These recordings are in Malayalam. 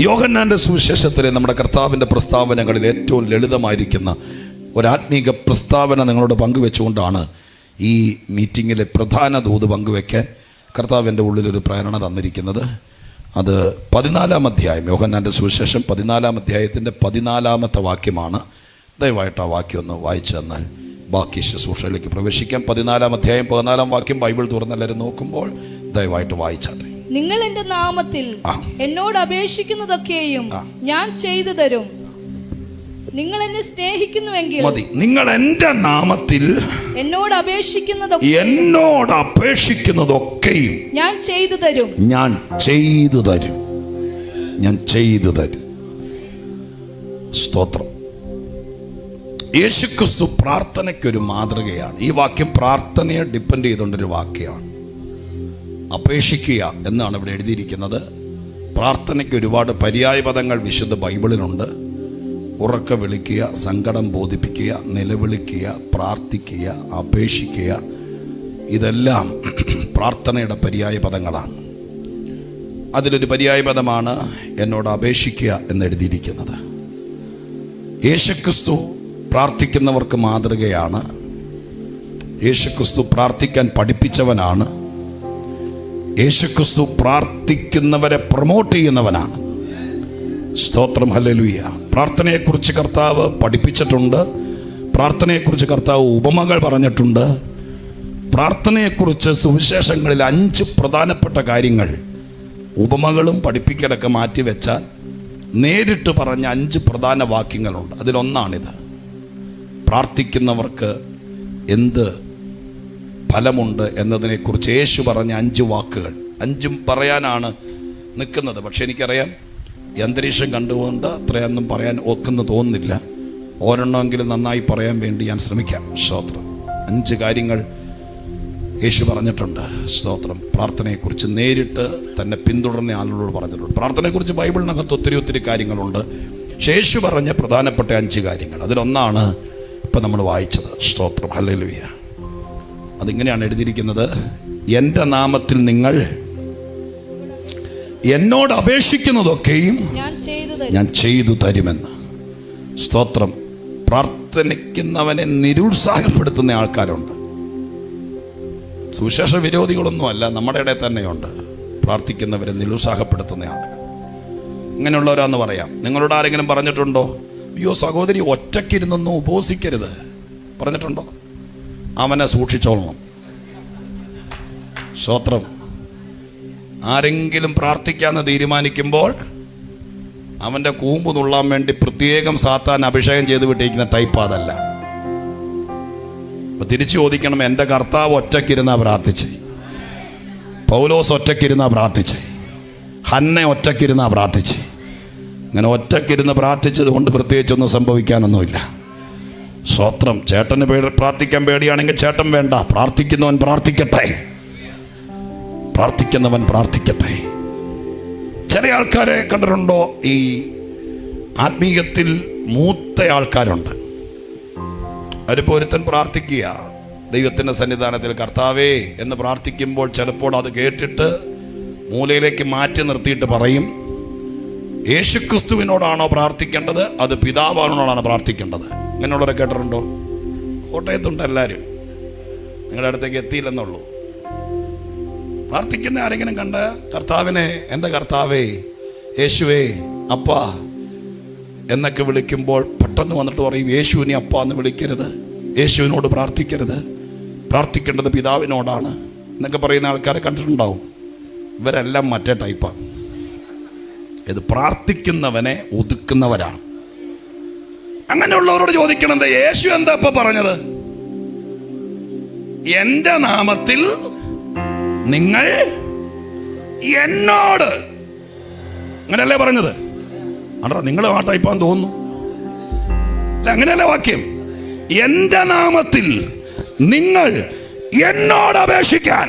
യോഹന്നാന്റെ സുവിശേഷത്തിലെ നമ്മുടെ കർത്താവിൻ്റെ പ്രസ്താവനകളിൽ ഏറ്റവും ലളിതമായിരിക്കുന്ന ഒരാത്മീക പ്രസ്താവന നിങ്ങളോട് പങ്കുവെച്ചുകൊണ്ടാണ് ഈ മീറ്റിങ്ങിലെ പ്രധാന ദൂത് പങ്കുവെക്കാൻ കർത്താവിൻ്റെ ഉള്ളിലൊരു പ്രേരണ തന്നിരിക്കുന്നത്. അത് 14-ാം അധ്യായം, യോഹന്നാന്റെ സുവിശേഷം 14-ാം അധ്യായത്തിൻ്റെ 14-ാമത്തെ വാക്യമാണ്. ദയവായിട്ട് ആ വാക്യം ഒന്ന് വായിച്ചു തന്നാൽ ബാക്കി ശുശ്രൂഷയിലേക്ക് പ്രവേശിക്കാം. 14-ാം അധ്യായം 14-ാം വാക്യം ബൈബിൾ തുറന്നെല്ലാവരും നോക്കുമ്പോൾ ദയവായിട്ട് വായിച്ചാട്ടെ. നിങ്ങൾ എന്റെ നാമത്തിൽ എന്നോട് അപേക്ഷിക്കുന്നതൊക്കെയും ഞാൻ ചെയ്തു തരും. നിങ്ങൾ എന്നെ സ്നേഹിക്കുന്നുവെങ്കിൽ മതി. നിങ്ങൾ എന്റെ നാമത്തിൽ എന്നോട് അപേക്ഷിക്കുന്നതൊക്കെയും ഞാൻ ചെയ്തു തരും. ഞാൻ ചെയ്തു തരും. ഞാൻ ചെയ്തു തരും. സ്തോത്രം. യേശുക്രിസ്തു പ്രാർത്ഥനയ്ക്കൊരു മാതൃകയാണ്. ഈ വാക്യം പ്രാർത്ഥനയെ ഡിപ്പെൻഡ് ചെയ്തുകൊണ്ടൊരു വാക്യമാണ്. അപേക്ഷിക്കുക എന്നാണ് ഇവിടെ എഴുതിയിരിക്കുന്നത്. പ്രാർത്ഥനയ്ക്ക് ഒരുപാട് പര്യായ പദങ്ങൾ വിശുദ്ധ ബൈബിളിലുണ്ട്. ഉറക്ക വിളിക്കുക, സങ്കടം ബോധിപ്പിക്കുക, നിലവിളിക്കുക, പ്രാർത്ഥിക്കുക, അപേക്ഷിക്കുക, ഇതെല്ലാം പ്രാർത്ഥനയുടെ പര്യായ പദങ്ങളാണ്. അതിലൊരു പര്യായ പദമാണ് എന്നോട് അപേക്ഷിക്കുക എന്നെഴുതിയിരിക്കുന്നത്. യേശുക്രിസ്തു പ്രാർത്ഥിക്കുന്നവർക്ക് മാതൃകയാണ്. യേശുക്രിസ്തു പ്രാർത്ഥിക്കാൻ പഠിപ്പിച്ചവനാണ്. യേശുക്രിസ്തു പ്രാർത്ഥിക്കുന്നവരെ പ്രൊമോട്ട് ചെയ്യുന്നവനാണ്. സ്തോത്രം, ഹല്ലേലൂയ. പ്രാർത്ഥനയെക്കുറിച്ച് കർത്താവ് പഠിപ്പിച്ചിട്ടുണ്ട്. പ്രാർത്ഥനയെക്കുറിച്ച് കർത്താവ് ഉപമകൾ പറഞ്ഞിട്ടുണ്ട്. പ്രാർത്ഥനയെക്കുറിച്ച് സുവിശേഷങ്ങളിൽ 5 പ്രധാനപ്പെട്ട കാര്യങ്ങൾ ഉപമകളും പഠിപ്പിക്കലൊക്കെ മാറ്റിവെച്ചാൽ നേരിട്ട് പറഞ്ഞ 5 പ്രധാന വാക്യങ്ങളുണ്ട്. അതിലൊന്നാണിത്. പ്രാർത്ഥിക്കുന്നവർക്ക് എന്ത് ഫലമുണ്ട് എന്നതിനെക്കുറിച്ച് യേശു പറഞ്ഞ 5 വാക്കുകൾ. 5ഉം പറയാനാണ് നിൽക്കുന്നത്. പക്ഷെ എനിക്കറിയാം ഈ അന്തരീക്ഷം കണ്ടുകൊണ്ട് അത്രയൊന്നും പറയാൻ ഒക്കെന്ന് തോന്നുന്നില്ല. ഒരെണ്ണമെങ്കിലും നന്നായി പറയാൻ വേണ്ടി ഞാൻ ശ്രമിക്കാം. സ്തോത്രം. 5 കാര്യങ്ങൾ യേശു പറഞ്ഞിട്ടുണ്ട്. സ്തോത്രം. പ്രാർത്ഥനയെക്കുറിച്ച് നേരിട്ട് തന്നെ പിന്തുടർന്ന ആളുകളോട് പറഞ്ഞിട്ടുണ്ട്. പ്രാർത്ഥനയെക്കുറിച്ച് ബൈബിളിനകത്ത് ഒത്തിരി കാര്യങ്ങളുണ്ട്. പക്ഷേ യേശു പറഞ്ഞ പ്രധാനപ്പെട്ട 5 കാര്യങ്ങൾ, അതിലൊന്നാണ് ഇപ്പം നമ്മൾ വായിച്ചത്. സ്തോത്രം, ഹല്ലേലൂയ. അതിങ്ങനെയാണ് എഴുതിയിരിക്കുന്നത്. എൻ്റെ നാമത്തിൽ നിങ്ങൾ എന്നോട് അപേക്ഷിക്കുന്നതൊക്കെയും ഞാൻ ചെയ്തു തരുമെന്ന്. സ്തോത്രം. പ്രാർത്ഥിക്കുന്നവനെ നിരുത്സാഹപ്പെടുത്തുന്ന ആൾക്കാരുണ്ട്. സുവിശേഷ വിരോധികളൊന്നുമല്ല, നമ്മുടെ ഇടയിൽ തന്നെയുണ്ട് പ്രാർത്ഥിക്കുന്നവരെ നിരുത്സാഹപ്പെടുത്തുന്ന ആളുകൾ. ഇങ്ങനെയുള്ളവരാന്ന് പറയാം. നിങ്ങളോട് ആരെങ്കിലും പറഞ്ഞിട്ടുണ്ടോ, അയ്യോ സഹോദരി ഒറ്റയ്ക്കിരുന്നൊന്നും ഉപവസിക്കരുത് പറഞ്ഞിട്ടുണ്ടോ? അവനെ സൂക്ഷിച്ചോളണം. സ്തോത്രം. ആരെങ്കിലും പ്രാർത്ഥിക്കാമെന്ന് തീരുമാനിക്കുമ്പോൾ അവൻ്റെ കൂമ്പ് നുള്ളാൻ വേണ്ടി പ്രത്യേകം സാത്താൻ അഭിഷേകം ചെയ്ത് വിട്ടിരിക്കുന്ന ടൈപ്പ് അതല്ല. അപ്പം തിരിച്ചു ചോദിക്കണം, എൻ്റെ കർത്താവ് ഒറ്റയ്ക്കിരുന്നാ പ്രാർത്ഥിച്ച്, പൗലോസ് ഒറ്റയ്ക്കിരുന്നാ പ്രാർത്ഥിച്ച്, ഹന്ന ഒറ്റയ്ക്കിരുന്നാ പ്രാർത്ഥിച്ച്. ഇങ്ങനെ ഒറ്റയ്ക്കിരുന്ന് പ്രാർത്ഥിച്ചത് കൊണ്ട് പ്രത്യേകിച്ചൊന്നും സംഭവിക്കാനൊന്നുമില്ല. സ്തോത്രം. ചേട്ടന് പ്രാർത്ഥിക്കാൻ പേടിയാണെങ്കിൽ ചേട്ടൻ വേണ്ട, പ്രാർത്ഥിക്കുന്നവൻ പ്രാർത്ഥിക്കട്ടെ, പ്രാർത്ഥിക്കുന്നവൻ പ്രാർത്ഥിക്കട്ടെ. ചില ആൾക്കാരെ കണ്ടിട്ടുണ്ടോ, ഈ ആത്മീയത്തിൽ മൂത്ത ആൾക്കാരുണ്ട്. അവരിപ്പോൾ ഒരുത്തൻ പ്രാർത്ഥിക്കുക ദൈവത്തിൻ്റെ സന്നിധാനത്തിൽ, കർത്താവേ എന്ന് പ്രാർത്ഥിക്കുമ്പോൾ ചിലപ്പോൾ അത് കേട്ടിട്ട് മൂലയിലേക്ക് മാറ്റി നിർത്തിയിട്ട് പറയും, യേശുക്രിസ്തുവിനോടാണോ പ്രാർത്ഥിക്കേണ്ടത്, അത് പിതാവിനോടാണോ പ്രാർത്ഥിക്കേണ്ടത്? ഇങ്ങനെയുള്ളവരെ കേട്ടിട്ടുണ്ടോ? കോട്ടയത്തുണ്ട് എല്ലാവരും, നിങ്ങളുടെ അടുത്തേക്ക് എത്തിയില്ലെന്നുള്ളൂ. പ്രാർത്ഥിക്കുന്ന ആരെങ്കിലും കണ്ട് കർത്താവിനെ, എൻ്റെ കർത്താവേ, യേശുവേ, അപ്പ എന്നൊക്കെ വിളിക്കുമ്പോൾ പെട്ടെന്ന് വന്നിട്ട് പറയും, യേശുവിനെ അപ്പ എന്ന് വിളിക്കരുത്, യേശുവിനോട് പ്രാർത്ഥിക്കരുത്, പ്രാർത്ഥിക്കേണ്ടത് പിതാവിനോടാണ് എന്നൊക്കെ പറയുന്ന ആൾക്കാരെ കണ്ടിട്ടുണ്ടാവും. ഇവരെല്ലാം മറ്റേ ടൈപ്പാണ്. ഇത് പ്രാർത്ഥിക്കുന്നവനെ ഒതുക്കുന്നവരാണ്. അങ്ങനെയുള്ളവരോട് ചോദിക്കണത്, യേശു എന്താ ഇപ്പൊ പറഞ്ഞത്? എൻ്റെ നാമത്തിൽ നിങ്ങൾ എന്നോട്, അങ്ങനെയല്ലേ പറഞ്ഞത്? അല്ല, നിങ്ങൾ ആ ടൈപ്പാന്ന് തോന്നുന്നു. അല്ല, അങ്ങനെയല്ലേ വാക്യം? എൻ്റെ നാമത്തിൽ നിങ്ങൾ എന്നോട് അപേക്ഷിക്കാൻ.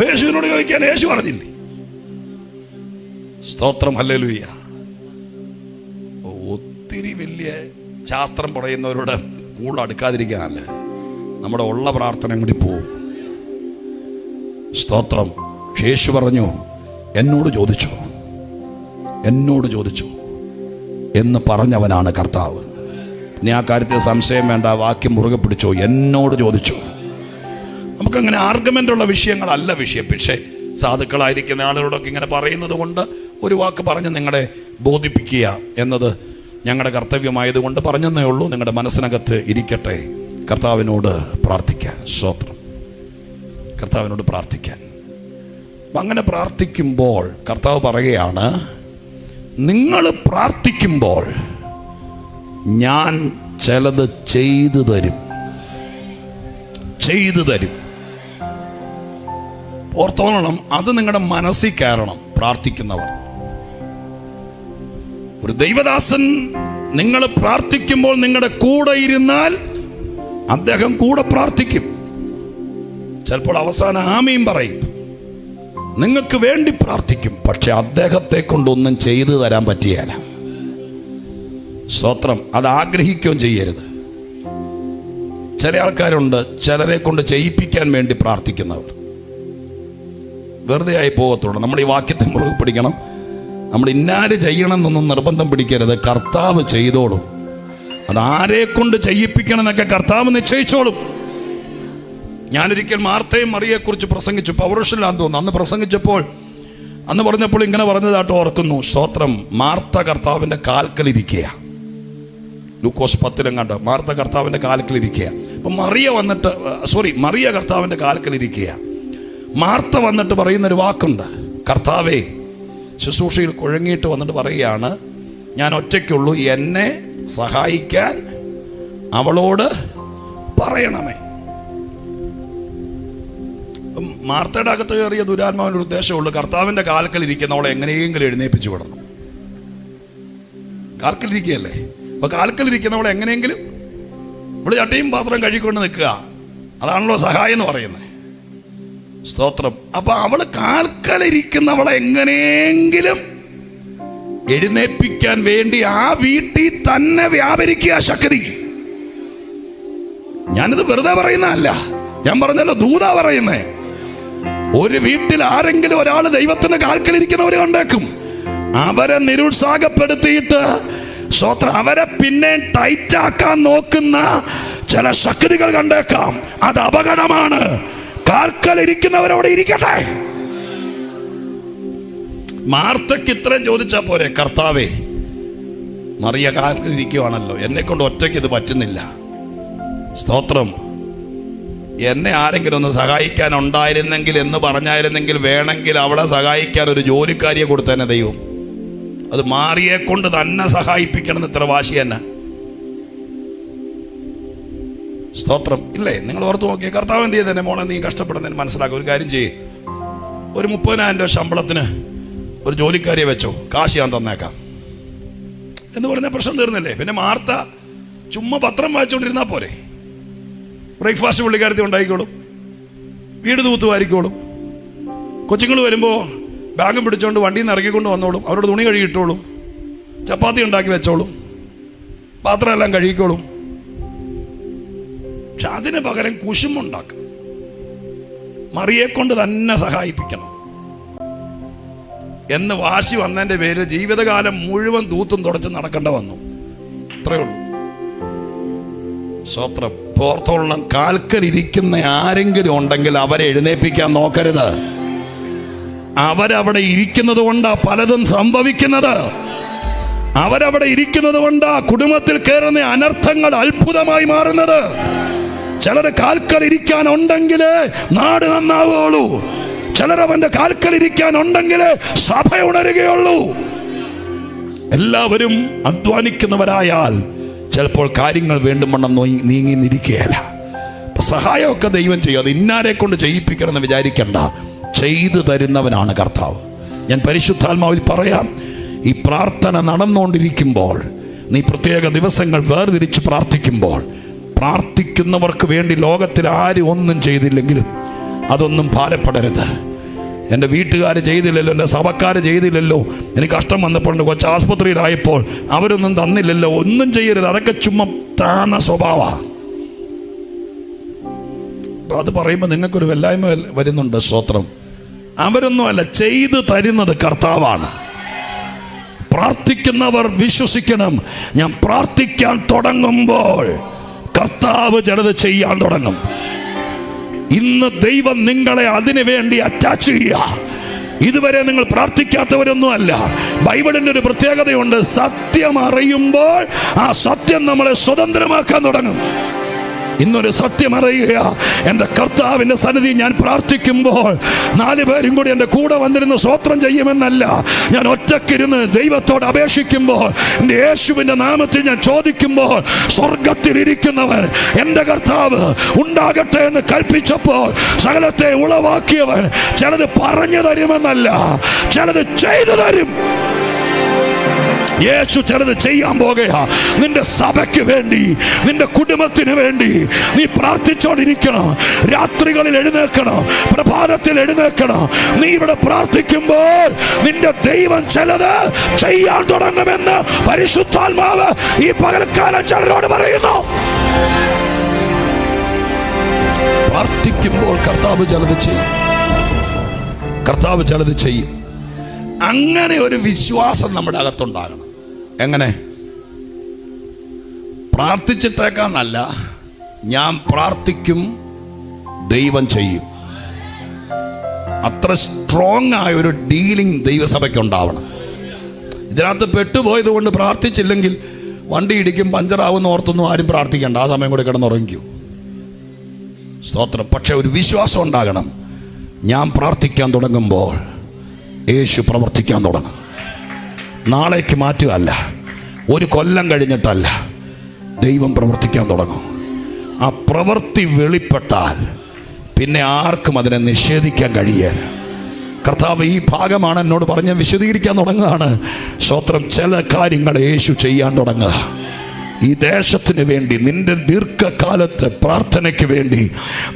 യേശുവിനോട് ചോദിക്കാൻ യേശു പറഞ്ഞില്ലേ? സ്തോത്രം, ഹല്ലേലൂയ. ഒത്തിരി വലിയ ശാസ്ത്രം പറയുന്നവരോട് കൂടുതൽ അടുക്കാതിരിക്കാനല്ല, നമ്മുടെ ഉള്ള പ്രാർത്ഥന കൂടി പോവും. സ്തോത്രം. യേശു പറഞ്ഞു, എന്നോട് ചോദിച്ചോ. എന്നോട് ചോദിച്ചു എന്ന് പറഞ്ഞവനാണ് കർത്താവ്. ഇനി ആ കാര്യത്തിൽ സംശയം വേണ്ട, വാക്യം മുറുകെ പിടിച്ചോ. എന്നോട് ചോദിച്ചു. നമുക്കങ്ങനെ ആർഗ്യുമെൻ്റുള്ള വിഷയങ്ങളല്ല വിഷയം. പക്ഷേ സാധുക്കളായിരിക്കുന്ന ആളുകളോടൊക്കെ ഇങ്ങനെ പറയുന്നത് കൊണ്ട് ഒരു വാക്ക് പറഞ്ഞ് നിങ്ങളെ ബോധിപ്പിക്കുക എന്നത് ഞങ്ങളുടെ കർത്തവ്യമായതുകൊണ്ട് പറഞ്ഞെന്നേ ഉള്ളൂ. നിങ്ങളുടെ മനസ്സിനകത്ത് ഇരിക്കട്ടെ. കർത്താവിനോട് പ്രാർത്ഥിക്കാൻ. സ്തോത്രം. കർത്താവിനോട് പ്രാർത്ഥിക്കാൻ. അങ്ങനെ പ്രാർത്ഥിക്കുമ്പോൾ കർത്താവ് പറയുകയാണ്, നിങ്ങൾ പ്രാർത്ഥിക്കുമ്പോൾ ഞാൻ ചിലത് ചെയ്തു തരും. ഓർത്തോളണം, അത് നിങ്ങളുടെ മനസ്സിൽ കയറണം. പ്രാർത്ഥിക്കുന്നവർ, ഒരു ദൈവദാസൻ നിങ്ങൾ പ്രാർത്ഥിക്കുമ്പോൾ നിങ്ങളുടെ കൂടെ ഇരുന്നാൽ അദ്ദേഹം കൂടെ പ്രാർത്ഥിക്കും. ചിലപ്പോൾ അവസാനം ആമീൻ പറയും, നിങ്ങൾക്ക് വേണ്ടി പ്രാർത്ഥിക്കും. പക്ഷെ അദ്ദേഹത്തെ കൊണ്ടൊന്നും ചെയ്തു തരാൻ പറ്റിയല്ല. സ്തോത്രം. അത് ആഗ്രഹിക്കുകയും ചെയ്യരുത്. ചില ആൾക്കാരുണ്ട്, ചിലരെ കൊണ്ട് ചെയ്യിപ്പിക്കാൻ വേണ്ടി പ്രാർത്ഥിക്കുന്നവർ. വെറുതെ ആയി പോകത്തുള്ളൂ. നമ്മൾ ഈ വാക്യത്തെ മുറുകെ പിടിക്കണം. നമ്മൾ ഇന്നാര് ചെയ്യണം എന്നൊന്നും നിർബന്ധം പിടിക്കരുത്. കർത്താവ് ചെയ്തോളും. അത് ആരെ കൊണ്ട് ചെയ്യിപ്പിക്കണം എന്നൊക്കെ കർത്താവ് നിശ്ചയിച്ചോളും. ഞാനൊരിക്കൽ മാർത്തയും മറിയെക്കുറിച്ച് പ്രസംഗിച്ചു. പൗരുഷനിലാന്ന് തോന്നുന്നു. അന്ന് പ്രസംഗിച്ചപ്പോൾ അന്ന് പറഞ്ഞപ്പോൾ ഇങ്ങനെ പറഞ്ഞതായിട്ട് ഓർക്കുന്നു. സ്തോത്രം. മാർത്ത കർത്താവിൻ്റെ കാൽക്കലിരിക്കുക. ലൂക്കോസ് 10 മാർത്ത കർത്താവിൻ്റെ കാൽക്കലിരിക്കുക. അപ്പം മറിയ കർത്താവിൻ്റെ കാൽക്കലിരിക്കുക. മാർത്ത വന്നിട്ട് പറയുന്നൊരു വാക്കുണ്ട്, കർത്താവേ, ശുശ്രൂഷയിൽ കുഴങ്ങിയിട്ട് വന്നിട്ട് പറയുകയാണ്, ഞാൻ ഒറ്റയ്ക്കുള്ളൂ, എന്നെ സഹായിക്കാൻ അവളോട് പറയണമേ. മാർത്തയുടെ അകത്ത് കയറിയ ദുരാത്മാവിൻ്റെ ഉദ്ദേശമുള്ളൂ, കർത്താവിൻ്റെ കാൽക്കലിരിക്കുന്നവളെ എങ്ങനെയെങ്കിലും എഴുന്നേൽപ്പിച്ചു വിടണം. കാൽക്കലിരിക്കുകയല്ലേ. അപ്പോൾ കാൽക്കലിരിക്കുന്നവളെ എങ്ങനെയെങ്കിലും, ഇവിടെ ചട്ടിയും പാത്രം കഴുകിക്കൊണ്ട് നിൽക്കുക, അതാണല്ലോ സഹായം എന്ന് പറയുന്നത്. സ്തോത്രം. അപ്പൊ അവള് കാൽക്കലിരിക്കുന്നവളെ എങ്ങനെയെങ്കിലും എഴുന്നേൽപ്പിക്കാൻ വേണ്ടി ആ വീട്ടിൽ തന്നെ വ്യാപരിക്കുക ശക്തി. ഞാനിത് വെറുതെ പറയുന്നതല്ല, ഞാൻ പറഞ്ഞല്ലോ, ദൂതാ പറയുന്നേ. ഒരു വീട്ടിൽ ആരെങ്കിലും ഒരാൾ ദൈവത്തിന്റെ കാൽക്കലിരിക്കുന്നവർ കണ്ടേക്കും. അവരെ നിരുത്സാഹപ്പെടുത്തിയിട്ട് സ്തോത്രം, അവരെ പിന്നെ ടൈറ്റാക്കാൻ നോക്കുന്ന ചില ശക്തികൾ കണ്ടേക്കാം. അത് അപകടമാണ്. കാൽക്കലിരിക്കുന്നവരവിടെ ഇരിക്കട്ടെ. മാർത്തക്ക് ഇത്രയും ചോദിച്ചാൽ പോരെ, കർത്താവേ, മറിയ കാൽക്കലിരിക്കുവാണല്ലോ, എന്നെ കൊണ്ട് ഒറ്റയ്ക്ക് ഇത് പറ്റുന്നില്ല. സ്തോത്രം. എന്നെ ആരെങ്കിലും ഒന്ന് സഹായിക്കാൻ ഉണ്ടായിരുന്നെങ്കിൽ എന്ന് പറഞ്ഞായിരുന്നെങ്കിൽ വേണമെങ്കിൽ അവളെ സഹായിക്കാൻ ഒരു ജോലിക്കാരിയെ കൊടുത്തന്നെ ദൈവം. അത് മാറിയെ കൊണ്ട് തന്നെ സഹായിപ്പിക്കണം എന്ന് ഇത്ര വാശി തന്നെ. സ്തോത്രം. ഇല്ലേ? നിങ്ങൾ ഓർത്ത് നോക്കിയേ, കർത്താവ് എന്ത് ചെയ്ത് തന്നെ മോളെ നീ കഷ്ടപ്പെടുന്നതിന് മനസ്സിലാക്കുക. ഒരു കാര്യം ചെയ്യേ, ഒരു 30,000 രൂപ ശമ്പളത്തിന് ഒരു ജോലിക്കാരിയെ വെച്ചോ, കാശ് ഞാൻ തന്നേക്കാം എന്ന് പറഞ്ഞാൽ പ്രശ്നം തീർന്നില്ലേ? പിന്നെ മാർത്ത ചുമ്മാ പത്രം വായിച്ചുകൊണ്ടിരുന്നാൽ പോരെ? ബ്രേക്ക്ഫാസ്റ്റ് പുള്ളിക്കാരത്തി ഉണ്ടായിക്കോളും, വീട് തൂത്തുവാരിക്കോളും, കൊച്ചുങ്ങൾ വരുമ്പോൾ ബാഗും പിടിച്ചോണ്ട് വണ്ടിയിൽ നിന്ന് ഇറക്കിക്കൊണ്ട് വന്നോളും, അവരോട് തുണി കഴുകിയിട്ടോളും, ചപ്പാത്തി ഉണ്ടാക്കി വെച്ചോളും, പാത്രം എല്ലാം കഴുകിക്കോളും. പക്ഷെ അതിന് പകരം കുശുമുണ്ടാക്കും. മറിയെ കൊണ്ട് തന്നെ സഹായിപ്പിക്കണം എന്ന് വാശി വന്നതിൻ്റെ പേര് ജീവിതകാലം മുഴുവൻ തൂത്തും തുടച്ച് നടക്കേണ്ട വന്നു. അത്രയേ ഉള്ളൂ. സ്വത്രം. പോർത്തോളം കാൽക്കലിരിക്കുന്ന ആരെങ്കിലും ഉണ്ടെങ്കിൽ അവരെ എഴുന്നേൽപ്പിക്കാൻ നോക്കരുത്. അവരവിടെ ഇരിക്കുന്നത് കൊണ്ടാ പലതും സംഭവിക്കുന്നത്. അവരവിടെ ഇരിക്കുന്നത് കൊണ്ടാ കുടുംബത്തിൽ കയറുന്ന അനർത്ഥങ്ങൾ അത്ഭുതമായി മാറുന്നത്. ചിലർ കാൽക്കലിരിക്കാൻ ഉണ്ടെങ്കിൽ നാട് നന്നാവുകയുള്ളൂ. ചിലരവന്റെ കാൽക്കലിരിക്കാൻ ഉണ്ടെങ്കിൽ സഭ ഉണരുകയുള്ളൂ. എല്ലാവരും അധ്വാനിക്കുന്നവരായാൽ ചിലപ്പോൾ കാര്യങ്ങൾ വേണ്ടുമെണ്ണം നീങ്ങി നിൽക്കുകയല്ല. സഹായമൊക്കെ ദൈവം ചെയ്യും. അത് ഇന്നാരെ കൊണ്ട് ചെയ്യിപ്പിക്കണമെന്ന് വിചാരിക്കണ്ട. ചെയ്തു തരുന്നവനാണ് കർത്താവ്. ഞാൻ പരിശുദ്ധാത്മാവിൽ പറയാം, ഈ പ്രാർത്ഥന നടന്നുകൊണ്ടിരിക്കുമ്പോൾ, നീ പ്രത്യേക ദിവസങ്ങൾ വേർതിരിച്ച് പ്രാർത്ഥിക്കുമ്പോൾ, പ്രാർത്ഥിക്കുന്നവർക്ക് വേണ്ടി ലോകത്തിൽ ആരും ഒന്നും ചെയ്തില്ലെങ്കിലും അതൊന്നും ഭാരപ്പെടരുത്. എൻ്റെ വീട്ടുകാർ ചെയ്തില്ലല്ലോ, എൻ്റെ സഭക്കാർ ചെയ്തില്ലല്ലോ, എനിക്ക് കഷ്ടം വന്നപ്പോൾ കൊച്ചു ആസ്പത്രിയിലായപ്പോൾ അവരൊന്നും തന്നില്ലല്ലോ, ഒന്നും ചെയ്യരുത്. അതൊക്കെ ചുമ്മാ താന്ന സ്വഭാവമാണ്. അത് പറയുമ്പോൾ നിങ്ങൾക്കൊരു വല്ലായ്മ വരുന്നുണ്ട്. സ്തോത്രം. അവരൊന്നും അല്ല, ചെയ്തു തരുന്നത് കർത്താവാണ്. പ്രാർത്ഥിക്കുന്നവർ വിശ്വസിക്കണം, ഞാൻ പ്രാർത്ഥിക്കാൻ തുടങ്ങുമ്പോൾ കർത്താവ് ചിലത് ചെയ്യാൻ തുടങ്ങും. ഇന്ന് ദൈവം നിങ്ങളെ അതിനു വേണ്ടി അറ്റാച്ച് ചെയ്യുക. ഇതുവരെ നിങ്ങൾ പ്രാർത്ഥിക്കാത്തവരൊന്നും അല്ല. ബൈബിളിന്റെ ഒരു പ്രത്യേകതയുണ്ട്, സത്യം അറിയുമ്പോൾ ആ സത്യം നമ്മളെ സ്വതന്ത്രമാക്കാൻ തുടങ്ങും. ഇന്നൊരു സത്യം അറിയുക, എൻ്റെ കർത്താവിൻ്റെ സന്നിധി ഞാൻ പ്രാർത്ഥിക്കുമ്പോൾ 4 പേരും കൂടി എൻ്റെ കൂടെ വന്നിരുന്ന് സ്തോത്രം ചെയ്യുമെന്നല്ല, ഞാൻ ഒറ്റക്കിരുന്ന് ദൈവത്തോട് അപേക്ഷിക്കുമ്പോൾ, എൻ്റെ യേശുവിൻ്റെ നാമത്തിൽ ഞാൻ ചോദിക്കുമ്പോൾ, സ്വർഗത്തിൽ ഇരിക്കുന്നവൻ എൻ്റെ കർത്താവ് ഉണ്ടാകട്ടെ എന്ന് കൽപ്പിച്ചപ്പോൾ സകലത്തെ ഉളവാക്കിയവൻ ചിലത് പറഞ്ഞു തരുമെന്നല്ല, ചിലത് ചെയ്തു തരും. യേശു ചിലത് ചെയ്യാൻ പോകുക. നിന്റെ സഭയ്ക്ക് വേണ്ടി, നിന്റെ കുടുംബത്തിന് വേണ്ടി നീ പ്രാർത്ഥിച്ചോണ്ടിരിക്കണം. രാത്രികളിൽ എഴുന്നേൽക്കണം, പ്രഭാതത്തിൽ എഴുന്നേൽക്കണം. നീ ഇവിടെ പ്രാർത്ഥിക്കുമ്പോൾ നിന്റെ ദൈവം ചിലത് ചെയ്യാൻ തുടങ്ങുമെന്ന് പരിശുദ്ധാത്മാവ് ഈ പകൽക്കാലം ചിലരോട് പറയുന്നു. പ്രാർത്ഥിക്കുമ്പോൾ കർത്താവ് ചിലത് ചെയ്യും, കർത്താവ് ചിലത് ചെയ്യും. അങ്ങനെ ഒരു വിശ്വാസം നമ്മുടെ അകത്തുണ്ടാകണം. എങ്ങനെ? പ്രാർത്ഥിച്ചിട്ടേക്കാന്നല്ല, ഞാൻ പ്രാർത്ഥിക്കും, ദൈവം ചെയ്യും. അത്ര സ്ട്രോങ് ആയ ഒരു ഡീലിംഗ് ദൈവസഭയ്ക്ക് ഉണ്ടാവണം. ഇതിനകത്ത് പെട്ടുപോയത് കൊണ്ട് പ്രാർത്ഥിച്ചില്ലെങ്കിൽ വണ്ടി ഇടിക്കും, പഞ്ചറാവുന്ന ഓർത്തൊന്നും ആരും പ്രാർത്ഥിക്കണ്ട, ആ സമയം കൂടി കിടന്നുറങ്ങിക്കും. സ്തോത്രം. പക്ഷെ ഒരു വിശ്വാസം ഉണ്ടാകണം. ഞാൻ പ്രാർത്ഥിക്കാൻ തുടങ്ങുമ്പോൾ യേശു പ്രവർത്തിക്കാൻ തുടങ്ങും. നാളേക്ക് മാറ്റുകയല്ല, ഒരു കൊല്ലം കഴിഞ്ഞിട്ടല്ല, ദൈവം പ്രവർത്തിക്കാൻ തുടങ്ങും. ആ പ്രവൃത്തി വെളിപ്പെട്ടാൽ പിന്നെ ആർക്കും അതിനെ നിഷേധിക്കാൻ കഴിയില്ല. കർത്താവ് ഈ ഭാഗമാണ് എന്നോട് പറഞ്ഞ് വിശദീകരിക്കാൻ തുടങ്ങുകയാണ്. സ്തോത്രം. ചില കാര്യങ്ങൾ യേശു ചെയ്യാൻ തുടങ്ങുക. ഈ ദേശത്തിന് വേണ്ടി, നിന്റെ ദീർഘകാലത്ത് പ്രാർത്ഥനയ്ക്ക് വേണ്ടി,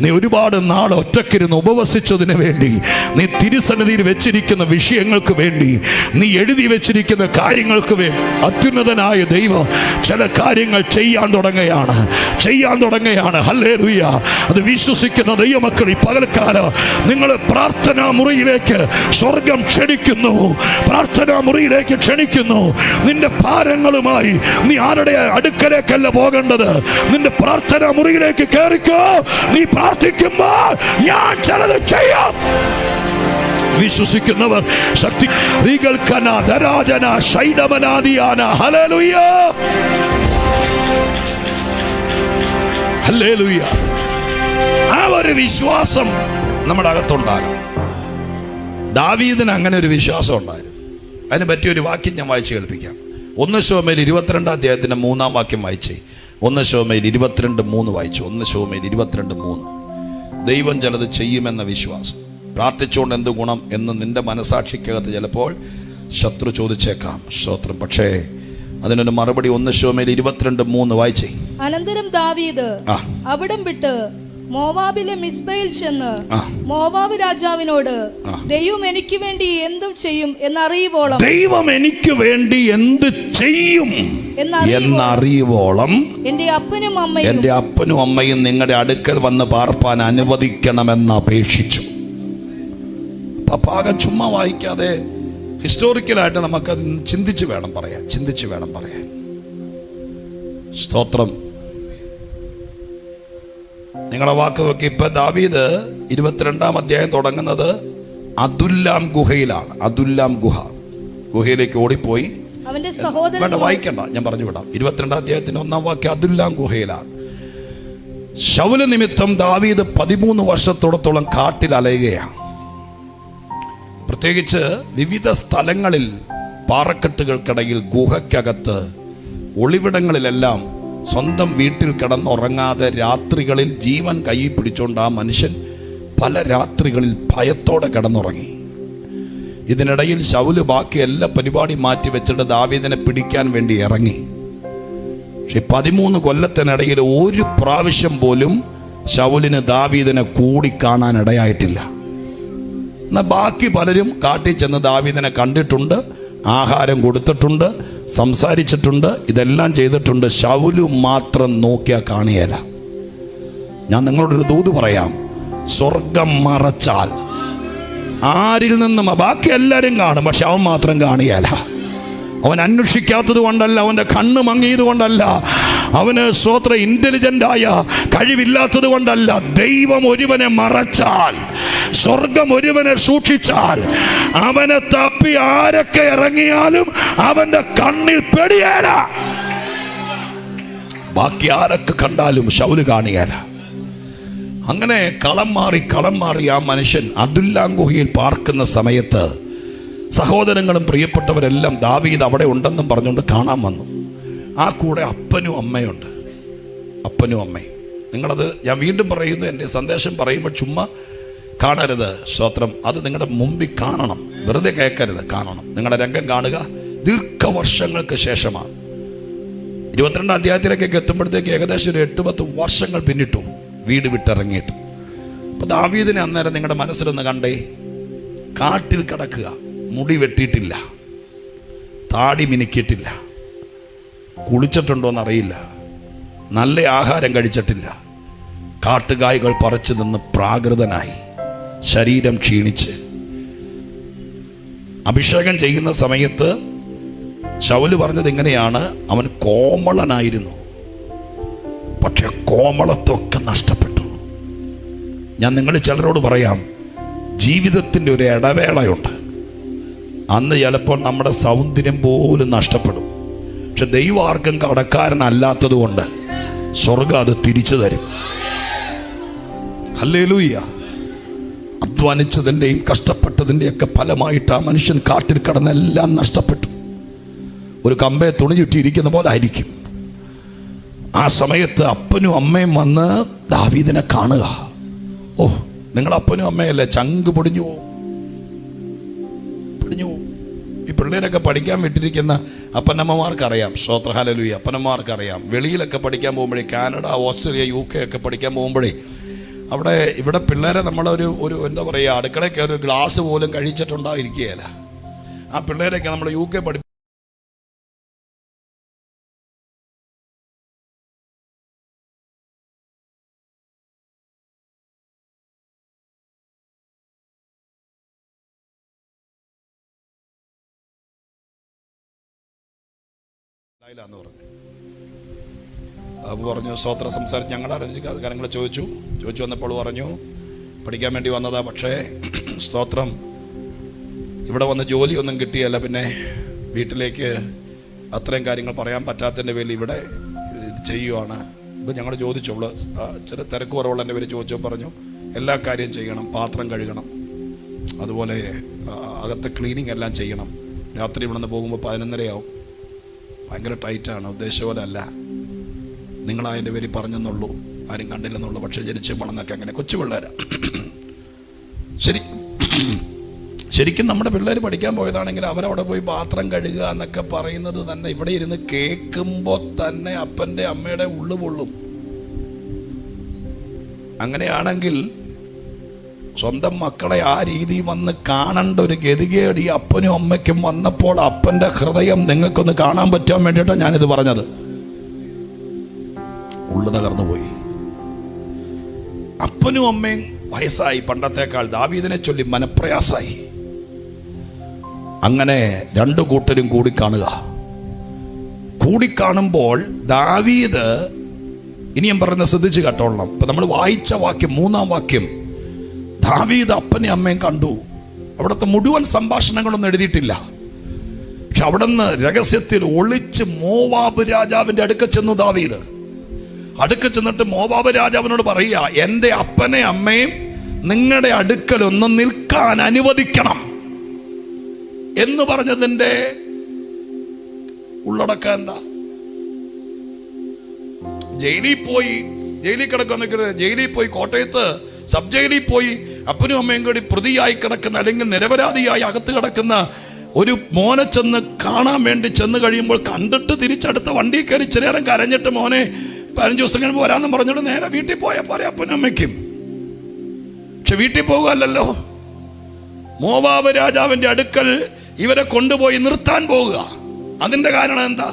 നീ ഒരുപാട് നാൾ ഒറ്റക്കിരുന്ന് ഉപവസിച്ചതിന് വേണ്ടി, നീ തിരുസന്നിധിയിൽ വെച്ചിരിക്കുന്ന വിഷയങ്ങൾക്ക് വേണ്ടി, നീ എഴുതി വെച്ചിരിക്കുന്ന കാര്യങ്ങൾക്ക് വേണ്ടി അത്യുന്നതനായ ദൈവം ചില കാര്യങ്ങൾ ചെയ്യാൻ തുടങ്ങുകയാണ്. ഹല്ലേലൂയ. അത് വിശ്വസിക്കുന്ന ദൈവമക്കൾ ഈ പകൽക്കാലം നിങ്ങൾ പ്രാർത്ഥനാ മുറിയിലേക്ക് സ്വർഗം ക്ഷണിക്കുന്നു. പ്രാർത്ഥനാ മുറിയിലേക്ക് ക്ഷണിക്കുന്നു. നിന്റെ ഭാരങ്ങളുമായി നീ ആരുടെ അടുക്കലേക്കല്ല പോകേണ്ടത്, നിന്റെ പ്രാർത്ഥനാ മുറിയിലേക്ക് കയറിക്കോ. നീ പ്രാർത്ഥിക്കുമ്പോൾ ഞാൻ ചിലത് ചെയ്യാം. വിശ്വസിക്കുന്നവർ ശക്തി ഹല്ലേലൂയ. ആ ഒരു വിശ്വാസം നമ്മുടെ അകത്തുണ്ടാകും. ദാവീദിന് അങ്ങനെ ഒരു വിശ്വാസം ഉണ്ടായിരുന്നു. അതിന് പറ്റിയൊരു വാക്യം ഞാൻ വായിച്ചു കേൾപ്പിക്കാം. 1 ശമൂവേൽ 22 അധ്യായത്തിന്റെ 3-ാം വാക്യം വായിച്ചേ. 1 ശമൂവേൽ 22:3 വായിച്ചു. 1 ശമൂവേൽ 22:3. ദൈവം ചിലത് ചെയ്യുമെന്ന വിശ്വാസം. പ്രാർത്ഥിച്ചുകൊണ്ട് എന്ത് ഗുണം എന്ന് നിന്റെ മനസാക്ഷിക്കകത്ത് ചിലപ്പോൾ ശത്രു ചോദിച്ചേക്കാം. സ്തോത്രം. പക്ഷേ അതിനൊരു മറുപടി 1 ശമൂവേൽ 22:3 വായിച്ചേ. അനന്തരം ദാവീദ് അവിടം വിട്ട് മോവാബിലെ മിസ്ബയിൽ ചെന്ന് മോവാബ് രാജാവിനോട്, ദൈവം എനിക്ക് വേണ്ടി എന്തും ചെയ്യും എന്നറിയുവോളം, ദൈവം എനിക്ക് വേണ്ടി എന്ത് ചെയ്യും എന്നറിയുവോളം എന്റെ അപ്പനും അമ്മയും നിങ്ങളുടെ അടുക്കൽ വന്ന് പാർപ്പാൻ അനുവദിക്കണമെന്ന് അപേക്ഷിച്ചു. പാകം ചുമ്മാ വായിക്കാതെ ഹിസ്റ്റോറിക്കലായിട്ട് നമുക്ക് ചിന്തിച്ചു വേണം പറയാൻ. സ്തോത്രം. നിങ്ങളെ വാക്ക് നോക്കി. ഇപ്പൊ ദാവീദ് 22-ാം അധ്യായം തുടങ്ങുന്നത് അദുല്ലാം ഗുഹയിലാണ്. അദുല്ലാം ഗുഹയിലേക്ക് ഓടിപ്പോയി. അവന്റെ സഹോദരൻ വേണ്ട, വായിക്കണ്ട, ഞാൻ പറഞ്ഞു വിടാം. 22-ാം അധ്യായത്തിന്റെ 1-ാം വാക്യം അദുല്ലാം ഗുഹയിലാണ്. ശൗല നിമിത്തം ദാവീദ് 13 വർഷത്തോളത്തോളം കാട്ടിൽ അലയുകയാണ്. പ്രത്യേകിച്ച് വിവിധ സ്ഥലങ്ങളിൽ, പാറക്കെട്ടുകൾക്കിടയിൽ, ഗുഹയ്ക്കകത്ത്, ഒളിവിടങ്ങളിലെല്ലാം സ്വന്തം വീട്ടിൽ കിടന്നുറങ്ങാതെ രാത്രികളിൽ ജീവൻ കയ്യിൽ പിടിച്ചുകൊണ്ട് ആ മനുഷ്യൻ പല രാത്രികളിൽ ഭയത്തോടെ കിടന്നുറങ്ങി. ഇതിനിടയിൽ ശൗല് ബാക്കി എല്ലാ പരിപാടിയും മാറ്റി വെച്ചിട്ട് ദാവീദിനെ പിടിക്കാൻ വേണ്ടി ഇറങ്ങി. പക്ഷെ 13 കൊല്ലത്തിനിടയിൽ ഒരു പ്രാവശ്യം പോലും ശൗലിന് ദാവീദിനെ കൂടി കാണാൻ ഇടയായിട്ടില്ല. എന്നാൽ ബാക്കി പലരും കാട്ടിൽ ചെന്ന് ദാവീദിനെ കണ്ടിട്ടുണ്ട്, ആഹാരം കൊടുത്തിട്ടുണ്ട്, സംസാരിച്ചിട്ടുണ്ട്, ഇതെല്ലാം ചെയ്തിട്ടുണ്ട്. ശൗല് മാത്രം നോക്കിയാൽ കാണിയല്ല. ഞാൻ നിങ്ങളോടൊരു ദൂത് പറയാം. സ്വർഗം മറച്ചാൽ ആരിൽ നിന്നും ബാക്കി എല്ലാവരും കാണും, പക്ഷെ അവൻ മാത്രം കാണിയല്ല. അവൻ അന്വേഷിക്കാത്തത് കൊണ്ടല്ല, അവൻ്റെ കണ്ണ് മങ്ങിയത് കൊണ്ടല്ല, അവന് സ്വത്ര ഇൻ്റലിജൻ്റായ കഴിവില്ലാത്തത് കൊണ്ടല്ല. ദൈവം ഒരുവനെ മറച്ചാൽ, സ്വർഗം ഒരുവനെ സൂക്ഷിച്ചാൽ, അവനെ തപ്പി ആരൊക്കെ ഇറങ്ങിയാലും അവൻ്റെ കണ്ണിൽ പെടിയേല. ബാക്കി ആരൊക്കെ കണ്ടാലും ശൗല് കാണിയേല. അങ്ങനെ കളം മാറി ആ മനുഷ്യൻ അദുല്ലാം ഗുഹയിൽ പാർക്കുന്ന സമയത്ത് സഹോദരങ്ങളും പ്രിയപ്പെട്ടവരെല്ലാം ദാവീദ് അവിടെ ഉണ്ടെന്നും പറഞ്ഞുകൊണ്ട് കാണാൻ വന്നു. ആ കൂടെ അപ്പനും അമ്മയുണ്ട്. അപ്പനും അമ്മയും. നിങ്ങളത് ഞാൻ വീണ്ടും പറയുന്നു, എൻ്റെ സന്ദേശം പറയുമ്പോൾ ചുമ്മാ കാണരുത്. സ്തോത്രം. അത് നിങ്ങളുടെ മുമ്പിൽ കാണണം, വെറുതെ കേൾക്കരുത്, കാണണം. നിങ്ങളുടെ രംഗം കാണുക. ദീർഘവർഷങ്ങൾക്ക് ശേഷമാണ്. 22 അധ്യായത്തിലേക്കൊക്കെ എത്തുമ്പോഴത്തേക്ക് ഏകദേശം ഒരു 8-10 വർഷങ്ങൾ പിന്നിട്ടു വീട് വിട്ടിറങ്ങിയിട്ട്. അപ്പോൾ ദാവീദിനെ അന്നേരം നിങ്ങളുടെ മനസ്സിലൊന്ന് കണ്ടേ. കാട്ടിൽ കിടക്കുക, മുടി വെട്ടിയിട്ടില്ല, താടി മിനുക്കിയിട്ടില്ല, കുളിച്ചിട്ടുണ്ടോയെന്നറിയില്ല, നല്ല ആഹാരം കഴിച്ചിട്ടില്ല, കാട്ടുകായ്കൾ പറിച്ചു നിന്ന് പ്രാകൃതനായി, ശരീരം ക്ഷീണിച്ച്. അഭിഷേകം ചെയ്യുന്ന സമയത്ത് ശൗല് പറഞ്ഞത് ഇങ്ങനെയാണ്, അവൻ കോമളനായിരുന്നു. പക്ഷെ കോമളത്തൊക്കെ നഷ്ടപ്പെട്ടു. ഞാൻ നിങ്ങൾ ചിലരോട് പറയാം, ജീവിതത്തിൻ്റെ ഒരു ഇടവേളയുണ്ട്. അന്ന് ചിലപ്പോൾ നമ്മുടെ സൗന്ദര്യം പോലും നഷ്ടപ്പെടും. പക്ഷെ ദൈവം ആർക്കും കടക്കാരനല്ലാത്തത് കൊണ്ട് സ്വർഗം അത് തിരിച്ചു തരും. ഹല്ലേലൂയ. അധ്വാനിച്ചതിൻ്റെയും കഷ്ടപ്പെട്ടതിൻ്റെയൊക്കെ ഫലമായിട്ട് ആ മനുഷ്യൻ കാട്ടിൽ കിടന്നെല്ലാം നഷ്ടപ്പെട്ടു. ഒരു കമ്പയെ തുണി ചുറ്റിയിരിക്കുന്ന പോലെ ആയിരിക്കും. ആ സമയത്ത് അപ്പനും അമ്മയും വന്ന് ദാവീദിനെ കാണുക. ഓ, നിങ്ങൾ അപ്പനും അമ്മയല്ലേ, ചങ്ക് പൊടിഞ്ഞു പോവും. ഈ പിള്ളേരൊക്കെ പഠിക്കാൻ വിട്ടിരിക്കുന്ന അപ്പനമ്മമാർക്കറിയാം. സ്തോത്ര ഹല്ലേലൂയ. അപ്പനമ്മമാർക്കറിയാം. വെളിയിലൊക്കെ പഠിക്കാൻ പോകുമ്പോഴേ, കാനഡ, ഓസ്ട്രേലിയ, UK ഒക്കെ പഠിക്കാൻ പോകുമ്പോഴേ, ഇവിടെ പിള്ളേരെ നമ്മളൊരു എന്താ പറയുക, അടുക്കളയിൽ കയറി ഒരു ഗ്ലാസ് പോലും കഴിച്ചിട്ടുണ്ടായിരിക്കുകയില്ല. ആ പിള്ളേരൊക്കെ നമ്മൾ UK പഠി എന്ന് പറഞ്ഞു. അപ്പോൾ പറഞ്ഞു സ്തോത്ര സംസാരിച്ച് ഞങ്ങൾ അറിയിക്കാതെ കാര്യങ്ങൾ ചോദിച്ചു വന്നപ്പോൾ പറഞ്ഞു പഠിക്കാൻ വേണ്ടി വന്നതാ, പക്ഷേ സ്തോത്രം ഇവിടെ വന്ന് ജോലിയൊന്നും കിട്ടിയല്ല, പിന്നെ വീട്ടിലേക്ക് അത്രയും കാര്യങ്ങൾ പറയാൻ പറ്റാത്തതിൻ്റെ പേരിൽ ഇവിടെ ഇത് ചെയ്യുവാണ്. ഇപ്പം ഞങ്ങൾ ചോദിച്ചു, അവള് ചില തിരക്ക് കുറവുള്ള എൻ്റെ പേര് ചോദിച്ചു. പറഞ്ഞു എല്ലാ കാര്യം ചെയ്യണം, പാത്രം കഴുകണം, അതുപോലെ അകത്ത് ക്ലീനിങ് എല്ലാം ചെയ്യണം. രാത്രി ഇവിടെ നിന്ന് പോകുമ്പോൾ 11:30 ഭയങ്കര ടൈറ്റാണ്. ഉദ്ദേശം പോലെ അല്ല, നിങ്ങളതിൻ്റെ പേര് പറഞ്ഞെന്നുള്ളൂ, ആരും കണ്ടില്ലെന്നുള്ളൂ. പക്ഷേ ജനിച്ച് വളർന്നൊക്കെ അങ്ങനെ കൊച്ചു പിള്ളേരാ. ശരിക്കും നമ്മുടെ പിള്ളേർ പഠിക്കാൻ പോയതാണെങ്കിൽ അവരവിടെ പോയി പാത്രം കഴുകുക എന്നൊക്കെ പറയുന്നത് തന്നെ ഇവിടെ ഇരുന്ന് കേൾക്കുമ്പോൾ തന്നെ അപ്പൻ്റെ അമ്മയുടെ ഉള്ളു പൊള്ളും. അങ്ങനെയാണെങ്കിൽ സ്വന്തം മക്കളെ ആ രീതി വന്ന് കാണേണ്ട ഒരു ഗതികേട് ഈ അപ്പനും അമ്മയ്ക്കും വന്നപ്പോൾ അപ്പൻ്റെ ഹൃദയം നിങ്ങൾക്കൊന്ന് കാണാൻ പറ്റാൻ വേണ്ടിയിട്ടാണ് ഞാനിത് പറഞ്ഞത്. ഉള്ളു തകർന്നു പോയി. അപ്പനും അമ്മയും വയസ്സായി, പണ്ടത്തേക്കാൾ ദാവീദിനെ ചൊല്ലി മനപ്രയാസായി. അങ്ങനെ രണ്ടു കൂട്ടരും കൂടിക്കാണുമ്പോൾ ദാവീദ്, ഇനി ഞാൻ പറയുന്നത് ശ്രദ്ധിച്ച് കേട്ടോളണം. ഇപ്പം നമ്മൾ വായിച്ച വാക്യം, 3-ാം വാക്യം, ദാവീദ് അപ്പനെയും അമ്മയും കണ്ടു. അവിടുത്തെ മുഴുവൻ സംഭാഷണങ്ങളൊന്നും എഴുതിയിട്ടില്ല. പക്ഷെ അവിടെ നിന്ന് രഹസ്യത്തിൽ ഒളിച്ച് മോവാബ് രാജാവിൻ്റെ അടുക്ക ചെന്നു. ദാവീദ് അടുക്ക ചെന്നിട്ട് മോവാബ് രാജാവിനോട് പറയുക, എൻ്റെ അപ്പനെ അമ്മയും നിങ്ങളുടെ അടുക്കലൊന്ന് നിൽക്കാൻ അനുവദിക്കണം എന്ന് പറഞ്ഞതിൻ്റെ ഉള്ളടക്കം എന്താ? ജയിലിൽ കിടക്കുന്ന, ജയിലിൽ പോയി, കോട്ടയത്ത് സബ് ജയിലിൽ പോയി അപ്പനും അമ്മയും കൂടി പ്രതിയായി കിടക്കുന്ന, അല്ലെങ്കിൽ നിരപരാധിയായി അകത്ത് കിടക്കുന്ന ഒരു മോനെ ചെന്ന് കാണാൻ വേണ്ടി ചെന്ന് കഴിയുമ്പോൾ കണ്ടിട്ട് തിരിച്ചടുത്ത വണ്ടി കയറി ഇച്ചിരി നേരം കരഞ്ഞിട്ട് മോനെ 15 ദിവസം കഴിയുമ്പോൾ വരാമെന്ന് പറഞ്ഞിട്ട് നേരെ വീട്ടിൽ പോയാൽ പോരെ അപ്പനും അമ്മയ്ക്കും. പക്ഷെ വീട്ടിൽ പോകുകയല്ലോ, മോവാബ് രാജാവിൻ്റെ അടുക്കൽ ഇവരെ കൊണ്ടുപോയി നിർത്താൻ പോവുക. അതിൻ്റെ കാരണം എന്താ?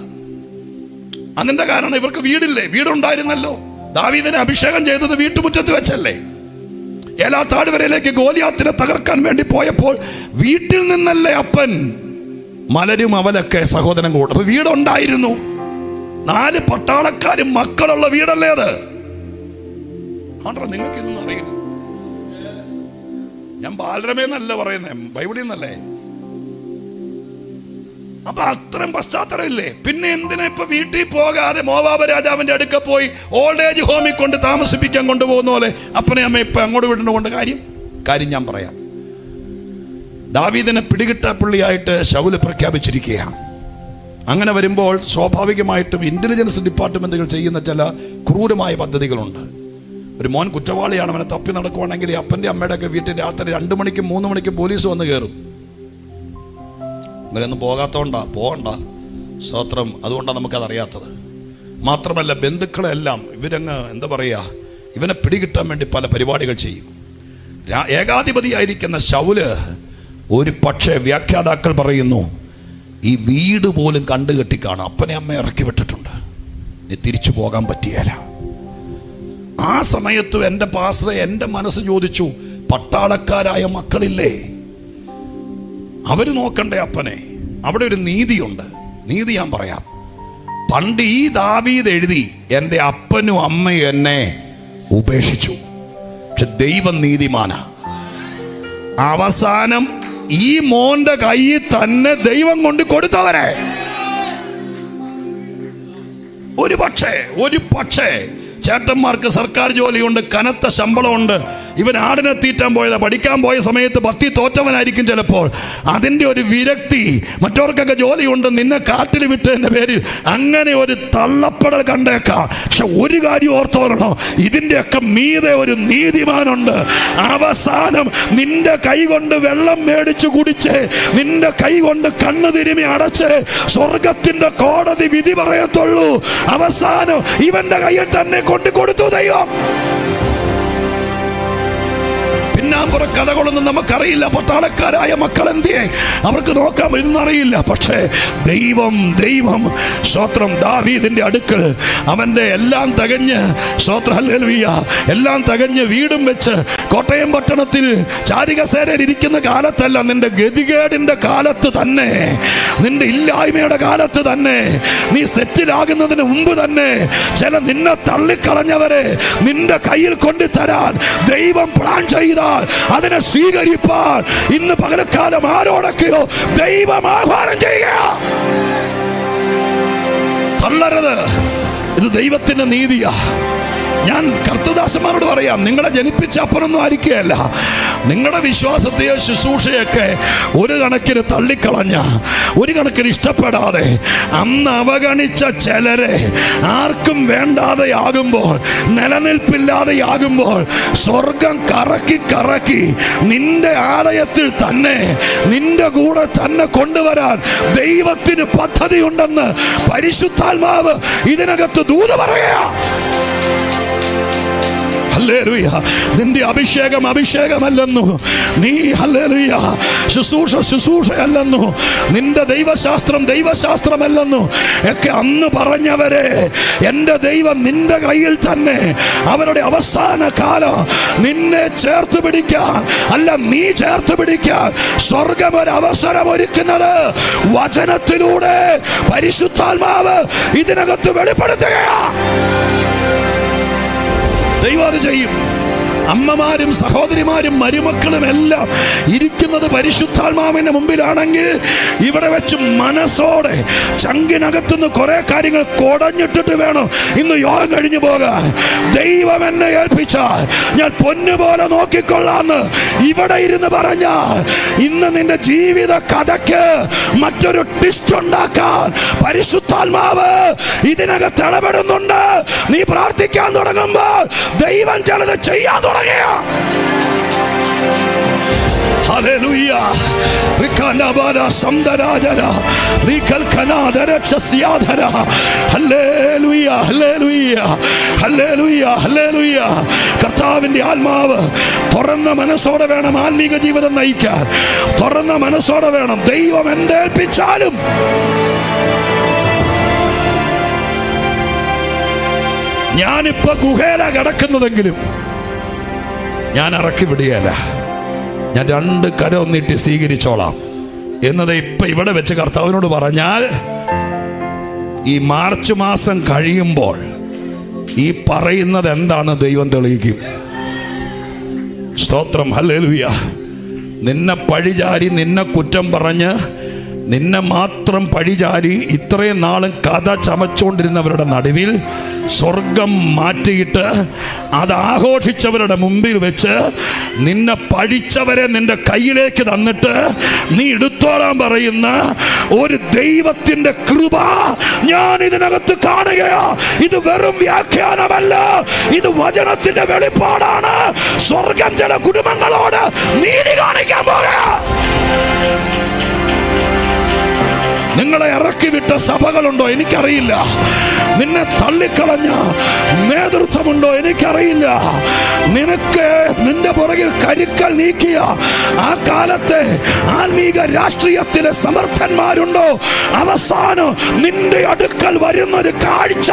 അതിൻ്റെ കാരണം ഇവർക്ക് വീടില്ലേ? വീടുണ്ടായിരുന്നല്ലോ. ദാവീദിനെ അഭിഷേകം ചെയ്തത് വീട്ടുമുറ്റത്ത് വെച്ചല്ലേ? ഏലാ താഴ്വരയിലേക്ക് ഗോലിയാത്തിനെ തകർക്കാൻ വേണ്ടി പോയപ്പോൾ വീട്ടിൽ നിന്നല്ലേ അപ്പൻ മലരും അവലൊക്കെ സഹോദരൻ കൂടെ. അപ്പൊ വീടുണ്ടായിരുന്നു, 4 പട്ടാളക്കാരും മക്കളുള്ള വീടല്ലേ അത്? ആണ്ടോ, നിങ്ങൾക്ക് ഇതൊന്നും അറിയില്ല. ഞാൻ ബാലരമേന്നല്ല പറയുന്നേ, ബൈബിളിൽ നിന്നല്ലേ. അപ്പൊ അത്രയും പശ്ചാത്തലം ഇല്ലേ? പിന്നെ എന്തിനാ ഇപ്പൊ വീട്ടിൽ പോകാതെ മോവാബ് രാജാവിന്റെ അടുക്ക പോയി ഓൾഡ് ഏജ് ഹോമിൽ കൊണ്ട് താമസിപ്പിക്കാൻ കൊണ്ടുപോകുന്ന പോലെ അപ്പനെ അമ്മ ഇപ്പൊ അങ്ങോട്ട് വിടുന്നതുകൊണ്ട് കാര്യം ഞാൻ പറയാം. ദാവീദിനെ പിടികിട്ടാപ്പുള്ളിയായിട്ട് ശൗല് പ്രഖ്യാപിച്ചിരിക്കുകയാണ്. അങ്ങനെ വരുമ്പോൾ സ്വാഭാവികമായിട്ടും ഇന്റലിജൻസ് ഡിപ്പാർട്ട്മെന്റുകൾ ചെയ്യുന്ന ചില ക്രൂരമായ പദ്ധതികളുണ്ട്. ഒരു മോൻ കുറ്റവാളിയാണ്, അവനെ തപ്പി നടക്കുവാണെങ്കിൽ അപ്പൻ്റെ അമ്മയുടെ ഒക്കെ വീട്ടിൽ രാത്രി 2 മണിക്കും 3 മണിക്കും പോലീസ് വന്ന് കയറും. അങ്ങനെയൊന്നും പോകണ്ട സ്തോത്രം. അതുകൊണ്ടാണ് നമുക്കതറിയാത്തത്. മാത്രമല്ല ബന്ധുക്കളെല്ലാം ഇവരങ്ങ് എന്താ പറയുക, ഇവനെ പിടികിട്ടാൻ വേണ്ടി പല പരിപാടികൾ ചെയ്യും. ഏകാധിപതിയായിരിക്കുന്ന ശൗല് ഒരു പക്ഷേ വ്യാഖ്യാതാക്കൾ പറയുന്നു ഈ വീട് പോലും കണ്ടുകെട്ടി കാണാം. അപ്പനെ അമ്മ ഇറക്കി വിട്ടിട്ടുണ്ട്, ഇനി തിരിച്ചു പോകാൻ പറ്റിയല്ല. ആ സമയത്തും എൻ്റെ പാസ്റ്റർ എൻ്റെ മനസ്സ് ചോദിച്ചു, പട്ടാളക്കാരായ മക്കളില്ലേ, അവര് നോക്കണ്ടേ അപ്പനെ? അവിടെ ഒരു നീതിയുണ്ട്. നീതി ഞാൻ പറയാം. പണ്ട് ഈ ദാവീദ് എഴുതി, എൻ്റെ അപ്പനും അമ്മയും എന്നെ ഉപേക്ഷിച്ചു, പക്ഷെ ദൈവം നീതിമാനാ. അവസാനം ഈ മോന്റെ കയ്യിൽ തന്നെ ദൈവം കൊണ്ട് കൊടുത്തവരെ. ഒരു പക്ഷേ ചേട്ടന്മാർക്ക് സർക്കാർ ജോലിയുണ്ട്, കനത്ത ശമ്പളമുണ്ട്, ഇവൻ ആടിനെ തീറ്റാൻ പോയതാ, പഠിക്കാൻ പോയ സമയത്ത് ഭക്തി തോറ്റവനായിരിക്കും ചിലപ്പോൾ. അതിൻ്റെ ഒരു വിരക്തി, മറ്റവർക്കൊക്കെ ജോലിയുണ്ട്, നിന്നെ കാട്ടിൽ വിട്ടതിൻ്റെ പേരിൽ അങ്ങനെ ഒരു തള്ളപ്പെടൽ കണ്ടേക്കാം. പക്ഷെ ഒരു കാര്യം ഓർത്തോളണോ, ഇതിൻ്റെയൊക്കെ മീതെ ഒരു നീതിമാനുണ്ട്. അവസാനം നിന്റെ കൈ കൊണ്ട് വെള്ളം മേടിച്ചു കുടിച്ച്, നിന്റെ കൈ കൊണ്ട് കണ്ണു തിരുമി അടച്ച് സ്വർഗത്തിന്റെ കോടതി വിധി പറയത്തുള്ളൂ. അവസാനം ഇവന്റെ കയ്യിൽ തന്നെ കൊണ്ട് കൊടുത്തു ദൈവം. പിന്നാമ്പുറ കഥകളൊന്നും നമുക്കറിയില്ല. പട്ടാളക്കാരായ മക്കൾ എന്തിയെ, അവർക്ക് നോക്കാൻ ഇതൊന്നറിയില്ല. പക്ഷേ ദൈവം സ്തോത്രം ദാവീദിന്റെ അടുക്കൽ അവന്റെ എല്ലാം തികഞ്ഞ്, സ്തോത്രം ഹല്ലേലൂയ, എല്ലാം തികഞ്ഞ് വീടും വെച്ച് കോട്ടയം പട്ടണത്തിൽ ചാരികസേനയിൽ ഇരിക്കുന്ന കാലത്തല്ല, നിന്റെ ഗതികേടിന്റെ കാലത്ത് തന്നെ, നിന്റെ ഇല്ലായ്മയുടെ കാലത്ത് തന്നെ, നീ സെറ്റിലാകുന്നതിന് മുമ്പ് തന്നെ ചില നിന്നെ തള്ളിക്കളഞ്ഞവരെ നിന്റെ കയ്യിൽ കൊണ്ടു തരാൻ ദൈവം പ്ലാൻ ചെയ്താൽ അതിനെ സ്വീകരിപ്പാൻ ഇന്ന് പകലക്കാലം ആരോടൊക്കെയോ ദൈവം ആഹ്വാനം ചെയ്യുക. തള്ളരുത്, ഇത് ദൈവത്തിന്റെ നീതിയാ. ഞാൻ കർത്തദാസന്മാരോട് പറയാം, നിങ്ങളെ ജനിപ്പിച്ച അപ്പനൊന്നും ആയിരിക്കുകയല്ല. നിങ്ങളുടെ വിശ്വാസത്തെയോ ശുശ്രൂഷയൊക്കെ ഒരു കണക്കിന് തള്ളിക്കളഞ്ഞ, ഒരു കണക്കിന് ഇഷ്ടപ്പെടാതെ അന്ന് അവഗണിച്ച ചിലരെ ആർക്കും വേണ്ടാതെയാകുമ്പോൾ, നിലനിൽപ്പില്ലാതെയാകുമ്പോൾ, സ്വർഗം കറക്കി നിന്റെ ആലയത്തിൽ തന്നെ, നിന്റെ കൂടെ തന്നെ കൊണ്ടുവരാൻ ദൈവത്തിന് പദ്ധതിയുണ്ടെന്ന് പരിശുദ്ധാത്മാവ് ഇതിനകത്ത് ദൂത് പറയുക. ഹല്ലേലൂയ. നിന്റെ അഭിഷേകമല്ലെന്നു, നീ ഹല്ലേലൂയ ശുശ്രൂഷയല്ലെന്നു, നിന്റെ ദൈവശാസ്ത്രമല്ലെന്നു ഒക്കെ അന്ന് പറഞ്ഞവരെ എൻ്റെ ദൈവം നിന്റെ കയ്യിൽ തന്നെ അവരുടെ അവസാന കാലം നിന്നെ ചേർത്ത് പിടിക്കാൻ, അല്ല നീ ചേർത്ത് പിടിക്കാൻ സ്വർഗം ഒരു അവസരം ഒരുക്കുന്നത് വചനത്തിലൂടെ പരിശുദ്ധാത്മാവ് ഇതിനകത്ത് വെളിപ്പെടുത്തുകയാണ്. ദൈവം അത് ചെയ്യും. അമ്മമാരും സഹോദരിമാരും മരുമക്കളും എല്ലാം ഇരിക്കുന്നത് പരിശുദ്ധാത്മാവിന്റെ മുമ്പിലാണെങ്കിൽ ഇവിടെ വെച്ച് മനസ്സോടെ ചങ്കിനകത്തുനിന്ന് കുറെ കാര്യങ്ങൾ കൊടഞ്ഞിട്ടിട്ട് വേണം ഇന്ന് യോഗം കഴിഞ്ഞു പോകാൻ. ദൈവം എന്നെ ഏൽപ്പിച്ചാൽ ഞാൻ പൊന്നുപോലെ നോക്കിക്കൊള്ളാന്ന് ഇവിടെ ഇരുന്ന് പറഞ്ഞാൽ ഇന്ന് നിന്റെ ജീവിത കഥയ്ക്ക് മറ്റൊരു ട്വിസ്റ്റ് ഉണ്ടാക്കാൻ പരിശുദ്ധാത്മാവ് ഇതിനകത്ത് ഇടപെടുന്നുണ്ട്. നീ പ്രാർത്ഥിക്കാൻ തുടങ്ങുമ്പോൾ ദൈവം ചിലത് ചെയ്യാൻ തുടങ്ങിയ. ഹല്ലേലൂയ. റികനബല സംദരാജര റികൽകനാദരക്ഷസ്യാധര. ഹല്ലേലൂയ, ഹല്ലേലൂയ, ഹല്ലേലൂയ, ഹല്ലേലൂയ. കർത്താവിന്റെ ആത്മാവ് തുറന്ന മനസ്സോടെ വേണം ആത്മീക ജീവിതം നയിക്കാൻ. തുറന്ന മനസ്സോടെ വേണം. ദൈവം എന്തേൽപ്പിച്ചാലും ഞാനിപ്പോ ഗുഹേല കിടക്കുന്നതെങ്കിലും ഞാൻ ഇറക്കി വിടുകയല്ല. ഞാൻ 2 കരം നീട്ടി സ്വീകരിച്ചോളാം. എന്നത് ഇപ്പം ഇവിടെ വെച്ച് കർത്താവിനോട് പറഞ്ഞാൽ ഈ മാർച്ച് മാസം കഴിയുമ്പോൾ ഈ പറയുന്നത് എന്താണെന്ന് ദൈവം തെളിയിക്കും. സ്തോത്രം, ഹല്ലേലൂയ. നിന്നെ പഴിചാരി, നിന്നെ കുറ്റം പറഞ്ഞ്, നിന്നെ മാത്രം പഴിചാരി ഇത്രയും നാളും കഥ ചമച്ചുകൊണ്ടിരുന്നവരുടെ നടുവിൽ സ്വർഗം മാറ്റിയിട്ട് അത് ആഘോഷിച്ചവരുടെ മുമ്പിൽ വെച്ച് നിന്നെ പഴിച്ചവരെ നിന്റെ കയ്യിലേക്ക് തന്നിട്ട് നീ എടുത്തോളാൻ പറയുന്ന ഒരു ദൈവത്തിന്റെ കൃപ ഞാൻ ഇതിനകത്ത് കാണുകയാ. ഇത് വെറും വ്യാഖ്യാനമല്ല, ഇത് വചനത്തിന്റെ വെളിപ്പാടാണ്. സ്വർഗം ചില കുടുംബങ്ങളോട് നീതി കാണിക്കാൻ പോകുക. നിങ്ങളെ ഇറക്കി വിട്ട സഭകളുണ്ടോ എനിക്കറിയില്ല. നിന്നെ തള്ളിക്കളഞ്ഞ നേതൃത്വമുണ്ടോ എനിക്കറിയില്ല. നിനക്ക് നിന്റെ പുറകിൽ കരുക്കൾ നീക്കിയ ആ കാലത്തെ ആത്മീക രാഷ്ട്രീയത്തിലെ സമർത്ഥന്മാരുണ്ടോ? അവസാനം നിന്റെ അടുക്കൽ വരുന്നൊരു കാഴ്ച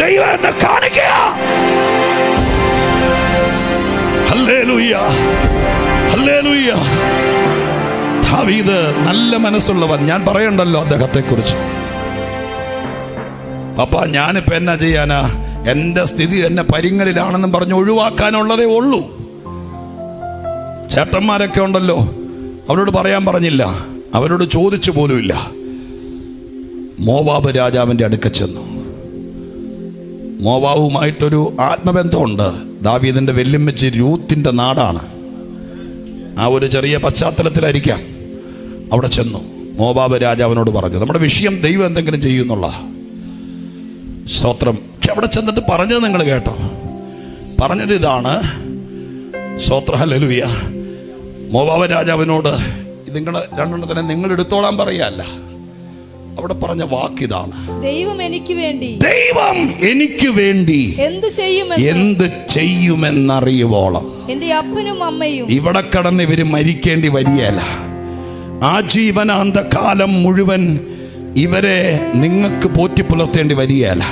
ദൈവം എന്നെ കാണിക്കുക. Hallelujah, hallelujah. ദാവീദ് നല്ല മനസ്സുള്ളവൻ. ഞാൻ പറയണ്ടല്ലോ അദ്ദേഹത്തെ കുറിച്ച്. അപ്പാ ഞാനിപ്പോ എന്നാ ചെയ്യാനാ? എൻ്റെ സ്ഥിതി എന്നെ പരിങ്ങലിലാണെന്നും പറഞ്ഞ് ഒഴിവാക്കാനുള്ളതേ ഉള്ളൂ. ചേട്ടന്മാരൊക്കെ ഉണ്ടല്ലോ, അവരോട് പറയാൻ പറഞ്ഞില്ല, അവരോട് ചോദിച്ചു പോലുമില്ല. മോവാബ് രാജാവിൻ്റെ അടുക്ക ചെന്നു. മോവാബുമായിട്ടൊരു ആത്മബന്ധമുണ്ട്. ദാവീദിൻ്റെ വെല്ലുമ്മച്ചി രൂത്തിൻ്റെ നാടാണ്. ആ ഒരു ചെറിയ പശ്ചാത്തലത്തിലായിരിക്കാം അവിടെ ചെന്നു. മോവാബ് രാജാവിനോട് പറഞ്ഞു, നമ്മുടെ വിഷയം ദൈവം എന്തെങ്കിലും ചെയ്യുന്നുള്ള സ്തോത്രം. പക്ഷെ അവിടെ ചെന്നിട്ട് പറഞ്ഞത് നിങ്ങൾ കേട്ടോ? പറഞ്ഞത് ഇതാണ്, സ്തോത്രം, ഹല്ലേലൂയ. മോവാബ് രാജാവിനോട് നിങ്ങൾ രണ്ടെണ്ണത്തിനെ നിങ്ങൾ എടുത്തോളാൻ പറയല്ല. അവിടെ പറഞ്ഞ വാക്കിതാണ്, ദൈവം എനിക്ക് വേണ്ടി എന്ത് ചെയ്യുമെന്നറിയുവോളം എന്റെ അപ്പനും അമ്മയും ഇവിടെ കടന്ന് ഇവര് മരിക്കേണ്ടി വരികയല്ല. ആജീവനാന്തകാലം മുഴുവൻ ഇവരെ നിങ്ങൾക്ക് പോറ്റിപ്പുലർത്തേണ്ടി വരികയല്ല.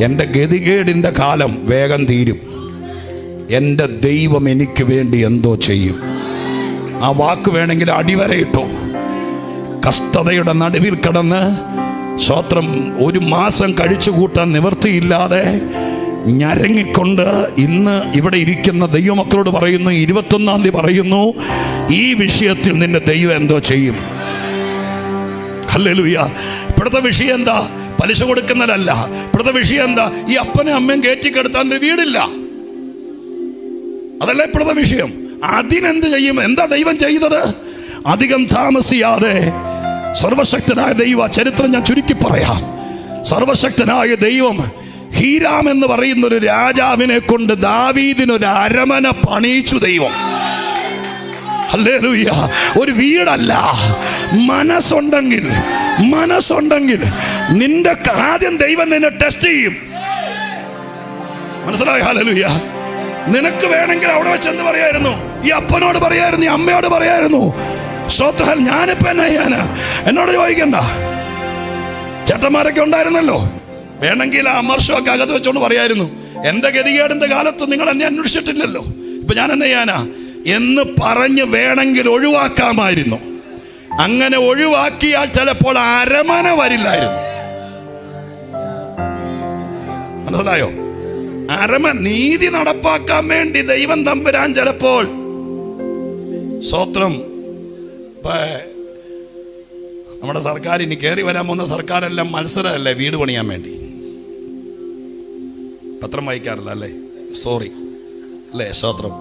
എൻ്റെ ഗതികേടിൻ്റെ കാലം വേഗം തീരും. എൻ്റെ ദൈവം എനിക്ക് വേണ്ടി എന്തോ ചെയ്യും. ആ വാക്ക് വേണമെങ്കിൽ അടിവരയിട്ടോ. കഷ്ടതയുടെ നടുവിൽ കിടന്ന് സ്തോത്രം ഒരു മാസം കഴിച്ചു കൂട്ടാൻ നിവൃത്തിയില്ലാതെ ഞരങ്ങിക്കൊണ്ട് ഇന്ന് ഇവിടെ ഇരിക്കുന്ന ദൈവമക്കളോട് പറയുന്നു, 21-ാം തീയതി പറയുന്നു, ഈ വിഷയത്തിൽ നിന്റെ ദൈവം എന്തോ ചെയ്യും. ഹല്ലേലൂയ. ഇപ്പോഴത്തെ വിഷയം എന്താ? പലിശ കൊടുക്കുന്നതല്ല. ഇപ്പോഴത്തെ വിഷയം എന്താ? ഈ അപ്പനെ അമ്മയും കയറ്റിക്കെടുത്താൻ ഒരു വീടില്ല. അതല്ല ഇപ്പോഴത്തെ വിഷയം. അതിനെന്ത് ചെയ്യും? എന്താ ദൈവം ചെയ്തത്? അധികം താമസിയാതെ സർവശക്തനായ ദൈവ ചരിത്രം ഞാൻ ചുരുക്കി പറയാം. സർവശക്തനായ ദൈവം ഹീരാം എന്ന് പറയുന്ന ഒരു രാജാവിനെ കൊണ്ട് ദാവീദിനൊരു അരമന പണിയിച്ചു ദൈവം. ഹല്ലേലൂയ. ഒരു വീടല്ല. മനസ്സുണ്ടെങ്കിൽ നിന്റെ ആദ്യം ദൈവം നിന്നെ ടെസ്റ്റ് ചെയ്യും. മനസ്സിലായി? ഹല്ലേലൂയ. നിനക്ക് വേണമെങ്കിൽ അവിടെ വെച്ച് എന്ത് പറയായിരുന്നു? ഈ അപ്പനോട് പറയായിരുന്നു, ഈ അമ്മയോട് പറയായിരുന്നു, സ്തോത്രം, ഞാനിപ്പോ എന്നാ ചെയ്യാനാ? എന്നോട് ചോദിക്കണ്ട. ചേട്ടന്മാരൊക്കെ ഉണ്ടായിരുന്നല്ലോ, വേണമെങ്കിൽ ആ അമർഷമൊക്കെ അകത്ത് വെച്ചോണ്ട് പറയായിരുന്നു, എൻ്റെ ഗതികേടിൻ്റെ കാലത്ത് നിങ്ങൾ എന്നെ അന്വേഷിച്ചിട്ടില്ലല്ലോ, ഇപ്പൊ ഞാൻ എന്നെ ചെയ്യാനാ എന്ന് പറഞ്ഞ് വേണമെങ്കിൽ ഒഴിവാക്കാമായിരുന്നു. അങ്ങനെ ഒഴിവാക്കിയാൽ ചിലപ്പോൾ അരമന വരില്ലായിരുന്നു. മനസ്സിലായോ? നീതി നടപ്പാക്കാൻ വേണ്ടി ദൈവം തമ്പുരാൻ ചിലപ്പോൾ സ്തോത്രം. നമ്മുടെ സർക്കാർ ഇനി കയറി വരാൻ പോകുന്ന സർക്കാരെല്ലാം മത്സരമല്ലേ വീട് പണിയാൻ വേണ്ടി. പത്രം വായിക്കാറില്ല അല്ലേ? സോറി അല്ലേ? സ്തോത്രം.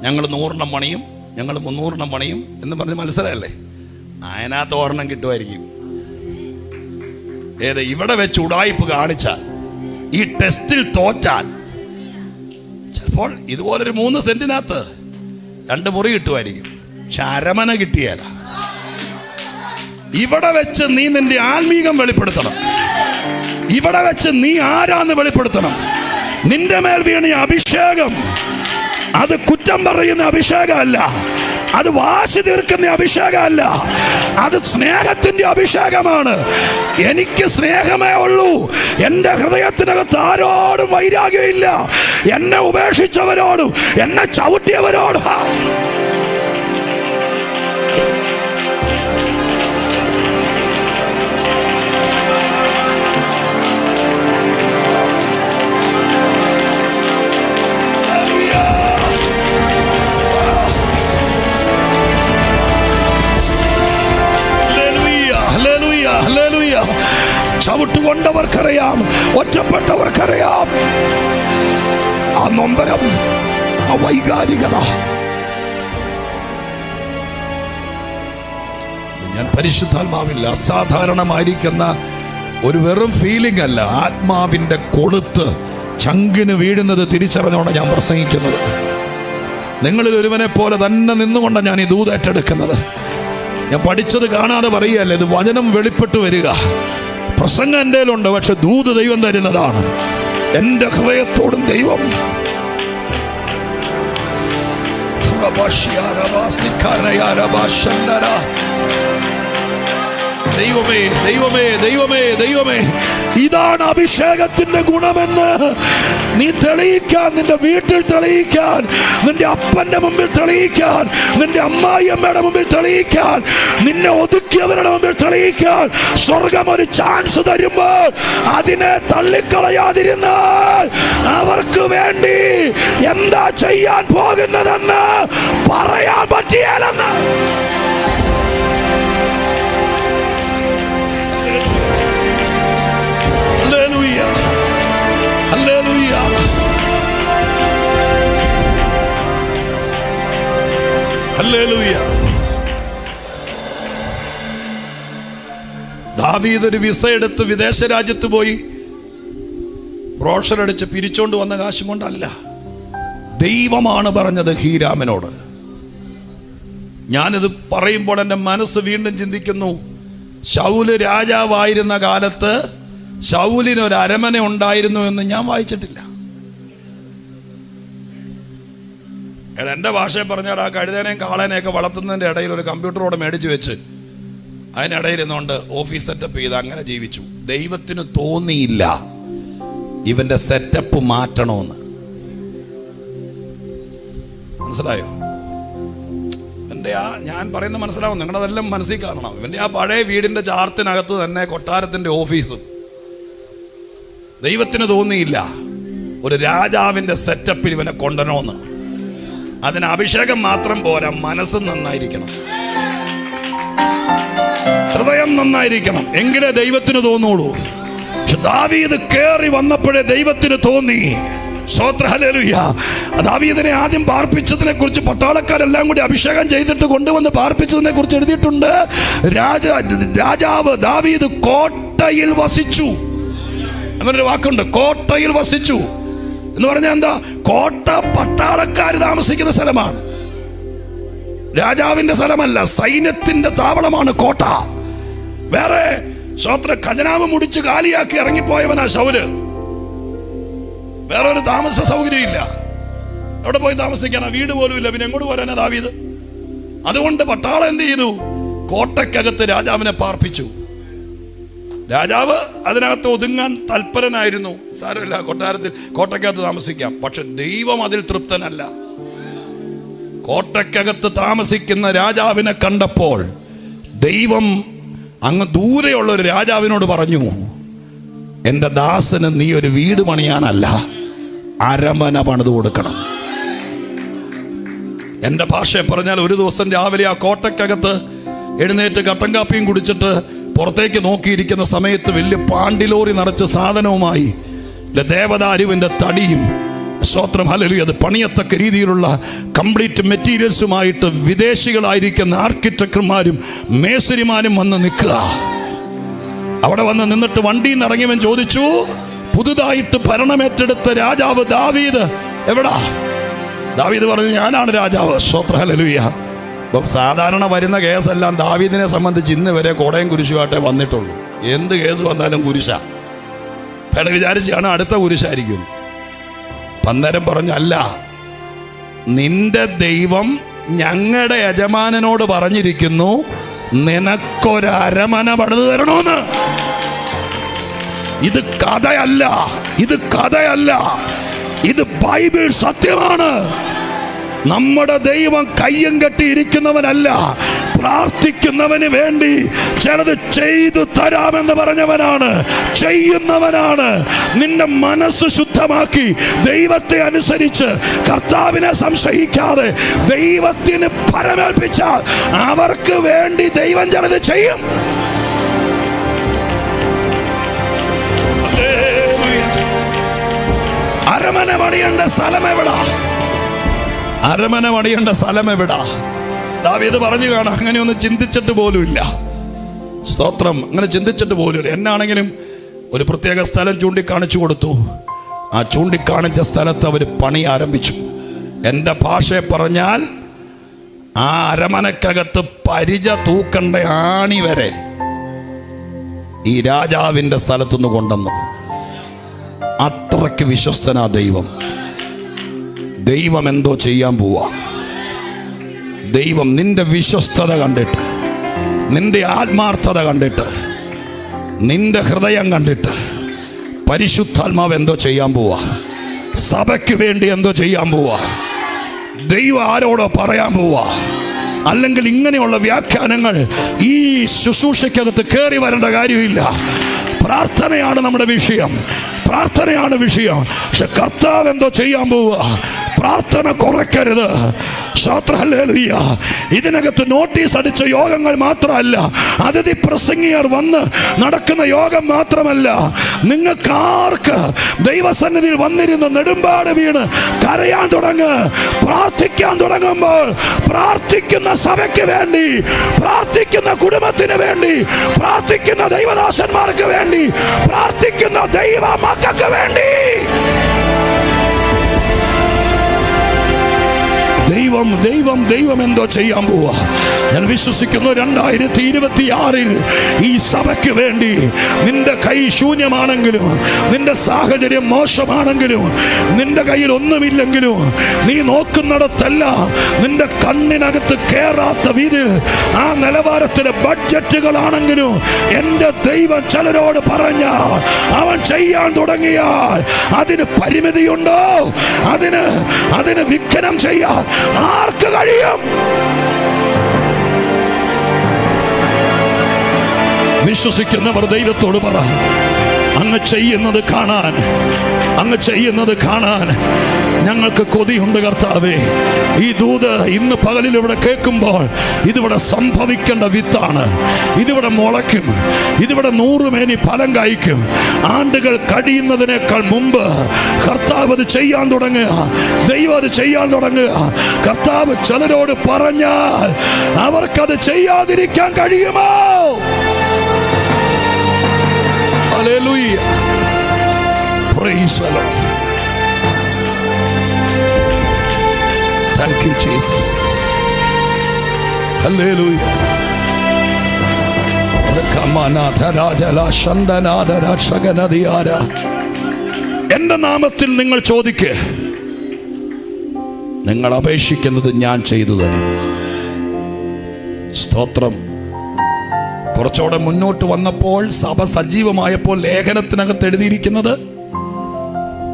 ഞങ്ങൾ 100 പണിയും, ഞങ്ങൾ 300 പണിയും എന്ന് പറഞ്ഞ് മത്സരമല്ലേ? അതിനകത്ത് ഒരെണ്ണം കിട്ടുമായിരിക്കും. ഏത് ഇവിടെ വെച്ച് ഉടായിപ്പ് കാണിച്ചാൽ, ഈ ടെസ്റ്റിൽ തോറ്റാൽ ചിലപ്പോൾ ഇതുപോലൊരു 3 സെന്റിനകത്ത് 2 മുറി കിട്ടുമായിരിക്കും. പക്ഷെ അരമന കിട്ടിയാല. ഇവിടെ വെച്ച് നീ നിന്റെ ആത്മീകം വെളിപ്പെടുത്തണം. ഇവിടെ വെച്ച് നീ ആരാന്ന് വെളിപ്പെടുത്തണം. നിന്റെ മേൽ വീണ അഭിഷേകം അത് കുറ്റം പറയുന്ന അഭിഷേകമല്ല, അത് വാശി തീർക്കുന്ന അഭിഷേകമല്ല, അത് സ്നേഹത്തിന്റെ അഭിഷേകമാണ്. എനിക്ക് സ്നേഹമേ ഉള്ളൂ. എൻ്റെ ഹൃദയത്തിനകത്ത് ആരോടും വൈരാഗ്യമില്ല. എന്നെ ഉപേക്ഷിച്ചവരോടും എന്നെ ചവിട്ടിയവരോടും ഹല്ലേലൂയ. ചവിട്ടുകൊണ്ടവർക്കറിയാം, ഒറ്റപ്പെട്ടവർക്കറിയാം ആ നൊമ്പരം, ആ വൈകാരികത. ഞാൻ പരിശുദ്ധാത്മാവിൽ അസാധാരണമായിരിക്കുന്ന ഒരു വെറും ഫീലിംഗ് അല്ല, ആത്മാവിൻ്റെ കൊളുത്ത് ചങ്കിന് വീഴുന്നത് തിരിച്ചറിഞ്ഞോണ്ട് ഞാൻ പ്രസംഗിക്കുന്നത്. നിങ്ങളിൽ ഒരുവനെ പോലെ തന്നെ നിന്നുകൊണ്ടാണ് ഞാൻ ഈ ദൂത് ഏറ്റെടുക്കുന്നത്. ഞാൻ പഠിച്ചത് കാണാതെ പറയുകയല്ല, ഇത് വചനം വെളിപ്പെട്ട് വരിക. പ്രസംഗം എൻ്റെ കയ്യിലുണ്ട്, പക്ഷെ ദൂത് ദൈവം തരുന്നതാണ്. എൻ്റെ ഹൃദയത്തോടും ദൈവം ദൈവമേ ദൈവമേ ദൈവമേ ദൈവമേ, ഇതാണ് അഭിഷേകത്തിന്റെ ഗുണമെന്ന് നീ തെളിയിക്കാൻ, നിന്റെ വീട്ടിൽ തെളിയിക്കാൻ, നിന്റെ അപ്പന്റെ മുമ്പിൽ തെളിയിക്കാൻ, നിന്റെ അമ്മായിയമ്മയുടെ മുമ്പിൽ തെളിയിക്കാൻ, നിന്നെ ഒതുക്കിയവരുടെ മുമ്പിൽ തെളിയിക്കാൻ സ്വർഗം ഒരു ചാൻസ് തരുമ്പോൾ അതിനെ തള്ളിക്കളയാതിരുന്നാൽ അവർക്ക് വേണ്ടി എന്താ ചെയ്യാൻ പോകുന്നതെന്ന് പറയാൻ പറ്റിയാലെന്ന്. ദാവീദ് ഒരു വിസ എടുത്ത് വിദേശ രാജ്യത്ത് പോയി ബ്രോഷർ അടിച്ച് പിരിച്ചോണ്ട് വന്ന കാശും കൊണ്ടല്ല. ദൈവമാണ് പറഞ്ഞത് ഹീരാമിനോട്. ഞാനിത് പറയുമ്പോൾ എൻ്റെ മനസ്സ് വീണ്ടും ചിന്തിക്കുന്നു, ശൗല് രാജാവായിരുന്ന കാലത്ത് ശൗലിനൊരു അരമന ഉണ്ടായിരുന്നു എന്ന് ഞാൻ വായിച്ചിട്ടില്ല. എൻ്റെ ഭാഷയിൽ പറഞ്ഞാൽ ആ കഴുതേനെയും കാളേനെയൊക്കെ വളർത്തുന്നതിൻ്റെ ഇടയിൽ ഒരു കമ്പ്യൂട്ടറോടെ മേടിച്ച് വെച്ച് അതിനിടയിൽ ഇരുന്നുകൊണ്ട് ഓഫീസ് സെറ്റപ്പ് ചെയ്ത് അങ്ങനെ ജീവിച്ചു. ദൈവത്തിന് തോന്നിയില്ല ഇവന്റെ സെറ്റപ്പ് മാറ്റണമെന്ന്. മനസ്സിലായോ? എൻ്റെ ഞാൻ പറയുന്നത് മനസ്സിലാവും, നിങ്ങളതെല്ലാം മനസ്സിൽ കാണണം. ഇവൻ്റെ ആ പഴയ വീടിൻ്റെ ചാർത്തിനകത്ത് തന്നെ കൊട്ടാരത്തിൻ്റെ ഓഫീസും. ദൈവത്തിന് തോന്നിയില്ല ഒരു രാജാവിൻ്റെ സെറ്റപ്പിൽ ഇവനെ കൊണ്ടുവരണമെന്ന്. അതിന് അഭിഷേകം മാത്രം പോരാ, മനസ്സ് നന്നായിരിക്കണം, ഹൃദയം നന്നായിരിക്കണം, എങ്കിലേ ദൈവത്തിന് തോന്നുള്ളൂ. പക്ഷെ ദാവീദ് കേറി വന്നപ്പോഴേ ദൈവത്തിന് തോന്നി. സ്തോത്രം, ഹല്ലേലൂയ. ദാവീദിനെ ആദ്യം പാർപ്പിച്ചതിനെ കുറിച്ച് പട്ടാളക്കാരെല്ലാം കൂടി അഭിഷേകം ചെയ്തിട്ട് കൊണ്ടുവന്ന് പാർപ്പിച്ചതിനെ കുറിച്ച് എഴുതിയിട്ടുണ്ട്. രാജാവ് ദാവീദ് കോട്ടയിൽ വസിച്ചു എന്നൊരു വാക്കുണ്ട്. കോട്ടയിൽ വസിച്ചു എന്ന് പറഞ്ഞാൽ എന്താ? കോട്ട പട്ടാളക്കാർ താമസിക്കുന്ന സ്ഥലമാണ്, രാജാവിന്റെ സ്ഥലമല്ല. സൈന്യത്തിന്റെ താവളമാണ് കോട്ട. വേറെ ഖജനാവ് മുടിച്ച് കാലിയാക്കി ഇറങ്ങിപ്പോയവനാ ശൗല്. വേറെ ഒരു താമസ സൗകര്യം ഇല്ല. എവിടെ പോയി താമസിക്കാനാ? വീട് പോലും ഇല്ല. പിന്നെ എങ്ങോട്ട് പോരാനാ ദാവീദ്? അതുകൊണ്ട് പട്ടാളം എന്ത് ചെയ്തു? കോട്ടയ്ക്കകത്ത് രാജാവിനെ പാർപ്പിച്ചു. രാജാവ് അതിനകത്ത് ഒതുങ്ങാൻ തൽപരനായിരുന്നു. സാരമില്ല, കൊട്ടാരത്തിൽ കോട്ടയ്ക്കകത്ത് താമസിക്കാം. പക്ഷെ ദൈവം അതിൽ തൃപ്തനല്ല. കോട്ടയ്ക്കകത്ത് താമസിക്കുന്ന രാജാവിനെ കണ്ടപ്പോൾ ദൈവം അങ്ങ് ദൂരെയുള്ള ഒരു രാജാവിനോട് പറഞ്ഞു, എൻ്റെ ദാസന് നീ ഒരു വീട് പണിയാനല്ല, അരമന പണിത് കൊടുക്കണം. എൻ്റെ ഭാഷയെ പറഞ്ഞാൽ ഒരു ദിവസം രാവിലെ ആ കോട്ടയ്ക്കകത്ത് എഴുന്നേറ്റ് കട്ടൻ കാപ്പിയും കുടിച്ചിട്ട് പുറത്തേക്ക് നോക്കിയിരിക്കുന്ന സമയത്ത് വലിയ പാണ്ടിലോറി നിറച്ച് സാധനവുമായി ദേവദാരുവിൻ്റെ തടിയും, സ്തോത്രം, ഹല്ലേലൂയ, അത് പണിയത്തക്ക രീതിയിലുള്ള കംപ്ലീറ്റ് മെറ്റീരിയൽസുമായിട്ട് വിദേശികളായിരിക്കുന്ന ആർക്കിടെക്ടർമാരും മേസരിമാരും വന്ന് നിൽക്കുക. അവിടെ വന്ന് നിന്നിട്ട് വണ്ടിയിൽ നിന്ന് ഇറങ്ങിയവൻ ചോദിച്ചു, പുതുതായിട്ട് ഭരണമേറ്റെടുത്ത രാജാവ് ദാവീദ് എവിടാ? ദാവീദ് പറഞ്ഞു, ഞാനാണ് രാജാവ്. സ്തോത്രം, ഹല്ലേലൂയ. അപ്പം സാധാരണ വരുന്ന കേസെല്ലാം ദാവീദിനെ സംബന്ധിച്ച് ഇന്ന് വരെ കോടയും കുരിശുമായിട്ടേ വന്നിട്ടുള്ളൂ. എന്ത് കേസ് വന്നാലും കുരിശ. പേട വിചാരിച്ചാണ് അടുത്ത കുരിശായിരിക്കും. അന്നേരം പറഞ്ഞു, അല്ല, നിന്റെ ദൈവം ഞങ്ങളുടെ യജമാനനോട് പറഞ്ഞിരിക്കുന്നു നിനക്കൊരരമന പണിത് തരണമെന്ന്. ഇത് കഥയല്ല, ഇത് കഥയല്ല, ഇത് ബൈബിൾ സത്യമാണ്. നമ്മുടെ ദൈവം കയ്യും കെട്ടിയിരിക്കുന്നവനല്ല, പ്രാർത്ഥിക്കുന്നവന് വേണ്ടി ചിലത് ചെയ്തു തരാമെന്ന് പറഞ്ഞവനാണ്, ചെയ്യുന്നവനാണ്. നിന്റെ മനസ്സ് ശുദ്ധമാക്കി ദൈവത്തെ അനുസരിച്ച് കർത്താവിനെ സംശയിക്കാതെ ദൈവത്തിന് പരമേൽപ്പിച്ചാൽ അവർക്ക് വേണ്ടി ദൈവം ചിലത് ചെയ്യും. അരമന പണിയേണ്ട സ്ഥലം എവിടാ? അരമന പണിയേണ്ട സ്ഥലം എവിടാ? ദാവീദ് പറഞ്ഞു കാണാം, അങ്ങനെയൊന്നും ചിന്തിച്ചിട്ട് പോലുമില്ല. സ്തോത്രം. അങ്ങനെ ചിന്തിച്ചിട്ട് പോലും. എന്നാണെങ്കിലും ഒരു പ്രത്യേക സ്ഥലം ചൂണ്ടിക്കാണിച്ചു കൊടുത്തു. ആ ചൂണ്ടിക്കാണിച്ച സ്ഥലത്ത് അവർ പണി ആരംഭിച്ചു. എൻ്റെ ഭാഷയെ പറഞ്ഞാൽ ആ അരമനക്കകത്ത് പരിച തൂക്കണ്ട ആണി വരെ ഈ രാജാവിൻ്റെ സ്ഥലത്തുനിന്ന് കൊണ്ടുവന്നു. അത്രയ്ക്ക് വിശ്വസ്തനാ ദൈവം. ദൈവം എന്തോ ചെയ്യാൻ പോവാ. ദൈവം നിന്റെ വിശ്വസ്തത കണ്ടിട്ട്, നിന്റെ ആത്മാർത്ഥത കണ്ടിട്ട്, നിന്റെ ഹൃദയം കണ്ടിട്ട് പരിശുദ്ധാത്മാവ് എന്തോ ചെയ്യാൻ പോവാ. സഭയ്ക്ക് വേണ്ടി എന്തോ ചെയ്യാൻ പോവാ. ദൈവം ആരോടോ പറയാൻ പോവാ. അല്ലെങ്കിൽ ഇങ്ങനെയുള്ള വ്യാഖ്യാനങ്ങൾ ഈ ശുശ്രൂഷയ്ക്കകത്ത് കയറി വരേണ്ട കാര്യമില്ല. പ്രാർത്ഥനയാണ് നമ്മുടെ വിഷയം, പ്രാർത്ഥനയാണ് വിഷയം. പക്ഷെ കർത്താവ് എന്തോ ചെയ്യാൻ പോവുക. പ്രാർത്ഥന കുറയ്ക്കരുത്. ഹല്ലേലൂയ. ഇതിനകത്ത് നോട്ടീസ് അടിച്ച യോഗങ്ങൾ മാത്രമല്ല, അതിഥി പ്രസംഗിയർ വന്ന് നടക്കുന്ന യോഗം മാത്രമല്ല, നിങ്ങൾക്ക് ആർക്ക് ദൈവസന്നിധിയിൽ വന്നിരുന്ന് നെടുമ്പാട് വീണ് കരയാൻ തുടങ്ങ്, പ്രാർത്ഥിക്കാൻ തുടങ്ങുമ്പോൾ പ്രാർത്ഥിക്കുന്ന സഭയ്ക്ക് വേണ്ടി, പ്രാർത്ഥിക്കുന്ന കുടുംബത്തിന് വേണ്ടി, പ്രാർത്ഥിക്കുന്ന ദൈവദാസന്മാർക്ക് വേണ്ടി, പ്രാർത്ഥിക്കുന്ന ദൈവ മക്കൾക്ക് വേണ്ടി ദൈവം ദൈവം ദൈവം എന്തോ ചെയ്യാൻ പോവാ. ഞാൻ വിശ്വസിക്കുന്നു 2026 ഈ സഭയ്ക്ക് വേണ്ടി, നിന്റെ കൈ ശൂന്യമാണെങ്കിലും, നിന്റെ സാഹചര്യം മോശമാണെങ്കിലും, നിന്റെ കയ്യിൽ ഒന്നുമില്ലെങ്കിലും, നീ നോക്കുന്നിടത്തല്ല നിന്റെ കണ്ണിനകത്ത് കയറാത്ത വീതിയിൽ ആ നിലവാരത്തിലെ ബഡ്ജറ്റുകളാണെങ്കിലും എൻ്റെ ദൈവം ചിലരോട് പറഞ്ഞാൽ, അവൻ ചെയ്യാൻ തുടങ്ങിയാൽ അതിന് പരിമിതിയുണ്ടോ? അതിന് വിഘ്നം ചെയ്യാൻ ആർക്ക് കഴിയും? വിശ്വസിക്കുന്നവർ ദൈവത്തോട് പറ, അങ്ങ് ചെയ്യുന്നത് കാണാൻ, അങ്ങ് ചെയ്യുന്നത് കാണാൻ ഞങ്ങൾക്ക് കൊതിയുണ്ട് കർത്താവേ. ഈ ദൂത് ഇന്ന് പകലിൽ ഇവിടെ കേൾക്കുമ്പോൾ ഇതിവിടെ സംഭവിക്കേണ്ട വിത്താണ്. ഇതിവിടെ മുളയ്ക്കും, ഇതിവിടെ 100 മേനി ഫലം കായ്ക്കും. ആണ്ടുകൾ കഴിയുന്നതിനേക്കാൾ മുമ്പ് കർത്താവ് അത് ചെയ്യാൻ തുടങ്ങുക, ദൈവം അത് ചെയ്യാൻ തുടങ്ങുക. കർത്താവ് ചിലരോട് പറഞ്ഞാൽ അവർക്കത് ചെയ്യാതിരിക്കാൻ കഴിയുമോ? Hallelujah. Praise the Lord. Thank you, Jesus. Hallelujah. എന്റെ നാമത്തിൽ നിങ്ങൾ ചോദിക്ക്, നിങ്ങൾ അപേക്ഷിക്കുന്നത് ഞാൻ ചെയ്തു തരും. സ്തോത്രം. കുറച്ചുകൂടെ മുന്നോട്ട് വന്നപ്പോൾ, സഭ സജീവമായപ്പോൾ ലേഖനത്തിനകത്ത് എഴുതിയിരിക്കുന്നത്,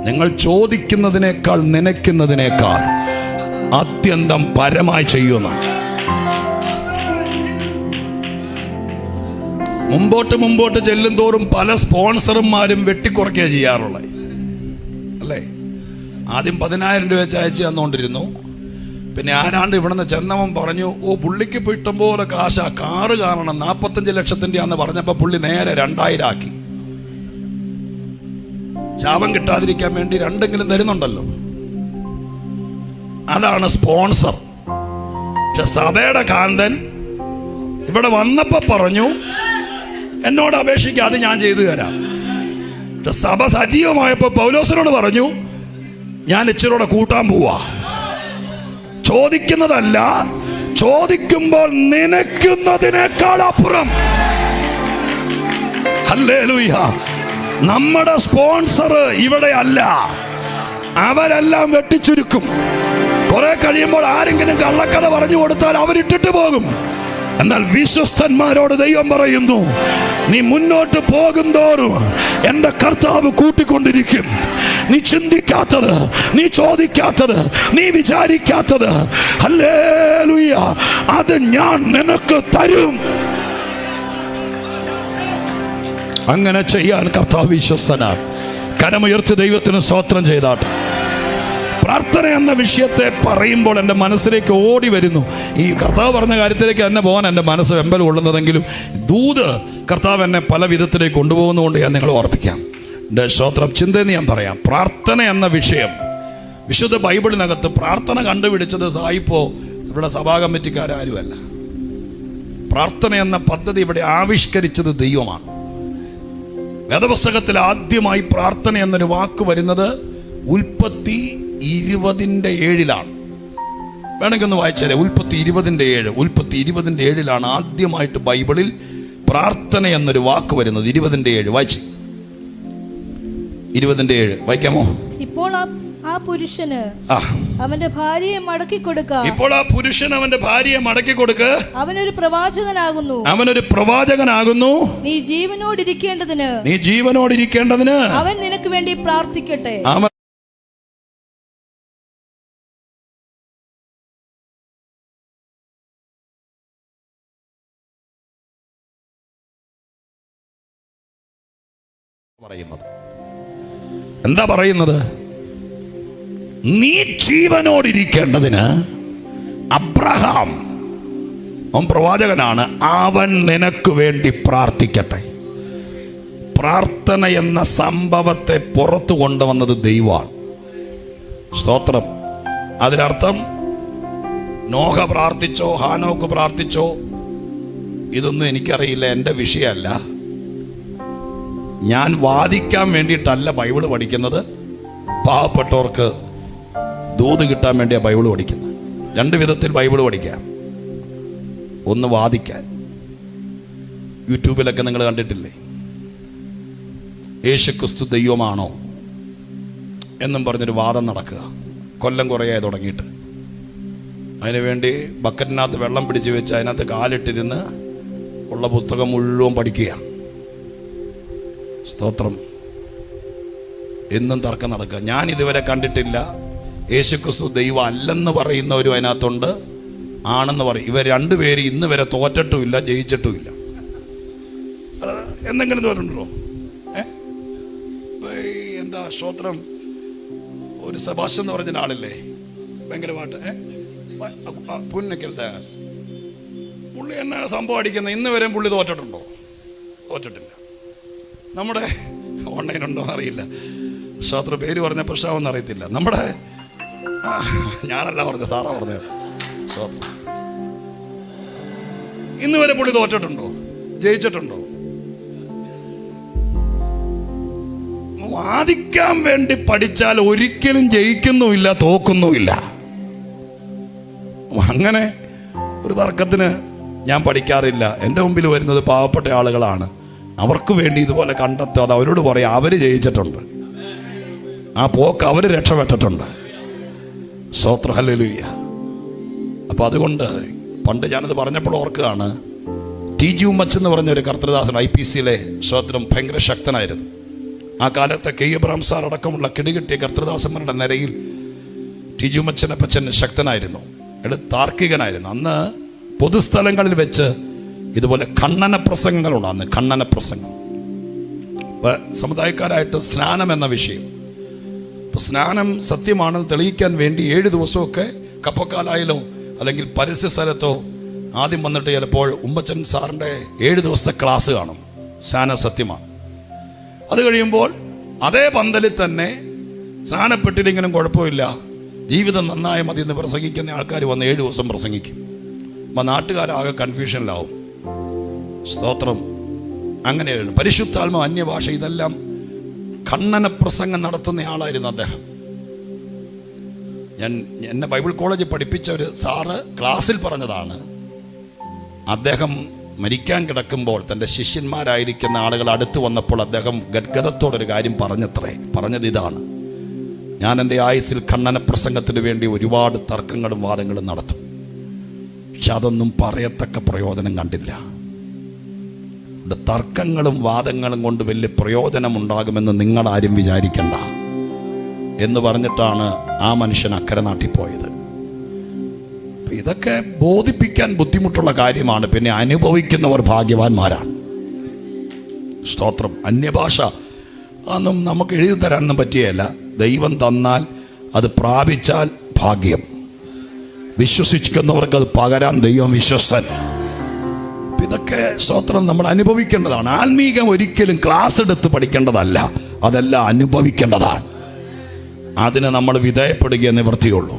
നിങ്ങൾ ചോദിക്കുന്നതിനേക്കാൾ നനയ്ക്കുന്നതിനേക്കാൾ അത്യന്തം പരമായി ചെയ്യുന്ന. മുമ്പോട്ട് ചെല്ലും തോറും പല സ്പോൺസർമാരും വെട്ടിക്കുറയ്ക്കുക ചെയ്യാറുള്ളത് അല്ലേ? ആദ്യം 10,000 രൂപ വെച്ച് അയച്ചു തന്നുകൊണ്ടിരുന്നു. പിന്നെ ആരാണ്ട് ഇവിടെ നിന്ന് ചെന്നവൻ പറഞ്ഞു, ഓ പുള്ളിക്ക് ഇപ്പോൾ ഇഷ്ടം പോലെ കാശാ, കാറ് കാണണം, 45 ലക്ഷത്തിൻ്റെ ആന്ന് പറഞ്ഞപ്പോൾ പുള്ളി നേരെ 2,000 ആക്കി. ശാപം കിട്ടാതിരിക്കാൻ വേണ്ടി 2 തരുന്നുണ്ടല്ലോ. അതാണ് സ്പോൺസർ. പക്ഷെ സഭയുടെ കാന്തൻ ഇവിടെ വന്നപ്പോൾ പറഞ്ഞു, എന്നോട് അപേക്ഷിക്കാതെ ഞാൻ ചെയ്തു തരാം. പക്ഷെ സഭ സജീവമായപ്പോൾ പൗലോസിനോട് പറഞ്ഞു, ഞാൻ ഇച്ചിരൂടെ കൂട്ടാൻ പോവാ. ചോദിക്കുന്നതല്ല, ചോദിക്കുമ്പോൾ നനയ്ക്കുന്നതിനേക്കാൾ അപ്പുറം. ഹല്ലേലൂയ. നമ്മുടെ സ്പോൺസർ ഇവിടെ അല്ല, അവരെല്ലാം വെട്ടിച്ചുരുക്കും. കുറെ കഴിയുമ്പോൾ ആരെങ്കിലും കള്ളക്കഥ പറഞ്ഞു കൊടുത്താൽ അവരിട്ടിട്ട് പോകും. എന്നാൽ വിശ്വസ്തന്മാരോട് ദൈവം പറയുന്നു, നീ മുന്നോട്ട് പോകുന്തോറും എൻ്റെ കർത്താവ് കൂട്ടിക്കൊണ്ടിരിക്കും. നീ ചിന്തിക്കാത്തത്, നീ ചോദിക്കാത്തത്, നീ വിചാരിക്കാത്തത്, ഹല്ലേലൂയ, അത് ഞാൻ നിനക്ക് തരും. അങ്ങനെ ചെയ്യാൻ കർത്താവ് വിശ്വസ്തനാണ്. കരമുയർത്തി ദൈവത്തിന് സ്തോത്രം ചെയ്താട്ടെ. പ്രാർത്ഥന എന്ന വിഷയത്തെ പറയുമ്പോൾ എൻ്റെ മനസ്സിലേക്ക് ഓടി വരുന്നു, ഈ കർത്താവ് പറഞ്ഞ കാര്യത്തിലേക്ക് തന്നെ പോകാൻ എൻ്റെ മനസ്സ് വെമ്പൽ കൊള്ളുന്നതെങ്കിലും ദൂത് കർത്താവ് എന്നെ പല വിധത്തിലേക്ക് കൊണ്ടുപോകുന്നതുകൊണ്ട് ഞാൻ നിങ്ങളെ ഓർപ്പിക്കാം. സ്തോത്രം. ചിന്തയെന്ന് ഞാൻ പറയാം. പ്രാർത്ഥന എന്ന വിഷയം വിശുദ്ധ ബൈബിളിനകത്ത് പ്രാർത്ഥന കണ്ടുപിടിച്ചത് സായിപ്പോ ഇവിടെ സഭാ കമ്മിറ്റിക്കാരുമല്ല. പ്രാർത്ഥന എന്ന പദ്ധതി ഇവിടെ ആവിഷ്കരിച്ചത് ദൈവമാണ്. വേദപുസ്തകത്തിൽ ആദ്യമായി പ്രാർത്ഥന എന്നൊരു വാക്ക് വരുന്നത് ഉൽപ്പത്തി 20:7 വേണമെങ്കിൽ ഒന്ന് വായിച്ചാലേ. ഉൽപ്പത്തി 20:7. ഉൽപ്പത്തി 20:7 ആദ്യമായിട്ട് ബൈബിളിൽ പ്രാർത്ഥന എന്നൊരു വാക്ക് വരുന്നത്. 20:7 വായിച്ച്. 20:7 വായിക്കാമോ? ഇപ്പോൾ ആ പുരുഷന് അവന്റെ ഭാര്യയെ മടക്കി കൊടുക്ക. ഇപ്പോൾ ആ പുരുഷൻ അവന്റെ ഭാര്യയെ മടക്കി കൊടുക്ക. അവനൊരു പ്രവാചകനാകുന്നു. അവനൊരു പ്രവാചകനാകുന്നു. നീ ജീവനോടിരിക്കേണ്ടതിന് അവൻ നിനക്ക് വേണ്ടി പ്രാർത്ഥിക്കട്ടെ. പറയുന്നത് എന്താ പറയുന്നത്? നീ ജീവനോടിരിക്കേണ്ടതിന് അബ്രഹാം, അവൻ പ്രവാചകനാണ്, അവൻ നിനക്ക് വേണ്ടി പ്രാർത്ഥിക്കട്ടെ. പ്രാർത്ഥന എന്ന സംഭവത്തെ പുറത്തു കൊണ്ടുവന്നത് ദൈവമാണ്. സ്തോത്രം. അതിനർത്ഥം നോഹ പ്രാർത്ഥിച്ചോ ഹാനോക്ക് പ്രാർത്ഥിച്ചോ ഇതൊന്നും എനിക്കറിയില്ല, എൻ്റെ വിഷയമല്ല. ഞാൻ വാദിക്കാൻ വേണ്ടിയിട്ടല്ല ബൈബിള് പഠിക്കുന്നത്. പാവപ്പെട്ടവർക്ക് ദൂത് കിട്ടാൻ വേണ്ടിയാണ് ബൈബിള് പഠിക്കുന്നത്. രണ്ട് വിധത്തിൽ ബൈബിള് പഠിക്കാം. ഒന്ന് വാദിക്കാൻ. യൂട്യൂബിലൊക്കെ നിങ്ങൾ കണ്ടിട്ടില്ലേ, യേശുക്രിസ്തു ദൈവമാണോ എന്നും പറഞ്ഞൊരു വാദം നടക്കുക. കൊല്ലം കുറേയായി തുടങ്ങിയിട്ട്. അതിനുവേണ്ടി ബക്കറ്റിനകത്ത് വെള്ളം പിടിച്ച് വെച്ച് അതിനകത്ത് കാലിട്ടിരുന്ന് ഉള്ള പുസ്തകം മുഴുവൻ പഠിക്കുക. സ്തോത്രം. എന്നും തർക്കം നടക്കുക. ഞാൻ ഇതുവരെ കണ്ടിട്ടില്ല യേശുക്രിസ്തു ദൈവം അല്ലെന്ന് പറയുന്നവരും അതിനകത്തുണ്ട്, ആണെന്ന് പറയും. ഇവർ രണ്ടുപേരും ഇന്ന് വരെ തോറ്റിട്ടുമില്ല, ജയിച്ചിട്ടുമില്ല. എന്തെങ്കിലും തോന്നുന്നുണ്ടോ? എന്താ സ്തോത്രം. ഒരു സെബാസ്റ്റ്യൻ എന്ന് പറഞ്ഞ ആളില്ലേ, ഭയങ്കരമായിട്ട് പുന്നക്കൽ ദാസ്, പുള്ളി എന്നാ സംഭവം അടിക്കുന്നത്. ഇന്ന് വരെ പുള്ളി തോറ്റിട്ടുണ്ടോ? തോറ്റിട്ടില്ല. നമ്മുടെ ഓൺലൈനുണ്ടോ അറിയില്ല, ശാസ്ത്ര പേര് പറഞ്ഞ പ്രശ്നമെന്ന് അറിയത്തില്ല. നമ്മുടെ ഞാനല്ല പറഞ്ഞ, സാറാ പറഞ്ഞ ശാസ്ത്രം. ഇന്ന് വരെ പുള്ളി തോറ്റിട്ടുണ്ടോ? ജയിച്ചിട്ടുണ്ടോ? വാദിക്കാൻ വേണ്ടി പഠിച്ചാൽ ഒരിക്കലും ജയിക്കുന്നുമില്ല, തോക്കുന്നുമില്ല. അങ്ങനെ ഒരു തർക്കത്തിന് ഞാൻ പഠിക്കാറില്ല. എൻ്റെ മുമ്പിൽ വരുന്നത് പാവപ്പെട്ട ആളുകളാണ്. അവർക്ക് വേണ്ടി ഇതുപോലെ കണ്ടെത്താതെ അവരോട് പറയാം, അവർ ജയിച്ചിട്ടുണ്ട്, ആ പോക്ക് അവർ രക്ഷപ്പെട്ടിട്ടുണ്ട്. സ്തോത്രം. ഹല്ലേലൂയ. അപ്പം അതുകൊണ്ട് പണ്ട് ഞാനത് പറഞ്ഞപ്പോൾ ഓർക്കുകയാണ്, ടി.ജി. ഉമ്മച്ച് എന്ന് പറഞ്ഞൊരു കർത്തൃദാസൻ IPCയിലെ സ്തോത്രം ഭയങ്കര ശക്തനായിരുന്നു. ആ കാലത്തെ കെ. എബ്രഹാം സാർ അടക്കമുള്ള കിടികിട്ടിയ കർത്തൃദാസന്മാരുടെ നിരയിൽ ടി.ജി. ഉമ്മച്ചനെ പച്ചൻ ശക്തനായിരുന്നു, താർക്കികനായിരുന്നു. അന്ന് പൊതുസ്ഥലങ്ങളിൽ വെച്ച് ഇതുപോലെ ഖണ്ഡന പ്രസംഗങ്ങളുണ്ട്. അന്ന് ഖണ്ഡന പ്രസംഗം. സമുദായക്കാരായിട്ട് സ്നാനം എന്ന വിഷയം. ഇപ്പം സ്നാനം സത്യമാണെന്ന് തെളിയിക്കാൻ വേണ്ടി 7 ദിവസമൊക്കെ കപ്പക്കാലായിലോ അല്ലെങ്കിൽ പരസ്യ സ്ഥലത്തോ ആദ്യം വന്നിട്ട് ചിലപ്പോൾ ഉമ്മച്ചൻ സാറിൻ്റെ 7 ദിവസത്തെ ക്ലാസ് കാണും, സ്നാനം സത്യമാണ്. അത് കഴിയുമ്പോൾ അതേ പന്തലിൽ തന്നെ സ്നാനപ്പെട്ടില്ലെങ്കിലും കുഴപ്പമില്ല, ജീവിതം നന്നായ മതി എന്ന് പ്രസംഗിക്കുന്ന ആൾക്കാർ വന്ന് 7 ദിവസം പ്രസംഗിക്കും. അപ്പം നാട്ടുകാരാകെ കൺഫ്യൂഷനിലാവും. സ്തോത്രം. അങ്ങനെയായിരുന്നു. പരിശുദ്ധാത്മ, അന്യഭാഷ, ഇതെല്ലാം ഖണ്ഡന പ്രസംഗം നടത്തുന്ന ആളായിരുന്നു അദ്ദേഹം. എന്നെ ബൈബിൾ കോളേജിൽ പഠിപ്പിച്ച ഒരു സാറ് ക്ലാസ്സിൽ പറഞ്ഞതാണ്, അദ്ദേഹം മരിക്കാൻ കിടക്കുമ്പോൾ തൻ്റെ ശിഷ്യന്മാരായിരിക്കുന്ന ആളുകൾ അടുത്ത് വന്നപ്പോൾ അദ്ദേഹം ഗദ്ഗതത്തോടൊരു കാര്യം പറഞ്ഞത് ഇതാണ്: ഞാൻ എൻ്റെ ആയുസ്സിൽ ഖണ്ഡന പ്രസംഗത്തിന് വേണ്ടി ഒരുപാട് തർക്കങ്ങളും വാദങ്ങളും നടത്തും, പക്ഷെ അതൊന്നും പറയത്തക്ക പ്രയോജനം കണ്ടില്ല. തർക്കങ്ങളും വാദങ്ങളും കൊണ്ട് വലിയ പ്രയോജനമുണ്ടാകുമെന്ന് നിങ്ങളാരും വിചാരിക്കണ്ട എന്ന് പറഞ്ഞിട്ടാണ് ആ മനുഷ്യൻ അക്കരെ നാട്ടിൽ പോയത്. ഇതൊക്കെ ബോധിപ്പിക്കാൻ ബുദ്ധിമുട്ടുള്ള കാര്യമാണ്. പിന്നെ അനുഭവിക്കുന്നവർ ഭാഗ്യവാന്മാരാണ്. സ്തോത്രം. അന്യഭാഷ അതൊന്നും നമുക്ക് എഴുതി തരാനൊന്നും പറ്റിയല്ല. ദൈവം തന്നാൽ അത് പ്രാപിച്ചാൽ ഭാഗ്യം. വിശ്വസിക്കുന്നവർക്ക് അത് പകരാൻ ദൈവം വിശ്വസ്തൻ. ഇതൊക്കെ സ്തോത്രം നമ്മൾ അനുഭവിക്കേണ്ടതാണ്. ആത്മീകം ഒരിക്കലും ക്ലാസ് എടുത്ത് പഠിക്കേണ്ടതല്ല, അതെല്ലാം അനുഭവിക്കേണ്ടതാണ്. അതിന് നമ്മൾ വിധേയപ്പെടുകയേ നിവൃത്തിയുള്ളൂ.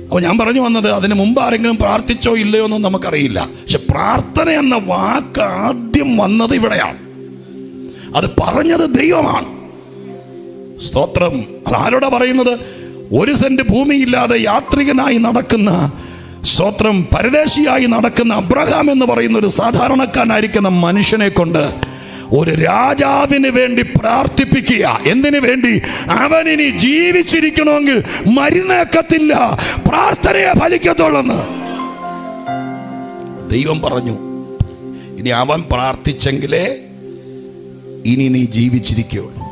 അപ്പോൾ ഞാൻ പറഞ്ഞു വന്നത്, അതിന് മുമ്പ് ആരെങ്കിലും പ്രാർത്ഥിച്ചോ ഇല്ലയോ എന്നും നമുക്കറിയില്ല. പക്ഷെ പ്രാർത്ഥന എന്ന വാക്ക് ആദ്യം വന്നത് ഇവിടെയാണ്. അത് പറഞ്ഞത് ദൈവമാണ്. സ്തോത്രം. അതാരോടാ പറയുന്നത്? 1 സെന്റ് ഭൂമിയില്ലാതെ യാത്രികനായി നടക്കുന്ന, സ്തോത്രം, പരദേശിയായി നടക്കുന്ന അബ്രഹാം എന്ന് പറയുന്ന ഒരു സാധാരണക്കാരനായിരിക്കുന്ന മനുഷ്യനെ കൊണ്ട് ഒരു രാജാവിന് വേണ്ടി പ്രാർത്ഥിപ്പിക്കുക. എന്തിനു വേണ്ടി? അവനിനി ജീവിച്ചിരിക്കണമെങ്കിൽ മരുന്നേക്കത്തില്ല, പ്രാർത്ഥനയെ ഫലിക്കത്തുള്ളെന്ന് ദൈവം പറഞ്ഞു. ഇനി അവൻ പ്രാർത്ഥിച്ചെങ്കിലേ ഇനി നീ ജീവിച്ചിരിക്കുകയുള്ളൂ.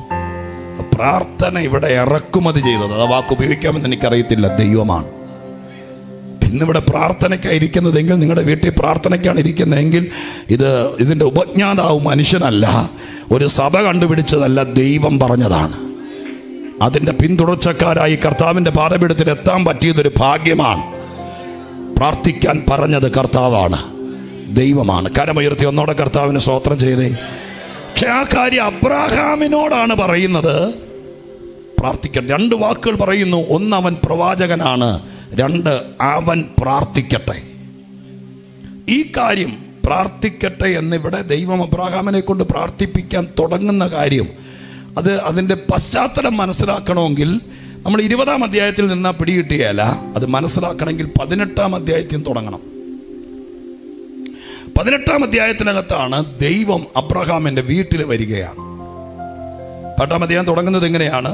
പ്രാർത്ഥന ഇവിടെ ഇറക്കുമതി ചെയ്തത്, ആ വാക്ക് ഉപയോഗിക്കാമെന്ന് എനിക്കറിയത്തില്ല, ദൈവമാണ്. ഇന്നിവിടെ പ്രാർത്ഥനയ്ക്കാണ് ഇരിക്കുന്നതെങ്കിൽ, നിങ്ങളുടെ വീട്ടിൽ പ്രാർത്ഥനയ്ക്കാണ് ഇരിക്കുന്നതെങ്കിൽ, ഇതിൻ്റെ ഉപജ്ഞാതാവ് മനുഷ്യനല്ല, ഒരു സഭ കണ്ടുപിടിച്ചതല്ല, ദൈവം പറഞ്ഞതാണ്. അതിൻ്റെ പിന്തുടർച്ചക്കാരായി കർത്താവിൻ്റെ പാദപീഠത്തിൽ എത്താൻ പറ്റിയതൊരു ഭാഗ്യമാണ്. പ്രാർത്ഥിക്കാൻ പറഞ്ഞത് കർത്താവാണ്, ദൈവമാണ്. കരമുയർത്തി ഒന്നോടെ കർത്താവിന് സ്തോത്രം ചെയ്തേ. പക്ഷെ ആ കാര്യം അബ്രഹാമിനോടാണ് പറയുന്നത്, പ്രാർത്ഥിക്കട്ടെ. 2 വാക്കുകൾ പറയുന്നു. 1, അവൻ പ്രവാചകനാണ്. 2, അവൻ പ്രാർത്ഥിക്കട്ടെ. ഈ കാര്യം പ്രാർത്ഥിക്കട്ടെ എന്നിവിടെ ദൈവം അബ്രഹാമിനെ കൊണ്ട് പ്രാർത്ഥിപ്പിക്കാൻ തുടങ്ങുന്ന കാര്യം, അതിൻ്റെ പശ്ചാത്തലം മനസ്സിലാക്കണമെങ്കിൽ നമ്മൾ 20-ാം അധ്യായത്തിൽ നിന്നാ പിടികിട്ടിയല്ല. അത് മനസ്സിലാക്കണമെങ്കിൽ 18-ാം അധ്യായത്തിൽ തുടങ്ങണം. 18-ാം അധ്യായത്തിനകത്താണ് ദൈവം അബ്രഹാമിൻ്റെ വീട്ടിൽ വരികയാണ്. 18-ാം അധ്യായം തുടങ്ങുന്നത് എങ്ങനെയാണ്?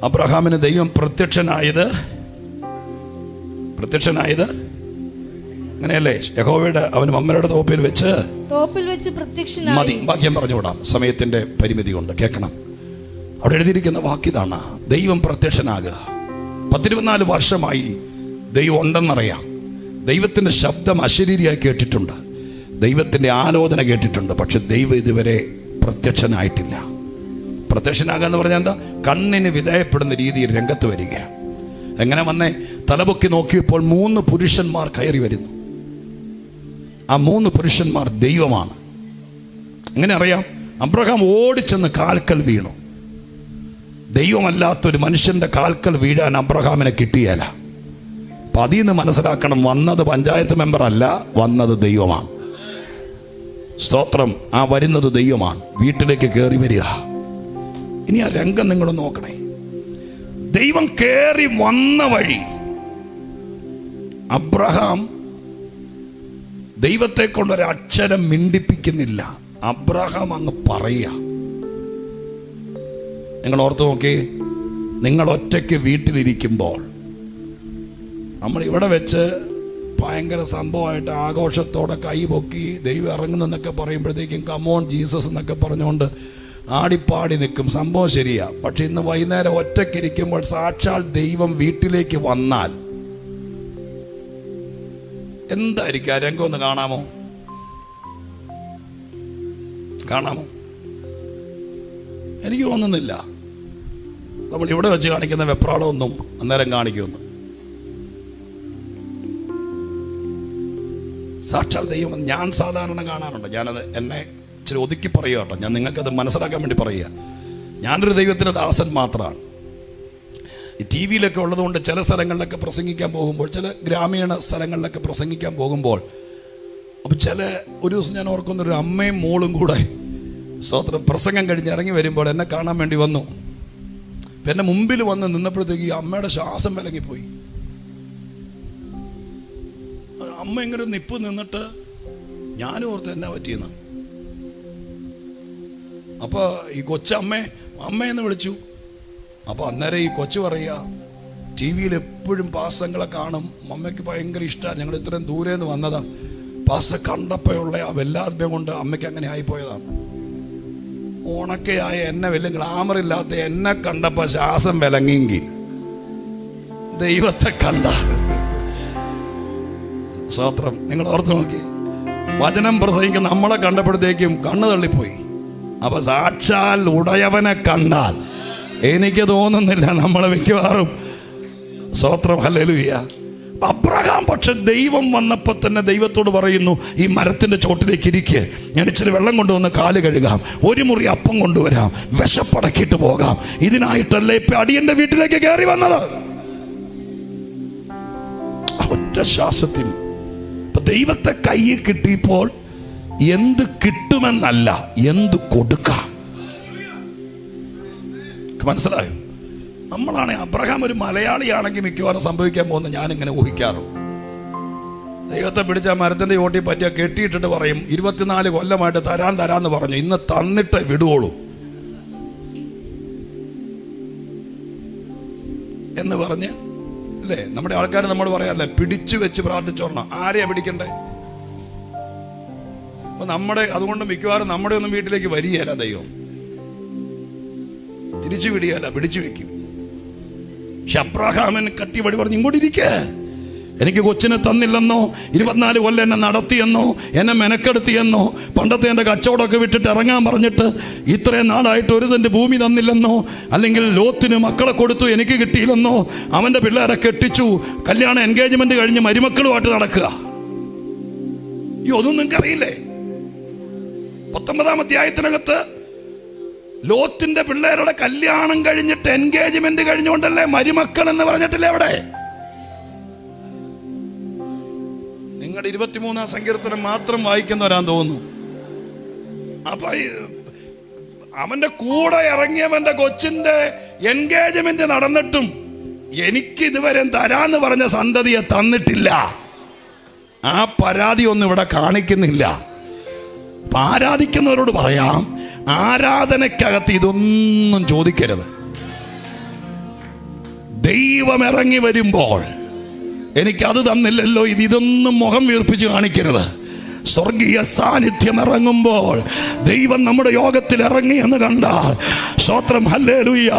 അബ്രഹാമിന് ദൈവം പ്രത്യക്ഷനായത് അങ്ങനെയല്ലേ? യഹോവയുടെ അവന് മമ്മയുടെ തോപ്പിൽ വെച്ച് പ്രത്യക്ഷനായി. മതി, വാക്യം പറഞ്ഞുവിടാം, സമയത്തിന്റെ പരിമിതി കൊണ്ട്. കേൾക്കണം, അവിടെ എഴുതിയിരിക്കുന്ന വാക്യതാണ്, ദൈവം പ്രത്യക്ഷനാകുക. 14 വർഷമായി ദൈവം ഉണ്ടെന്നറിയാം. ദൈവത്തിൻ്റെ ശബ്ദം അശരീരിയായി കേട്ടിട്ടുണ്ട്, ദൈവത്തിൻ്റെ ആലോചന കേട്ടിട്ടുണ്ട്. പക്ഷെ ദൈവം ഇതുവരെ പ്രത്യക്ഷനായിട്ടില്ല. പ്രത്യക്ഷനാകുക എന്ന് പറഞ്ഞാൽ എന്താ? കണ്ണിന് വിധേയപ്പെടുന്ന രീതിയിൽ രംഗത്ത് വരിക. എങ്ങനെ വന്നേ? തലപൊക്കി നോക്കിയപ്പോൾ 3 പുരുഷന്മാർ കയറി വരുന്നു. ആ 3 പുരുഷന്മാർ ദൈവമാണ്. എങ്ങനെ അറിയാം? അബ്രഹാം ഓടിച്ചെന്ന് കാൽക്കൽ വീണു. ദൈവമല്ലാത്തൊരു മനുഷ്യൻ്റെ കാൽക്കൽ വീഴാൻ അബ്രഹാമിനെ കിട്ടിയല്ല. അപ്പം അതിൽ നിന്ന് മനസ്സിലാക്കണം, വന്നത് പഞ്ചായത്ത് മെമ്പർ അല്ല, വന്നത് ദൈവമാണ്. സ്തോത്രം. ആ വരുന്നത് ദൈവമാണ്. വീട്ടിലേക്ക് കയറി വരിക. ഇനി ആ രംഗം നിങ്ങൾ നോക്കണേ. ദൈവം കയറി വന്ന വഴി അബ്രഹാം ദൈവത്തെ കൊണ്ടൊരക്ഷരം മിണ്ടിപ്പിക്കുന്നില്ല. അബ്രഹാം അങ്ങ് പറയുക. നിങ്ങൾ ഓർത്ത് നോക്കി, നിങ്ങൾ ഒറ്റയ്ക്ക് വീട്ടിലിരിക്കുമ്പോൾ നമ്മൾ ഇവിടെ വെച്ച് ഭയങ്കര സംഭവമായിട്ട് ആഘോഷത്തോടെ കൈ പൊക്കി ദൈവം ഇറങ്ങുന്നെന്നൊക്കെ പറയുമ്പോഴത്തേക്കും കമോൺ ജീസസ് എന്നൊക്കെ പറഞ്ഞുകൊണ്ട് ആടിപ്പാടി നിൽക്കും. സംഭവം ശരിയാ. പക്ഷെ ഇന്ന് വൈകുന്നേരം ഒറ്റയ്ക്കിരിക്കുമ്പോൾ സാക്ഷാൽ ദൈവം വീട്ടിലേക്ക് വന്നാൽ എന്തായിരിക്കും ആ രംഗം? ഒന്ന് കാണാമോ? എനിക്ക് തോന്നുന്നില്ല നമ്മൾ ഇവിടെ വെച്ച് കാണിക്കുന്ന വെപ്രാളമൊന്നും അന്നേരം കാണിക്കുമെന്ന്. സാക്ഷാൽ ദൈവം ഞാൻ സാധാരണ കാണാറുണ്ട്. ഞാനത് എന്നെ ഇച്ചിരി ഒതുക്കി പറയുക കേട്ടോ. ഞാൻ നിങ്ങൾക്കത് മനസ്സിലാക്കാൻ വേണ്ടി പറയുക. ഞാനൊരു ദൈവത്തിൻ്റെ ദാസൻ മാത്രമാണ്. ഈ ടി വിയിലൊക്കെ ഉള്ളതുകൊണ്ട് ചില സ്ഥലങ്ങളിലൊക്കെ പ്രസംഗിക്കാൻ പോകുമ്പോൾ, ചില ഗ്രാമീണ സ്ഥലങ്ങളിലൊക്കെ പ്രസംഗിക്കാൻ പോകുമ്പോൾ, അപ്പോൾ ഒരു ദിവസം ഞാൻ ഓർക്കുന്നൊരു അമ്മയും മോളും കൂടെ സ്തോത്രം പ്രസംഗം കഴിഞ്ഞ് ഇറങ്ങി വരുമ്പോൾ എന്നെ കാണാൻ വേണ്ടി വന്നു. അപ്പം എൻ്റെ മുമ്പിൽ വന്ന് നിന്നപ്പോഴത്തേക്ക് ഈ അമ്മയുടെ ശ്വാസം വിലങ്ങിപ്പോയി. അമ്മ ഇങ്ങനെ നിപ്പ് നിന്നിട്ട് ഞാനും ഓർത്ത് എന്നാ പറ്റിയെന്ന്. അപ്പോൾ ഈ അമ്മയെന്ന് വിളിച്ചു. അപ്പോൾ അന്നേരം ഈ കൊച്ചു പറയുക, ടി വിയിൽ എപ്പോഴും പാസ്റ്റങ്ങളെ കാണും, അമ്മയ്ക്ക് ഭയങ്കര ഇഷ്ടമാണ്, ഞങ്ങൾ ഇത്രയും ദൂരെ നിന്ന് വന്നതാ, പാസ്റ്റർ കണ്ടപ്പോഴുള്ള ആ വല്ലാത്മയം കൊണ്ട് അമ്മയ്ക്ക് അങ്ങനെ ആയിപ്പോയതാണ്. ഉണക്കയായ എന്നെ വലിയ ഗ്ലാമറില്ലാത്ത എന്നെ കണ്ടപ്പോൾ ശ്വാസം വിലങ്ങിയെങ്കിൽ ദൈവത്തെ കണ്ട സ്തോത്രം. നിങ്ങൾ ഓർത്ത് നോക്കി, വചനം പ്രസംഗിക്കുന്ന നമ്മളെ കണ്ടപ്പോഴത്തേക്കും കണ്ണ് തള്ളിപ്പോയി. അപ്പൊ സാക്ഷാൽ ഉടയവനെ കണ്ടാൽ എനിക്ക് തോന്നുന്നില്ല നമ്മൾ മിക്കവാറും സ്തോത്രം ഹല്ലേലൂയ. അബ്രഹാം അബ്രഹാം പക്ഷെ ദൈവം വന്നപ്പോൾ തന്നെ ദൈവത്തോട് പറയുന്നു, ഈ മരത്തിൻ്റെ ചോട്ടിലേക്ക് ഇരിക്കുക, ഞാൻ ഇച്ചിരി വെള്ളം കൊണ്ടുവന്ന് കാല് കഴുകാം, ഒരു മുറി അപ്പം കൊണ്ടുവരാം, വിശപ്പടക്കിയിട്ട് പോകാം. ഇതിനായിട്ടല്ലേ ഇപ്പം അടിയൻ്റെ വീട്ടിലേക്ക് കയറി വന്നത്. ഒറ്റ ശ്വാസത്തിൽ ദൈവത്തെ കയ്യിൽ കിട്ടിയപ്പോൾ എന്ത് കിട്ടുമെന്നല്ല, എന്ത് കൊടുക്കാം. മനസ്സിലായോ? നമ്മളാണ് അബ്രഹാം ഒരു മലയാളിയാണെങ്കിൽ മിക്കവാറും സംഭവിക്കാൻ പോകുന്ന ഞാനിങ്ങനെ ഊഹിക്കാറുണ്ട്. ദൈവത്തെ പിടിച്ച മരത്തിൻ്റെ ചോട്ടി പറ്റിയ കെട്ടിയിട്ടിട്ട് പറയും, 24 കൊല്ലമായിട്ട് തരാന്ന് പറഞ്ഞു, ഇന്ന് തന്നിട്ടേ വിടുവോളൂ എന്ന് പറഞ്ഞ് അല്ലേ? നമ്മുടെ ആൾക്കാർ നമ്മോട് പറയാറില്ലേ, പിടിച്ചു വെച്ച് പ്രാർത്ഥിച്ചോളണം. ആരെയാ പിടിക്കണ്ടേ? അപ്പൊ അതുകൊണ്ട് മിക്കവാറും നമ്മുടെ ഒന്നും വീട്ടിലേക്ക് വരികയല്ല ദൈവം, തിരിച്ചു വിടുകയല്ല, പിടിച്ചു വെക്കും. പക്ഷെ അബ്രഹാമൻ കട്ടിപടി പറഞ്ഞ്, ഇങ്ങോട്ട് ഇരിക്കേ, എനിക്ക് കൊച്ചിനെ തന്നില്ലെന്നോ, 24 കൊല്ലം എന്നെ നടത്തിയെന്നോ, എന്നെ മെനക്കെടുത്തിയെന്നോ, പണ്ടത്തെ എൻ്റെ കച്ചവടമൊക്കെ വിട്ടിട്ട് ഇറങ്ങാൻ പറഞ്ഞിട്ട് ഇത്രയും നാളായിട്ട് ഒരു സെന്റ് ഭൂമി തന്നില്ലെന്നോ, അല്ലെങ്കിൽ ലോത്തിന് മക്കളെ കൊടുത്തു എനിക്ക് കിട്ടിയില്ലെന്നോ, അവൻ്റെ പിള്ളേരെ കെട്ടിച്ചു, കല്യാണം എൻഗേജ്മെന്റ് കഴിഞ്ഞ് മരുമക്കളുമായിട്ട് നടക്കുക. ഒന്നും നിങ്ങൾക്ക് അറിയില്ലേ? 19-ാം അധ്യായത്തിനകത്ത് ലോത്തിന്റെ പിള്ളേരുടെ കല്യാണം കഴിഞ്ഞിട്ട് എൻഗേജ്മെന്റ് കഴിഞ്ഞുകൊണ്ടല്ലേ മരുമക്കൾ എന്ന് പറഞ്ഞിട്ടില്ലേ അവിടെ? നിങ്ങളുടെ 23-ാം സങ്കീർത്തനം മാത്രം വായിക്കുന്നവരാൻ തോന്നുന്നു. അപ്പൊ അവന്റെ കൂടെ ഇറങ്ങിയവന്റെ കൊച്ചിന്റെ എൻഗേജ്മെന്റ് നടന്നിട്ടും എനിക്ക് ഇതുവരെ തരാന്ന് പറഞ്ഞ സന്തതിയെ തന്നിട്ടില്ല. ആ പരാതി ഒന്നും ഇവിടെ കാണിക്കുന്നില്ല. ആരാധിക്കുന്നവരോട് പറയാം, ആരാധനയ്ക്കകത്ത് ഇതൊന്നും ചോദിക്കരുത്. ദൈവം ഇറങ്ങി വരുമ്പോൾ എനിക്കത് തന്നില്ലല്ലോ, ഇതൊന്നും മുഖം വീർപ്പിച്ച് കാണിക്കരുത്. സ്വർഗീയ സാന്നിധ്യം ഇറങ്ങുമ്പോൾ ദൈവം നമ്മുടെ യോഗത്തിൽ ഇറങ്ങി എന്ന് കണ്ടാൽ സ്തോത്രം, ഹല്ലേലൂയ.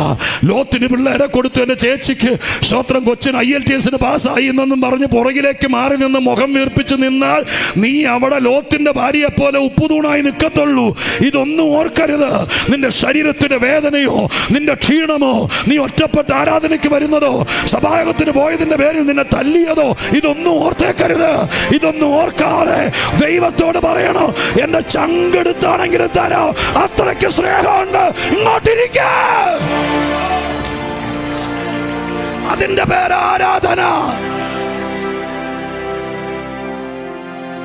ലോത്തിന് പിള്ളേരെ കൊടുത്തു, എൻ്റെ ചേച്ചിക്ക് സ്തോത്രം, കൊച്ചിന് IELTS പാസ്സായി എന്നൊന്നും പറഞ്ഞ് പുറകിലേക്ക് മാറി നിന്ന് മുഖം വീർപ്പിച്ച് നിന്നാൽ നീ അവിടെ ലോത്തിന്റെ ഭാര്യയെ പോലെ ഉപ്പുതൂണായി നിൽക്കത്തുള്ളൂ. ഇതൊന്നും ഓർക്കരുത്. നിന്റെ ശരീരത്തിന്റെ വേദനയോ നിന്റെ ക്ഷീണമോ, നീ ഒറ്റപ്പെട്ട ആരാധനയ്ക്ക് വരുന്നതോ, സഭായോഗത്തിന് പോയതിന്റെ പേരിൽ നിന്നെ തല്ലിയതോ, ഇതൊന്നും ഓർത്തേക്കരുത്. ഇതൊന്നും ഓർക്കാതെ ദൈവത്തോട് പറയണോ, എന്റെ ചങ്കെടുത്താണെങ്കിലും തരാം, അത്രയ്ക്ക് സ്നേഹമുണ്ട്, ഇങ്ങോട്ടിരിക്ക. അതിന്റെ പേര് ആരാധന.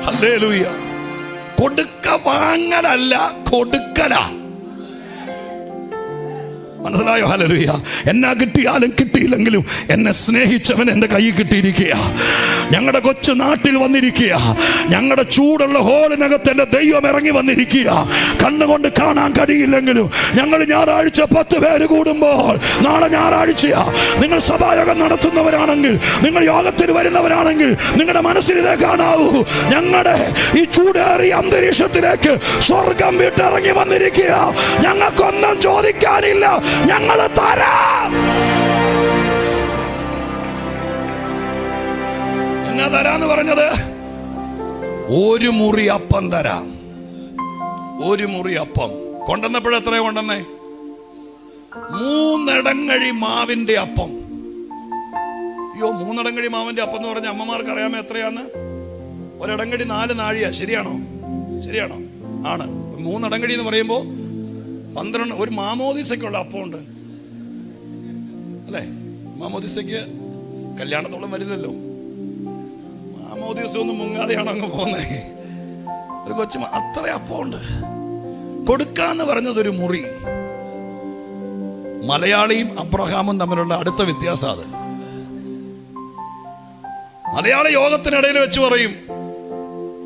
ഹല്ലേലൂയ. കൊടുക്ക വാങ്ങലല്ല, കൊടുക്കല. മനസ്സിലായോ? ഹല്ലേലൂയ. എന്നാ കിട്ടിയാലും കിട്ടിയില്ലെങ്കിലും എന്നെ സ്നേഹിച്ചവൻ എൻ്റെ കയ്യിൽ കിട്ടിയിരിക്കുക. ഞങ്ങളുടെ കൊച്ചു നാട്ടിൽ വന്നിരിക്കുക. ഞങ്ങളുടെ ചൂടുള്ള ഹോളിനകത്ത് എൻ്റെ ദൈവം ഇറങ്ങി വന്നിരിക്കുക. കണ്ണുകൊണ്ട് കാണാൻ കഴിയില്ലെങ്കിലും ഞങ്ങൾ ഞായറാഴ്ച 10 പേര് കൂടുമ്പോൾ, നാളെ ഞായറാഴ്ചയാ, നിങ്ങൾ സഭായോഗം നടത്തുന്നവരാണെങ്കിൽ, നിങ്ങൾ യോഗത്തിന് വരുന്നവരാണെങ്കിൽ നിങ്ങളുടെ മനസ്സിൽ ഇതേ കാണാവൂ. ഞങ്ങളുടെ ഈ ചൂടേറിയ അന്തരീക്ഷത്തിലേക്ക് സ്വർഗം വിട്ടിറങ്ങി വന്നിരിക്കുക. ഞങ്ങൾക്കൊന്നും ചോദിക്കാനില്ല, ഞങ്ങൾ തരാം. എന്നാ തരാന്ന് പറഞ്ഞത്? ഒരു മുറി അപ്പം തരാം. ഒരു മുറി അപ്പം കൊണ്ടുവന്നപ്പോഴെത്രയാ കൊണ്ടുവന്നേ? 3 ഇടങ്ങഴി മാവിന്റെ അപ്പം. അയ്യോ, 3 ഇടങ്ങഴി മാവിന്റെ അപ്പം എന്ന് പറഞ്ഞ അമ്മമാർക്ക് അറിയാമോ എത്രയാന്ന്? ഒരിടങ്ങഴി 4 നാഴിയാ. ശരിയാണോ? ശരിയാണോ? ആണ്. 3 ഇടങ്ങഴി എന്ന് പറയുമ്പോ 12. ഒരു മാമോദിസയ്ക്കുള്ള അപ്പമുണ്ട് അല്ലേ? മാമോദിസയ്ക്ക് കല്യാണത്തോളം വരില്ലല്ലോ. മാമോദിസ ഒന്നും മുങ്ങാതെയാണോ അങ്ങ് പോകുന്നേ? ഒരു കൊച്ചു അത്ര അപ്പമുണ്ട്. കൊടുക്കാന്ന് പറഞ്ഞതൊരു മുറി. മലയാളിയും അബ്രഹാമും തമ്മിലുള്ള അടുത്ത വ്യത്യാസം അത്. മലയാളി യോഗത്തിനിടയിൽ വെച്ച് പറയും,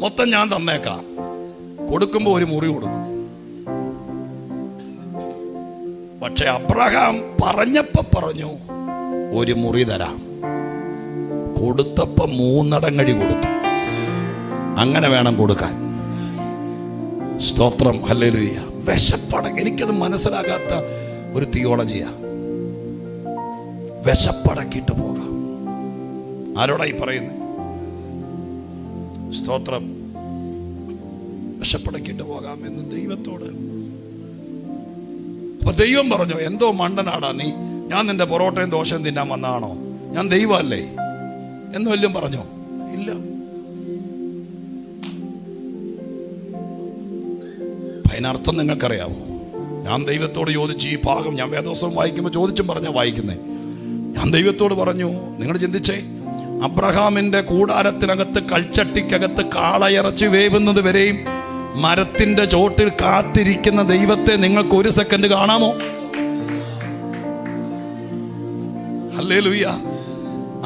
മൊത്തം ഞാൻ തന്നേക്കാം. കൊടുക്കുമ്പോൾ ഒരു മുറി കൊടുക്കും. പക്ഷെ അബ്രഹാം പറഞ്ഞപ്പോ പറഞ്ഞു, ഒരു മുറി തരാം. കൊടുത്തപ്പോ 3 ഇടങ്ങഴി കൊടുത്തു. അങ്ങനെ വേണം കൊടുക്കാൻ. സ്തോത്രം, ഹല്ലേലൂയ. എനിക്കത് മനസ്സിലാകാത്ത ഒരു തിയോളജിയാ. വിശപ്പടക്കിയിട്ട് പോകാം. ആരോടായി പറയുന്നത്? സ്തോത്രം. വിശപ്പടക്കിയിട്ട് പോകാം എന്ന് ദൈവത്തോട്. അപ്പൊ ദൈവം പറഞ്ഞു, എന്തോ മണ്ടനാടാ നീ, ഞാൻ നിന്റെ പൊറോട്ടയും ദോശയും തിന്നാൻ വന്നാണോ? ഞാൻ ദൈവമല്ലേ എന്ന് വല്ലതും പറഞ്ഞോ? ഇല്ല. അതിനർത്ഥം നിങ്ങൾക്കറിയാമോ? ഞാൻ ദൈവത്തോട് ചോദിച്ചു, ഈ ഭാഗം ഞാൻ വേദോത്സവം വായിക്കുമ്പോൾ ചോദിച്ചും പറഞ്ഞാൽ വായിക്കുന്നേ. ഞാൻ ദൈവത്തോട് പറഞ്ഞു, നിങ്ങൾ ചിന്തിച്ചേ, അബ്രഹാമിന്റെ കൂടാരത്തിനകത്ത് കൽച്ചട്ടിക്കകത്ത് കാളയിറച്ചി വേവുന്നത് വരെയും മരത്തിന്റെ ചോട്ടിൽ കാത്തിരിക്കുന്ന ദൈവത്തെ നിങ്ങൾക്ക് ഒരു സെക്കൻഡ് കാണാമോ? ഹല്ലേലൂയ.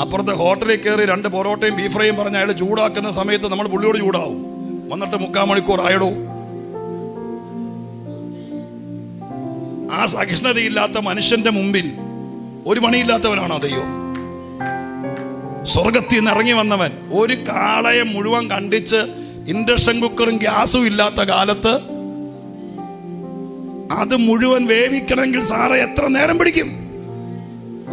അപ്പുറത്തെ ഹോട്ടലിൽ കയറി 2 പൊറോട്ടയും ബീഫ് ഫ്രൈയും പറഞ്ഞ് അയാൾ ചൂടാക്കുന്ന സമയത്ത് നമ്മൾ പുള്ളിയോട് ചൂടാവും. വന്നിട്ട് 3/4 മണിക്കൂർ ആയടോ. ആ സഹിഷ്ണുതയില്ലാത്ത മനുഷ്യന്റെ മുമ്പിൽ ഒരു പണിയില്ലാത്തവനാണോ ദൈവം? സ്വർഗത്തിൽ നിന്ന് ഇറങ്ങി വന്നവൻ ഒരു കാളയെ മുഴുവൻ കണ്ടിച്ച് ഇൻഡക്ഷൻ കുക്കറും ഗ്യാസും ഇല്ലാത്ത കാലത്ത് അത് മുഴുവൻ വേവിക്കണമെങ്കിൽ സാറേ എത്ര നേരം പിടിക്കും?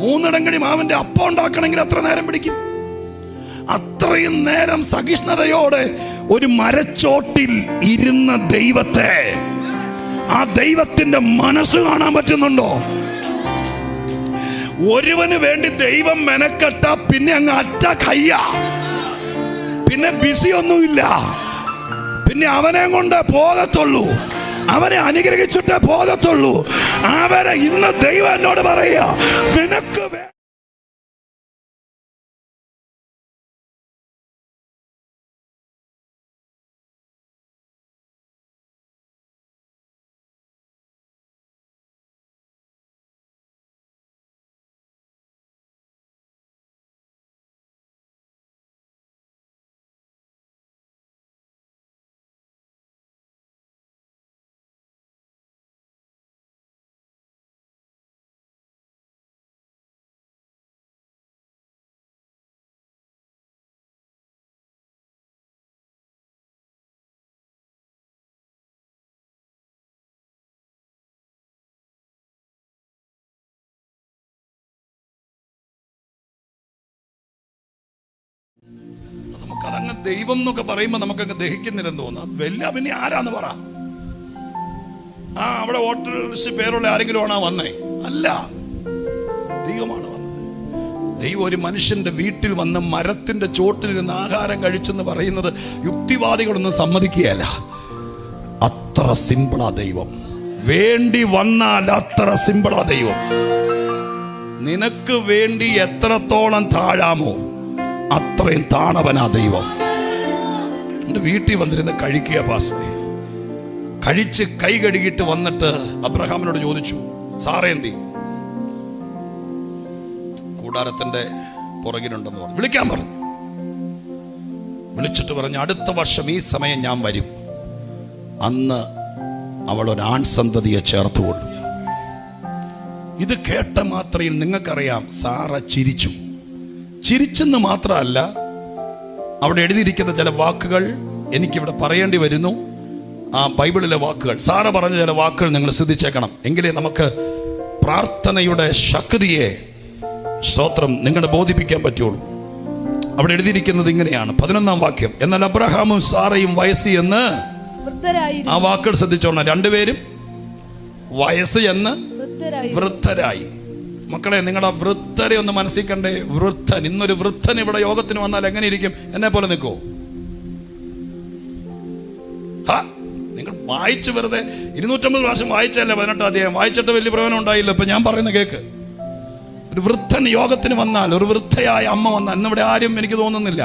3 ഇടങ്ങഴി മാവിന്റെ അപ്പം ഉണ്ടാക്കണമെങ്കിൽ എത്ര നേരം പിടിക്കും? അത്രയും നേരം സഹിഷ്ണുതയോടെ ഒരു മരച്ചോട്ടിൽ ഇരുന്ന ദൈവത്തെ, ആ ദൈവത്തിന്റെ മനസ്സ് കാണാൻ പറ്റുന്നുണ്ടോ? ഒരുവന് വേണ്ടി ദൈവം മെനക്കെട്ട പിന്നെ അങ്ങ് അറ്റ കയ്യ, പിന്നെ ബിസി ഒന്നുമില്ല, പിന്നെ അവനെ കൊണ്ട് പോകത്തുള്ളൂ, അവനെ അനുഗ്രഹിച്ചിട്ടേ പോകത്തുള്ളൂ. അവരെ ഇന്ന് ദൈവം എന്നോട് പറയുക, നിനക്ക് നമുക്കതങ്ങ് ദൈവം എന്നൊക്കെ പറയുമ്പോൾ നമുക്കങ്ങ് ദഹിക്കുന്നില്ലെന്ന് തോന്നുന്നു. അത് വലിയ പിന്നെ ആരാന്ന് പറ. അവിടെ ഹോട്ടലിൽ പേരുള്ള ആരെങ്കിലും ആണോ വന്നേ? അല്ല, ദൈവമാണ് വന്നത്. ദൈവം ഒരു മനുഷ്യന്റെ വീട്ടിൽ വന്ന് മരത്തിന്റെ ചോട്ടിലിരുന്ന് ആഹാരം കഴിച്ചെന്ന് പറയുന്നത് യുക്തിവാദികളൊന്നും സമ്മതിക്കുകയല്ല. അത്ര സിമ്പിളാ ദൈവം. വേണ്ടി വന്നാൽ അത്ര സിമ്പിളാ ദൈവം. നിനക്ക് വേണ്ടി എത്രത്തോളം താഴാമോ അത്രയും താണവനാ ദൈവം. എൻ്റെ വീട്ടിൽ വന്നിരുന്ന് കഴിക്കുക പാസ്റ്ററെ. കഴിച്ച് കൈ കഴുകിയിട്ട് വന്നിട്ട് അബ്രഹാമിനോട് ചോദിച്ചു, സാറേ എന്തി? കൂടാരത്തിന്റെ പുറകിലുണ്ടെന്ന് പറഞ്ഞു. വിളിക്കാൻ പറഞ്ഞു. വിളിച്ചിട്ട് പറഞ്ഞു, അടുത്ത വർഷം ഈ സമയം ഞാൻ വരും, അന്ന് അവൾ ഒരു ആൺസന്തതിയെ ചേർത്തുകൊള്ളും. ഇത് കേട്ട മാത്രയിൽ നിങ്ങൾക്കറിയാം സാറ ചിരിച്ചു. ചിരിച്ചെന്ന് മാത്രമല്ല, അവിടെ എഴുതിയിരിക്കുന്ന ചില വാക്കുകൾ എനിക്കിവിടെ പറയേണ്ടി വരുന്നു. ആ ബൈബിളിലെ വാക്കുകൾ, സാറ പറഞ്ഞ ചില വാക്കുകൾ നിങ്ങൾ ശ്രദ്ധിച്ചേക്കണം. എങ്കിലേ നമുക്ക് പ്രാർത്ഥനയുടെ ശക്തിയെ സ്തോത്രം നിങ്ങളെ ബോധിപ്പിക്കാൻ പറ്റുള്ളൂ. അവിടെ എഴുതിയിരിക്കുന്നത് ഇങ്ങനെയാണ്, 11-ാം വാക്യം. എന്നാൽ അബ്രഹാമും സാറയും വയസ്സ് എന്ന്, ആ വാക്കുകൾ ശ്രദ്ധിച്ചോളണം. രണ്ടുപേരും വയസ്സ് എന്ന് വൃദ്ധരായി. മക്കളെ, നിങ്ങളുടെ വൃദ്ധരെ ഒന്ന് മനസ്സിൽ കണ്ടേ. വൃദ്ധൻ, ഇന്നൊരു വൃദ്ധൻ ഇവിടെ യോഗത്തിന് വന്നാൽ എങ്ങനെ ഇരിക്കും? എന്നെ പോലെ നിൽക്കോ? നിങ്ങൾ വായിച്ച് വെറുതെ 250 പ്രാവശ്യം വായിച്ചല്ലേ 18 അധ്യായം വായിച്ചിട്ട് വലിയ പ്രയോജനം ഉണ്ടായില്ല. ഇപ്പൊ ഞാൻ പറയുന്ന കേക്ക്. ഒരു വൃദ്ധൻ യോഗത്തിന് വന്നാൽ, ഒരു വൃദ്ധയായ അമ്മ വന്നാൽ, ഇന്നിവിടെ ആരും എനിക്ക് തോന്നുന്നില്ല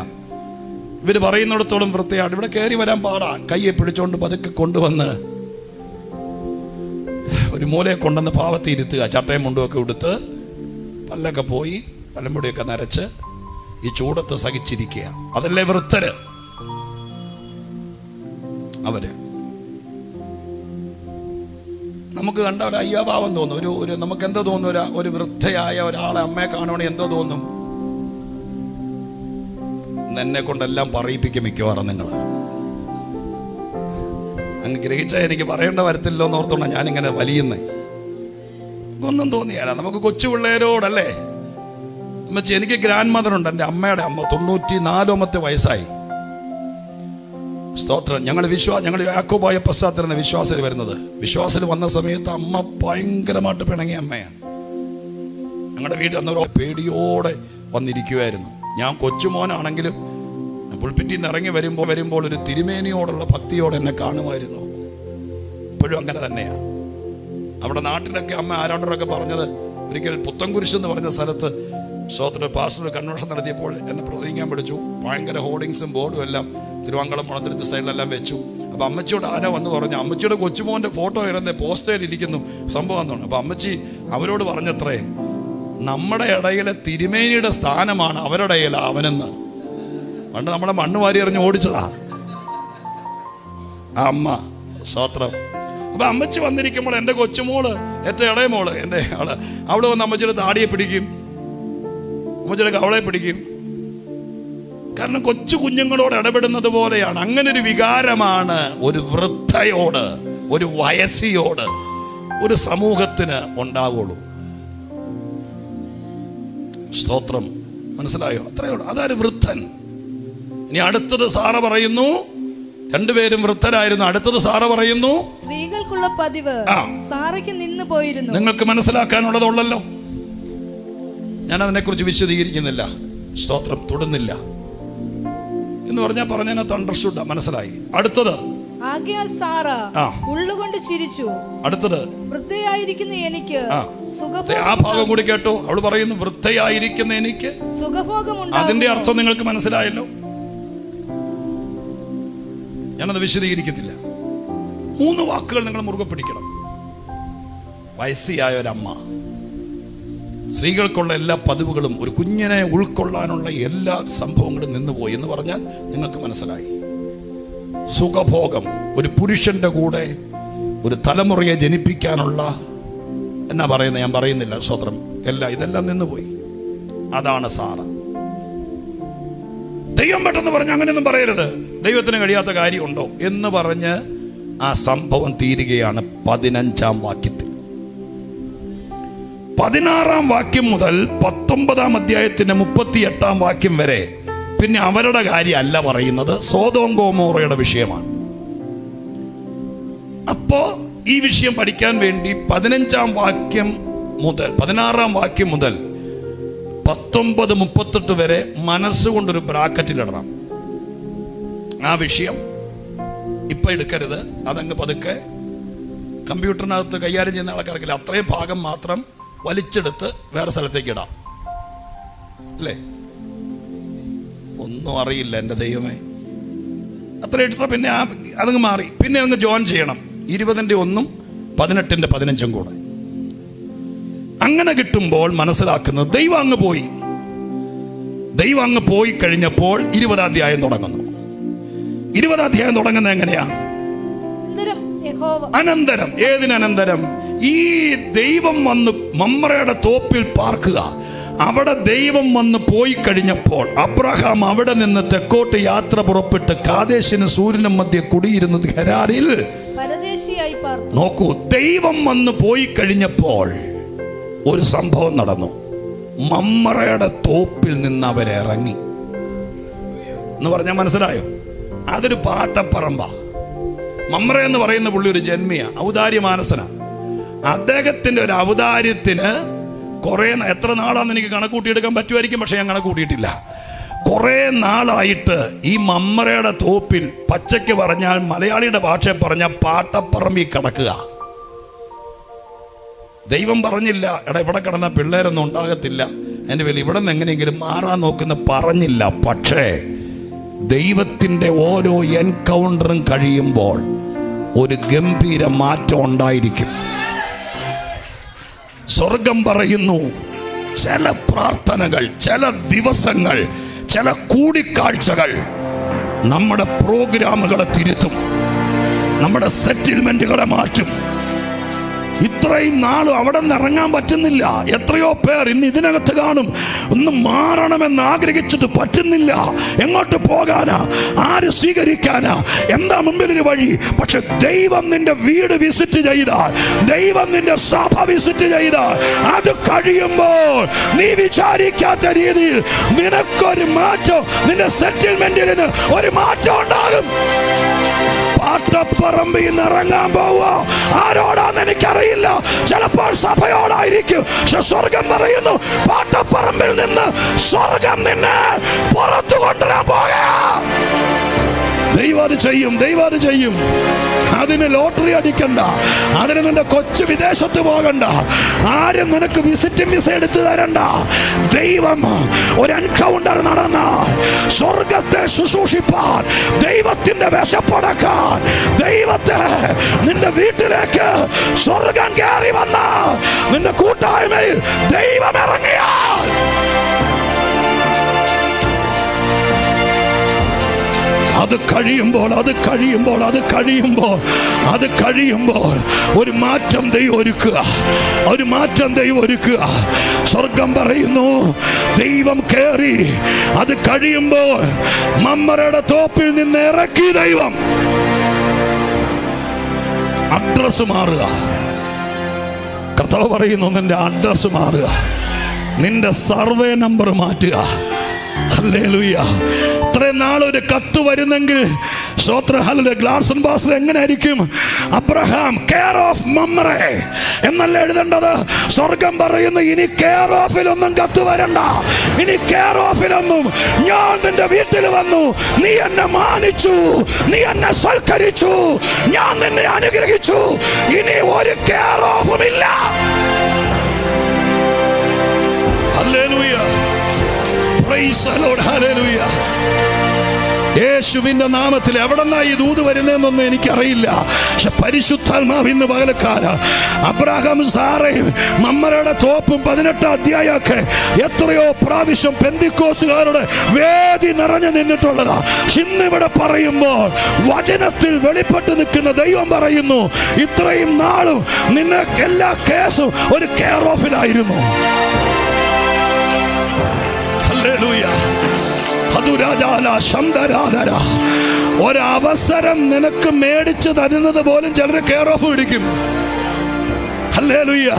ഇവർ പറയുന്നിടത്തോളം വൃദ്ധയാണ്. ഇവിടെ കയറി വരാൻ പാടാ. കയ്യെ പിടിച്ചോണ്ട് പതുക്കെ കൊണ്ടുവന്ന് ഒരു മൂലയെ കൊണ്ടുവന്ന് പാവത്തി ഇരുത്തുക. ചട്ടയും മുണ്ടുമൊക്കെ ഉടുത്ത് പല്ലൊക്കെ പോയി തലമുടിയൊക്കെ നരച്ച് ഈ ചൂടത്ത് സഹിച്ചിരിക്കുക. അതല്ലേ വൃദ്ധര്. അവര് നമുക്ക് കണ്ട ഒരു അയ്യാഭാവം തോന്നും. ഒരു നമുക്ക് എന്തോ തോന്നും, ഒരു വൃദ്ധയായ ഒരാളെ അമ്മയെ കാണുവാണെങ്കിൽ എന്തോ തോന്നും? എന്നെ കൊണ്ടെല്ലാം പറയിപ്പിക്കും മിക്കവാറും നിങ്ങൾ. അങ്ങ് ഗ്രഹിച്ചാൽ എനിക്ക് പറയേണ്ട വരത്തില്ലോ എന്ന് ഓർത്തോണ്ടാണ് ഞാനിങ്ങനെ വലിയുന്നേ. ഒന്നും തോന്നിയാല. നമുക്ക് കൊച്ചു പിള്ളേരോടല്ലേ അമ്മച്ചി. എനിക്ക് ഗ്രാൻഡ് മദർ ഉണ്ട്, എൻ്റെ അമ്മയുടെ അമ്മ. 94 വയസ്സായി. സ്തോത്രം. ഞങ്ങൾ യാക്കോബായ പശ്ചാത്തലം വിശ്വാസത്തിൽ വരുന്നത്. വിശ്വാസത്തിൽ വന്ന സമയത്ത് അമ്മ ഭയങ്കരമായിട്ട് പിണങ്ങിയ അമ്മയാണ്. ഞങ്ങളുടെ വീട്ടിൽ അന്നൊരു പേടിയോടെ വന്നിരിക്കുമായിരുന്നു. ഞാൻ കൊച്ചുമോനാണെങ്കിലും പുൾപിറ്റിൽ നിന്ന് ഇറങ്ങി വരുമ്പോൾ ഒരു തിരുമേനിയോടുള്ള ഭക്തിയോടെ എന്നെ കാണുമായിരുന്നു. ഇപ്പോഴും അങ്ങനെ തന്നെയാണ്. അവിടെ നാട്ടിലൊക്കെ അമ്മ ആരാണ്ടൊക്കെ പറഞ്ഞത്, ഒരിക്കൽ പുത്തൻകുരിശ് എന്ന് പറഞ്ഞ സ്ഥലത്ത് സ്വതന്ത്ര പാസ്റ്റർ കൺവെൻഷൻ നടത്തിയപ്പോൾ എന്നെ പ്രസംഗിക്കാൻ പഠിച്ചു. ഭയങ്കര ഹോർഡിങ്സും ബോർഡും എല്ലാം തിരുവാങ്കളം മുളന്തിരുത്ത് സൈഡിലെല്ലാം വെച്ചു. അപ്പോൾ അമ്മച്ചിയോട് ആരാ വന്ന് പറഞ്ഞു, അമ്മച്ചിയുടെ കൊച്ചുമോൻ്റെ ഫോട്ടോ ഇരുന്ന് പോസ്റ്ററിൽ ഇരിക്കുന്നു സംഭവം എന്നാണ്. അപ്പോൾ അമ്മച്ചി അവരോട് പറഞ്ഞത്രേ, നമ്മുടെ ഇടയിലെ തിരുമേനിയുടെ സ്ഥാനമാണ് അവരുടെ ഇടയിൽ അവനെന്ന്. പണ്ട് നമ്മളെ മണ്ണ് വാരി എറിഞ്ഞ് ഓടിച്ചതാ ആ അമ്മ. സ്തോത്രം. അപ്പൊ അമ്മച്ചി വന്നിരിക്കുമ്പോൾ എൻ്റെ കൊച്ചുമോള്, ഏറ്റവും ഇളയ മോള്, എൻ്റെ ആള്, അവിടെ വന്ന് അമ്മച്ചിയുടെ താടിയെ പിടിക്കും, അമ്മച്ചിയുടെ കവളെ പിടിക്കും. കാരണം കൊച്ചു കുഞ്ഞുങ്ങളോട് ഇടപെടുന്നത് പോലെയാണ്. അങ്ങനെ ഒരു വികാരമാണ് ഒരു വൃദ്ധയോട്, ഒരു വയസ്സിയോട് ഒരു സമൂഹത്തിന് ഉണ്ടാവുള്ളൂ. സ്തോത്രം. മനസ്സിലായോ? അത്രയേ ഉള്ളൂ. അതായത് വൃദ്ധൻ. ഇനി അടുത്തത് സാറ പറയുന്നു, രണ്ടുപേരും വൃദ്ധരായിരുന്നു. അടുത്തത് സാറ പറയുന്നു, സ്ത്രീകൾക്കുള്ള പതിവ് സാറയ്ക്ക് നിന്ന് പോയിരുന്നു. നിങ്ങൾക്ക് മനസ്സിലാക്കാനുള്ളതുള്ളല്ലോ, ഞാൻ അതിനെക്കുറിച്ച് വിശദീകരിക്കുന്നില്ല. സ്തോത്രം. തൊടുന്നില്ല എന്ന് പറഞ്ഞതിനകത്ത് അണ്ടർസ്റ്റുഡ്, മനസ്സിലായി. അടുത്തത്, ആകയാൽ സാറ ഉള്ളുകൊണ്ട് ചിരിച്ചു. അടുത്തത്, വൃദ്ധയായിരിക്കുന്ന എനിക്ക് ആ ഭാഗം കൂടി കേട്ടോ. അവൾ പറയുന്നു, വൃദ്ധയായിരിക്കുന്ന എനിക്ക് സുഖഭോഗം. അതിന്റെ അർത്ഥം നിങ്ങൾക്ക് മനസ്സിലായല്ലോ. ഞാനത് വിശദീകരിക്കുന്നില്ല. 3 വാക്കുകൾ നിങ്ങൾ മുറുകെ പിടിക്കണം. വയസ്സിയായ ഒരമ്മ, സ്ത്രീകൾക്കുള്ള എല്ലാ പതിവുകളും, ഒരു കുഞ്ഞിനെ ഉൾക്കൊള്ളാനുള്ള എല്ലാ സംഭവങ്ങളും നിന്നുപോയി എന്ന് പറഞ്ഞാൽ നിങ്ങൾക്ക് മനസ്സിലായി. സുഖഭോഗം, ഒരു പുരുഷന്റെ കൂടെ ഒരു തലമുറയെ ജനിപ്പിക്കാനുള്ള, എന്നാ പറയുന്നത് ഞാൻ പറയുന്നില്ല, സ്വത്രം, ഇതെല്ലാം നിന്നുപോയി. അതാണ് സാറ. ദൈവം പെട്ടെന്ന് പറഞ്ഞ് അങ്ങനെയൊന്നും പറയരുത്, ദൈവത്തിന് കഴിയാത്ത കാര്യമുണ്ടോ എന്ന് പറഞ്ഞ് ആ സംഭവം തീരുകയാണ് 15-ാം വാക്യത്തിൽ. 16-ാം വാക്യം മുതൽ 19-ാം അധ്യായത്തിന്റെ 38-ാം വാക്യം വരെ പിന്നെ അവരുടെ കാര്യമല്ല പറയുന്നത്, സോദോം ഗോമോറയുടെ വിഷയമാണ്. അപ്പോ ഈ വിഷയം പഠിക്കാൻ വേണ്ടി 15-ാം വാക്യം മുതൽ 16-ാം വാക്യം മുതൽ 19-38 വരെ മനസ്സുകൊണ്ടൊരു ബ്രാക്കറ്റിലിടണം. ആ വിഷയം ഇപ്പൊ എടുക്കരുത്, അതങ്ങ് പതുക്കെ കമ്പ്യൂട്ടറിനകത്ത് കൈകാര്യം ചെയ്യുന്ന ആൾക്കാർക്കില്ല, അത്രയും ഭാഗം മാത്രം വലിച്ചെടുത്ത് വേറെ സ്ഥലത്തേക്ക് ഇടാം. അല്ലേ? ഒന്നും അറിയില്ല എൻ്റെ ദൈവമേ. അത്ര ഇട്ടിട്ട് പിന്നെ അതങ്ങ് മാറി, പിന്നെ അങ്ങ് ജോയിൻ ചെയ്യണം. 20-ന്റെ 1-ഉം 18-ന്റെ 15-ഉം കൂടെ. അങ്ങനെ കിട്ടുമ്പോൾ മനസ്സിലാക്കുന്നത് ദൈവം അങ്ങ് പോയി. ദൈവം അങ്ങ് പോയി കഴിഞ്ഞപ്പോൾ 20-ാം അധ്യായം തുടങ്ങുന്നു. 20-ാം അധ്യായം തുടങ്ങുന്നത് എങ്ങനെയാ? അനന്തരം. ഏതിനനന്തരം? ഈ ദൈവം വന്ന് മമ്രയുടെ തോപ്പിൽ പാർക്കുക. അവിടെ ദൈവം വന്ന് പോയി കഴിഞ്ഞപ്പോൾ അബ്രഹാം അവിടെ നിന്ന് തെക്കോട്ട് യാത്ര പുറപ്പെട്ട് കാദേശിന് സൂര്യനും മധ്യ കുടിയിരുന്നത് ഹെരാരിൽ പരദേശിയായി പാർത്തു. നോക്കൂ, ദൈവം വന്ന് പോയി കഴിഞ്ഞപ്പോൾ ഒരു സംഭവം നടന്നു. മമ്രയുടെ തോപ്പിൽ നിന്ന് അവരിറങ്ങി എന്ന് പറഞ്ഞാൽ മനസ്സിലായോ? അതൊരു പാട്ടപ്പറമ്പ. മമ്ര എന്ന് പറയുന്ന പുള്ളി ഒരു ജന്മിയ, ഔദാര്യമാനസന. അദ്ദേഹത്തിന്റെ ഒരു ഔദാര്യത്തിന് എത്ര നാളാന്ന് എനിക്ക് കണക്കൂട്ടിയെടുക്കാൻ പറ്റുമായിരിക്കും, പക്ഷെ ഞാൻ കണക്കൂട്ടിയിട്ടില്ല. കുറെ നാളായിട്ട് ഈ മമ്രയുടെ തോപ്പിൽ, പച്ചയ്ക്ക് പറഞ്ഞാൽ മലയാളിയുടെ ഭാഷയിൽ പറഞ്ഞാൽ പാട്ടപ്പറമ്പിൽ കിടക്കുക. ദൈവം പറഞ്ഞില്ല, എടാ ഇവിടെ കിടന്ന പിള്ളേരൊന്നും ഉണ്ടാകത്തില്ല, എൻ്റെ പേരിൽ ഇവിടെ നിന്ന് എങ്ങനെയെങ്കിലും മാറാൻ നോക്കുന്ന പറഞ്ഞില്ല. പക്ഷേ ദൈവത്തിൻ്റെ ഓരോ എൻകൗണ്ടറും കഴിയുമ്പോൾ ഒരു ഗംഭീര മാറ്റം ഉണ്ടായിരിക്കും. സ്വർഗം പറയുന്നു, ചില പ്രാർത്ഥനകൾ, ചില ദിവസങ്ങൾ, ചില കൂടിക്കാഴ്ചകൾ നമ്മുടെ പ്രോഗ്രാമുകളെ തിരുത്തും, നമ്മുടെ സെറ്റിൽമെന്റുകളെ മാറ്റും. ഇത്രയും നാളും അവിടെ നിന്ന് ഇറങ്ങാൻ പറ്റുന്നില്ല. എത്രയോ പേർ ഇന്ന് ഇതിനകത്ത് കാണും, ഒന്ന് മാറണമെന്ന് ആഗ്രഹിച്ചിട്ട് പറ്റുന്നില്ല. എങ്ങോട്ട് പോകാനാ? ആര് സ്വീകരിക്കാനാ? എന്താ മുമ്പിലൊരു വഴി? പക്ഷെ ദൈവം നിന്റെ വീട് വിസിറ്റ് ചെയ്താൽ, ദൈവം നിന്റെ സഭ വിസിറ്റ് ചെയ്താൽ, അത് കഴിയുമ്പോൾ നീ വിചാരിക്കാത്ത രീതിയിൽ നിനക്കൊരു മാറ്റം, നിന്റെ സെറ്റിൽമെന്റിന് ഒരു മാറ്റം ഉണ്ടാകും. പാട്ടപ്പറമ്പിൽ നിന്ന് ഇറങ്ങാൻ പോവുക. ആരോടാന്ന് എനിക്കറിയാം. എനിക്കറിയില്ല. ചിലപ്പോൾ സഭയോടായിരിക്കും. പക്ഷെ സ്വർഗം പറയുന്നു, പാട്ടപ്പറമ്പിൽ നിന്ന് സ്വർഗം നിന്നെ പുറത്തു കൊണ്ടുവരാൻ പോകാ. ദൈവം അത് ചെയ്യും, ദൈവം അത് ചെയ്യും. അതിന് ലോട്ടറി അടിക്കണ്ട, അതിന് നിന്റെ കൊച്ചു വിദേശത്ത് പോകണ്ട, ആരും നിനക്ക് വിസിറ്റിംഗ് വിസ എടുത്തു തരണ്ട. ദൈവം ഒരു എൻകൗണ്ടർ നടന്നാൽ സ്വർഗത്തെ ശുശ്രൂഷിപ്പാൻ, ദൈവത്തിന്റെ വിശപ്പടക്കാൻ, ദൈവത്തെ നിന്റെ വീട്ടിലേക്ക് സ്വർഗം കയറി വന്ന നിന്റെ കൂട്ടായ്മയിൽ ദൈവം ഇറങ്ങിയാൽ അത് കഴിയുമ്പോൾ ഒരു മാറ്റം ദൈവം ഒരുക്കുക, ഒരു മാറ്റം ദൈവം ഒരുക്കുക. സ്വർഗം പറയുന്നു, ദൈവം കയറി. അത് കഴിയുമ്പോൾ മമ്മറയുടെ തോപ്പിൽ നിന്ന് ഇറക്കി ദൈവം. അഡ്രസ് മാറുക. കർത്താവ് പറയുന്നു, നിന്റെ അഡ്രസ് മാറുക, നിന്റെ സർവേ നമ്പർ മാറ്റുക. ഹല്ലേലൂയ. ഇത്രയും നാളൊരു കത്ത് വരുന്നെങ്കിൽ ഗ്ലാഡ്സൺ പാസ്റ്റർ എങ്ങനെയായിരിക്കും? അബ്രഹാം കെയർ ഓഫ് മമ്രെ എന്നല്ല എഴുതേണ്ടത്. സ്വർഗം പറയുന്നു, ഇനി കെയർ ഓഫിലൊന്നും കത്ത് വരണ്ട. ഇനി കെയർ ഓഫിലൊന്നും. ഞാൻ നിന്റെ വീട്ടിൽ വന്നു, നീ എന്നെ മാനിച്ചു, നീ എന്നെ സൽക്കരിച്ചു, ഞാൻ നിന്നെ അനുഗ്രഹിച്ചു. ഇനി ഒരു കെയർ ഓഫും ഇല്ല. Hallelujah. Praise the Lord. Hallelujah. യേശുവിന്റെ നാമത്തിൽ എവിടെന്നാ ഈ ദൂത് വരുന്നതെന്നൊന്നും എനിക്കറിയില്ല. പക്ഷെ പരിശുദ്ധാത്മാവ് ഇന്ന് പകലക്കാലം അബ്രഹാം സാറയും മമ്മരയുടെ തോപ്പും 18 അധ്യായമൊക്കെ എത്രയോ പ്രാവശ്യം പെന്തിക്കോസുകാരുടെ വേദി നിറഞ്ഞു നിന്നിട്ടുള്ളതാ. ഇന്നിവിടെ പറയുമ്പോൾ വചനത്തിൽ വെളിപ്പെട്ട് നിൽക്കുന്ന ദൈവം പറയുന്നു, ഇത്രയും നാളും നിന്നെ എല്ലാ കേസും ഒരു കെയർ ഓഫിലായിരുന്നു. ഹല്ലേലൂയ. ഒരവസരം നിനക്ക് മേടിച്ചു തരുന്നത് പോലും ചിലർ കെയർ ഓഫ് പിടിക്കും. ഹല്ലേലൂയ.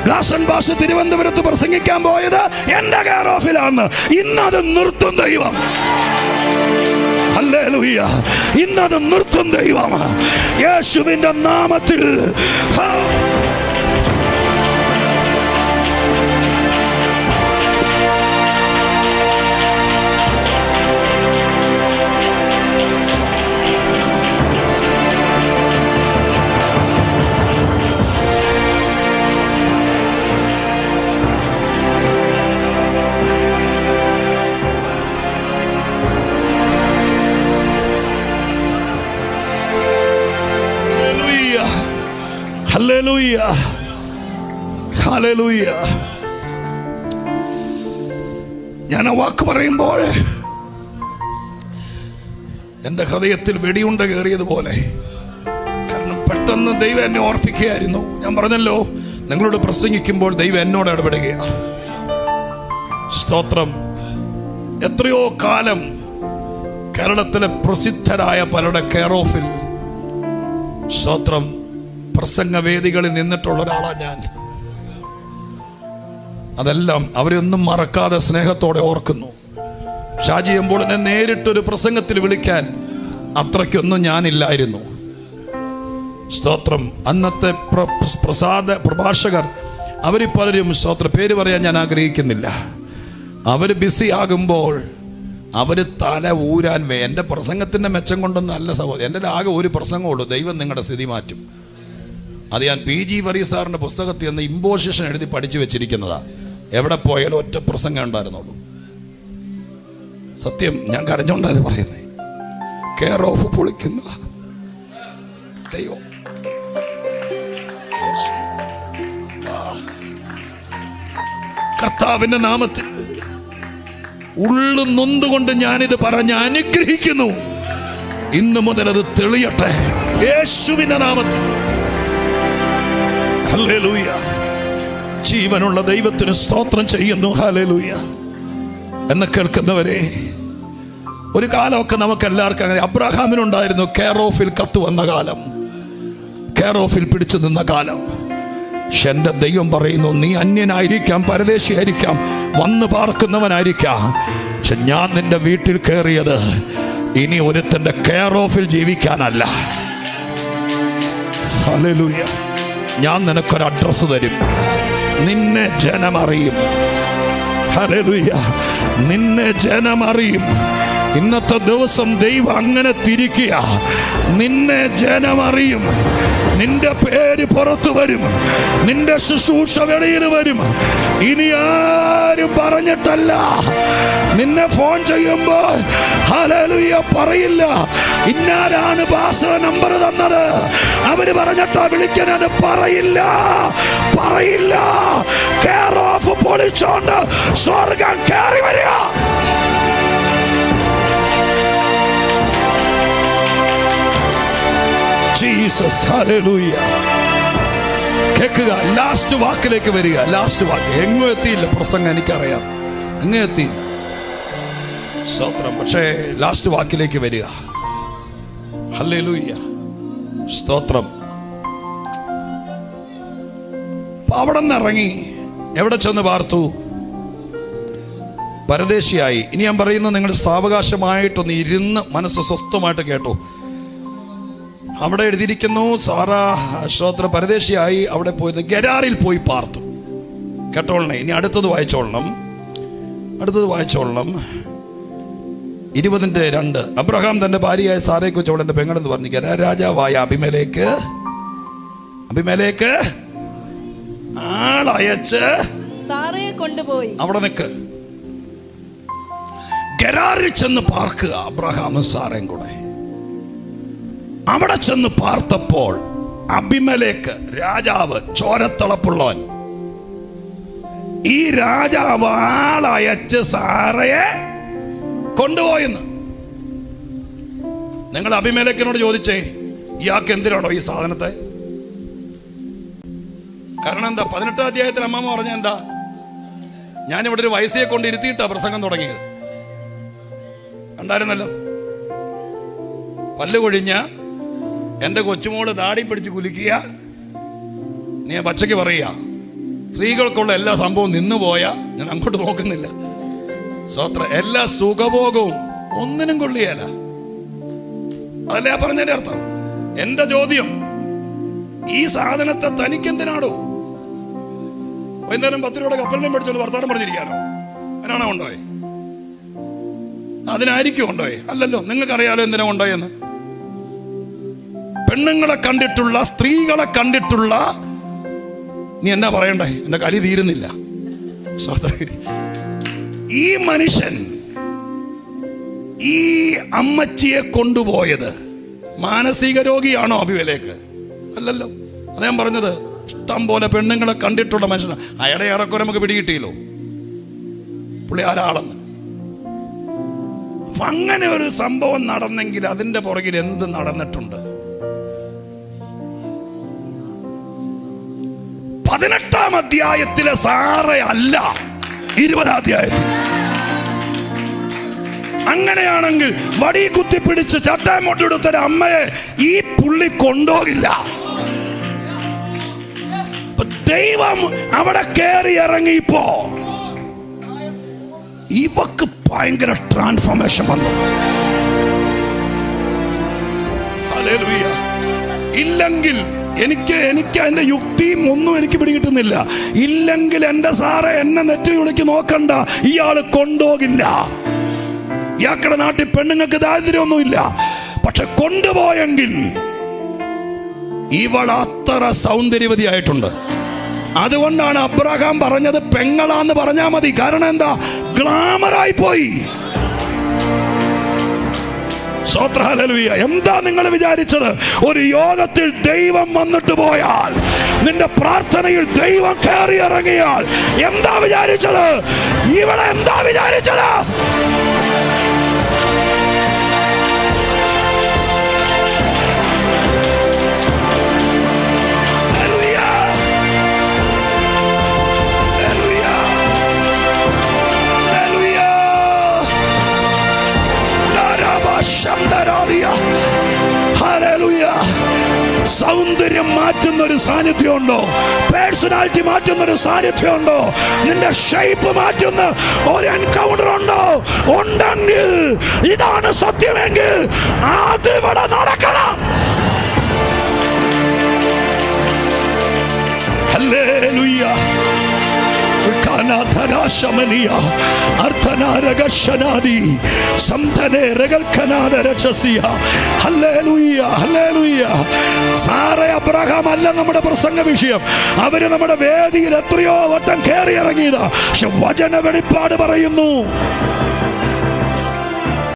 ഗ്ലാഡ്സൺ പാസ്റ്റർ തിരുവനന്തപുരത്ത് പ്രസംഗിക്കാൻ പോയത് എന്റെ കെയർ ഓഫിലാണ്. ഇന്നത് നിർത്തും ദൈവം. ഹല്ലേലൂയ. ഇന്നത് നിർത്തും ദൈവം യേശുവിന്റെ നാമത്തിൽ. ഹല്ലേലൂയ. ഹല്ലേലൂയ. ഞാൻ ആ വാക്ക് പറയുമ്പോൾ എൻ്റെ ഹൃദയത്തിൽ വെടിയുണ്ട കയറിയതുപോലെ. കാരണം പെട്ടെന്ന് ദൈവം എന്നെ ഓർപ്പിക്കുകയായിരുന്നു. ഞാൻ പറഞ്ഞല്ലോ, നിങ്ങളോട് പ്രസംഗിക്കുമ്പോൾ ദൈവം എന്നോട് ഇടപെടുകയാണ്. സ്തോത്രം. എത്രയോ കാലം കേരളത്തിലെ പ്രസിദ്ധരായ പലരുടെ കെയർ ഓഫിൽ സ്തോത്രം പ്രസംഗവേദികളിൽ നിന്നിട്ടുള്ള ഒരാളാണ് ഞാൻ. അതെല്ലാം അവരെയൊന്നും മറക്കാതെ സ്നേഹത്തോടെ ഓർക്കുന്നു. ഷാജി എമ്പോളിനെ നേരിട്ടൊരു പ്രസംഗത്തിൽ വിളിക്കാൻ അത്രയ്ക്കൊന്നും ഞാനില്ലായിരുന്നു. സ്തോത്രം. അന്നത്തെ പ്രഭാഷകർ അവർ പലരും, സ്തോത്ര പേര് പറയാൻ ഞാൻ ആഗ്രഹിക്കുന്നില്ല, അവർ ബിസി ആകുമ്പോൾ അവർ തല ഊരാൻ എൻ്റെ പ്രസംഗത്തിൻ്റെ മെച്ചം കൊണ്ടൊന്നും അല്ല സഹോദരൻ. എൻ്റെ ആകെ ഒരു പ്രസംഗമുള്ളൂ, ദൈവം നിങ്ങളുടെ സ്ഥിതി മാറ്റും. അത് ഞാൻ PG വരി സാറിൻ്റെ പുസ്തകത്തിൽ നിന്ന് ഇമ്പോസിഷൻ എഴുതി പഠിച്ചു വെച്ചിരിക്കുന്നതാണ്. എവിടെ പോയാലും ഒറ്റ പ്രസംഗം ഉണ്ടായിരുന്നുള്ളൂ. സത്യം, ഞാൻ കരഞ്ഞോണ്ടാണ് പറയുന്നത്. കെയർ ഓഫ് പൊളിക്കുന്ന ദൈവം. കർത്താവിന്റെ നാമത്തിൽ ഉള്ളു നൊന്തുകൊണ്ട് ഞാനിത് പറഞ്ഞ് അനുഗ്രഹിക്കുന്നു. ഇന്നു മുതൽ അത് തെളിയട്ടെ യേശുവിന്റെ നാമത്തിൽ. ഹല്ലേലൂയ. ജീവനുള്ള ദൈവത്തിന് സ്തോത്രം ചെയ്യുന്നു. ഹല്ലേലൂയ. എന്നെ കേൾക്കുന്നവരെ, ഒരു കാലമൊക്കെ നമുക്ക് എല്ലാവർക്കും അങ്ങനെ. അബ്രഹാമിനുണ്ടായിരുന്നു കെയർ ഓഫിൽ കത്ത് വന്ന കാലം, കെയർ ഓഫിൽ പിടിച്ചു നിന്ന കാലം. പക്ഷെ എൻ്റെ ദൈവം പറയുന്നു, നീ അന്യനായിരിക്കാം, പരദേശിയായിരിക്കാം, വന്ന് പാർക്കുന്നവനായിരിക്കാം, പക്ഷെ ഞാൻ നിന്റെ വീട്ടിൽ കയറിയത് ഇനി ഒരുത്തൻ്റെ കെയർ ഓഫിൽ ജീവിക്കാനല്ല. ഹല്ലേലൂയ. ഞാൻ നിനക്കൊരു അഡ്രസ് തരും. നിന്നെ ജനമറിയും. ഹല്ലേലൂയ. നിന്നെ ജനമറിയും. ഇന്നത്തെ ദിവസം ദൈവം അങ്ങനെ തിരിക്കുക. നിന്നെ ജനമറിയും. നിന്റെ പേര് പുറത്തു വരും. നിന്റെ ശുശ്രൂഷ വെളിയിൽ വരും. ഇനി ആരും പറഞ്ഞിട്ടല്ല. നിന്നെ ഫോൺ ചെയ്യുമ്പോൾ ഹല്ലേലൂയ പറയില്ല, ഇന്നാരാണ് പാസ്റ്റർ നമ്പർ തന്നത്, അവര് പറഞ്ഞിട്ടാ വിളിക്കുന്നത്. പറയില്ല. കെയർ ഓഫ് പൊളിച്ചോണ്ട് സ്വർഗം കയറി വരിക. ജീസസ്. ഹല്ലേലൂയ. കേൾക്കുക. ലാസ്റ്റ് വാക്കിലേക്ക് വരിക. ലാസ്റ്റ് വാക്ക്. എങ്ങും എത്തിയില്ല പ്രസംഗം, എനിക്കറിയാം. എങ്ങും എത്തി. സ്തോത്രം. പക്ഷേ ലാസ്റ്റ് വാക്കിലേക്ക് വരിക. ഹല്ലേലൂയ. സ്തോത്രം. അവിടെ നിന്ന് ഇറങ്ങി എവിടെ ചെന്ന് പാർത്തു? പരദേശിയായി. ഇനി ഞാൻ പറയുന്നത് നിങ്ങൾ സാവകാശമായിട്ടൊന്ന് ഇരുന്ന് മനസ്സ് സ്വസ്ഥമായിട്ട് കേട്ടോ. അവിടെ എഴുതിയിരിക്കുന്നു, സാറാ സ്തോത്ര പരദേശിയായി അവിടെ പോയത് ഗെരാറിൽ പോയി പാർത്തു. കേട്ടോളണേ. ഇനി അടുത്തത് വായിച്ചോളണം. 20:2. അബ്രഹാം തന്റെ ഭാര്യയായ സാറയെ കുറിച്ച് അവളെന്റെ പെങ്ങളെന്ന് പറഞ്ഞു. ഗെരാർ രാജാവായ അബിമേലേക്ക് ആളയച്ച് സാറയെ കൊണ്ടുപോയി. അവിടെ നിൽക്ക്. ഗെരാറിൽ ചെന്ന് പാർക്കുക അബ്രഹാമും സാറയും കൂടെ. അവിടെ ചെന്ന് പാർത്തപ്പോൾ അബിമേലേക്ക് രാജാവ്, ചോരത്തിളപ്പുള്ളവൻ, ഈ രാജാവ് ആളയച്ച് സാറയെ കൊണ്ടുപോയെന്ന്. നിങ്ങൾ അബിമേലെക്കിനോട് ചോദിച്ചേ, ഇയാൾക്ക് എന്തിനാണോ ഈ സാധനത്തെ? കാരണം എന്താ? 18ാം അധ്യായത്തിൽ അമ്മമ്മ പറഞ്ഞ എന്താ? ഞാനിവിടെ ഒരു വയസ്സയെ കൊണ്ട് ഇരുത്തിയിട്ടാ പ്രസംഗം തുടങ്ങിയത്. കണ്ടായിരുന്നല്ലോ. പല്ല് കൊഴിഞ്ഞ എൻ്റെ കൊച്ചുമോള് ദാടി പിടിച്ച് കുലുക്കിയ, നീ പച്ചയ്ക്ക് പറയുക, സ്ത്രീകൾക്കുള്ള എല്ലാ സംഭവവും നിന്നുപോയ, ഞാൻ അങ്ങോട്ട് നോക്കുന്നില്ല. സ്വത്ര എല്ലാ സുഖഭോഗവും ഒന്നിനും കൊള്ളിയല്ല. അതല്ലേ പറഞ്ഞതിന്റെ അർത്ഥം. എന്റെ ചോദ്യം, ഈ സാധനത്തെ തനിക്കെന്തിനാടോ? വൈകുന്നേരം 10 രൂപയുടെ കപ്പലിനെയും മേടിച്ചോണ്ട് വർത്താനം പറഞ്ഞിരിക്കാനോ? അതിനാണോ കൊണ്ടോയെ? അതിനായിരിക്കും കൊണ്ടോയെ? അല്ലല്ലോ. നിങ്ങൾക്കറിയാലോ എന്തിനാ കൊണ്ടോയെന്ന്. പെണ്ണുങ്ങളെ കണ്ടിട്ടുള്ള, സ്ത്രീകളെ കണ്ടിട്ടുള്ള, നീ എന്നാ പറയണ്ടേ? എന്റെ കലി തീരുന്നില്ല. ഈ മനുഷ്യൻ ഈ അമ്മച്ചിയെ കൊണ്ടുപോയത് മാനസിക രോഗിയാണോ അബിമേലേക്ക്? അല്ലല്ലോ. അത് ഞാൻ പറഞ്ഞത്. ഇഷ്ടം പോലെ പെണ്ണുങ്ങളെ കണ്ടിട്ടുള്ള മനുഷ്യനാണ്. അയാളെ ഏറെക്കുറെ നമുക്ക് പിടികിട്ടിയല്ലോ പുള്ളി ആരാളെന്ന്. അപ്പൊ അങ്ങനെ ഒരു സംഭവം നടന്നെങ്കിൽ അതിന്റെ പുറകിൽ എന്ത് നടന്നിട്ടുണ്ട്? 18ാം അധ്യായത്തിലെ സാറയല്ല 20ാം അധ്യായത്തിൽ. അങ്ങനെയാണെങ്കിൽ വടി കുത്തിപ്പിടിച്ച് ചട്ടാമൊട്ടെടുത്തൊരു അമ്മയെ ഈ പുള്ളി കൊണ്ടുപോകില്ല. ദൈവം അവിടെ കയറി ഇറങ്ങിയപ്പോ ഇവക്ക് ഭയങ്കര ട്രാൻസ്ഫോർമേഷൻ വന്നു. ഹല്ലേലൂയ. ഇല്ലെങ്കിൽ എനിക്ക് അതിന്റെ യുക്തിയും ഒന്നും എനിക്ക് പിടികിട്ടുന്നില്ല. ഇല്ലെങ്കിൽ എന്റെ സാറെ എന്നെ നെറ്റി വിളിക്ക് നോക്കണ്ട, ഇയാള് കൊണ്ടുപോകില്ല. ഇയാളുടെ നാട്ടിൽ പെണ്ണുങ്ങൾക്ക് ദാരിദ്ര്യമൊന്നുമില്ല. പക്ഷെ കൊണ്ടുപോയെങ്കിൽ ഇവൾ അത്ര സൗന്ദര്യവതിയായിട്ടുണ്ട്. അതുകൊണ്ടാണ് അബ്രഹാം പറഞ്ഞത് പെങ്ങളാന്ന് പറഞ്ഞാ മതി. കാരണം എന്താ? ഗ്ലാമറായി പോയി. ഹല്ലേലൂയ. എന്താ നിങ്ങൾ വിചാരിച്ചത്? ഒരു യോഗത്തിൽ ദൈവം വന്നിട്ട് പോയാൽ, നിന്റെ പ്രാർത്ഥനയിൽ ദൈവം കയറി ഇറങ്ങിയാൽ എന്താ വിചാരിച്ചത്? ഇവിടെ എന്താ വിചാരിച്ചത്? സൗന്ദര്യം മാറ്റുന്ന ഒരു സാന്നിധ്യം ഉണ്ടോ? പേഴ്സണാലിറ്റി മാറ്റുന്ന ഒരു സാന്നിധ്യം ഉണ്ടോ? നിന്റെ ഷേപ്പ് മാറ്റുന്ന ഒരു എൻകൗണ്ടർ ഉണ്ടോ? ഉണ്ടെങ്കിൽ, ഇതാണ് സത്യമെങ്കിൽ അത് ഇവിടെ നടക്കണം. ഹല്ലേലൂയ. സാറ അബ്രഹാം അല്ല നമ്മുടെ പ്രസംഗ വിഷയം. അവര് നമ്മുടെ വേദിയിൽ എത്രയോ വട്ടം കയറി ഇറങ്ങിയതാ. പക്ഷെ വചന വെളിപ്പാട് പറയുന്നു,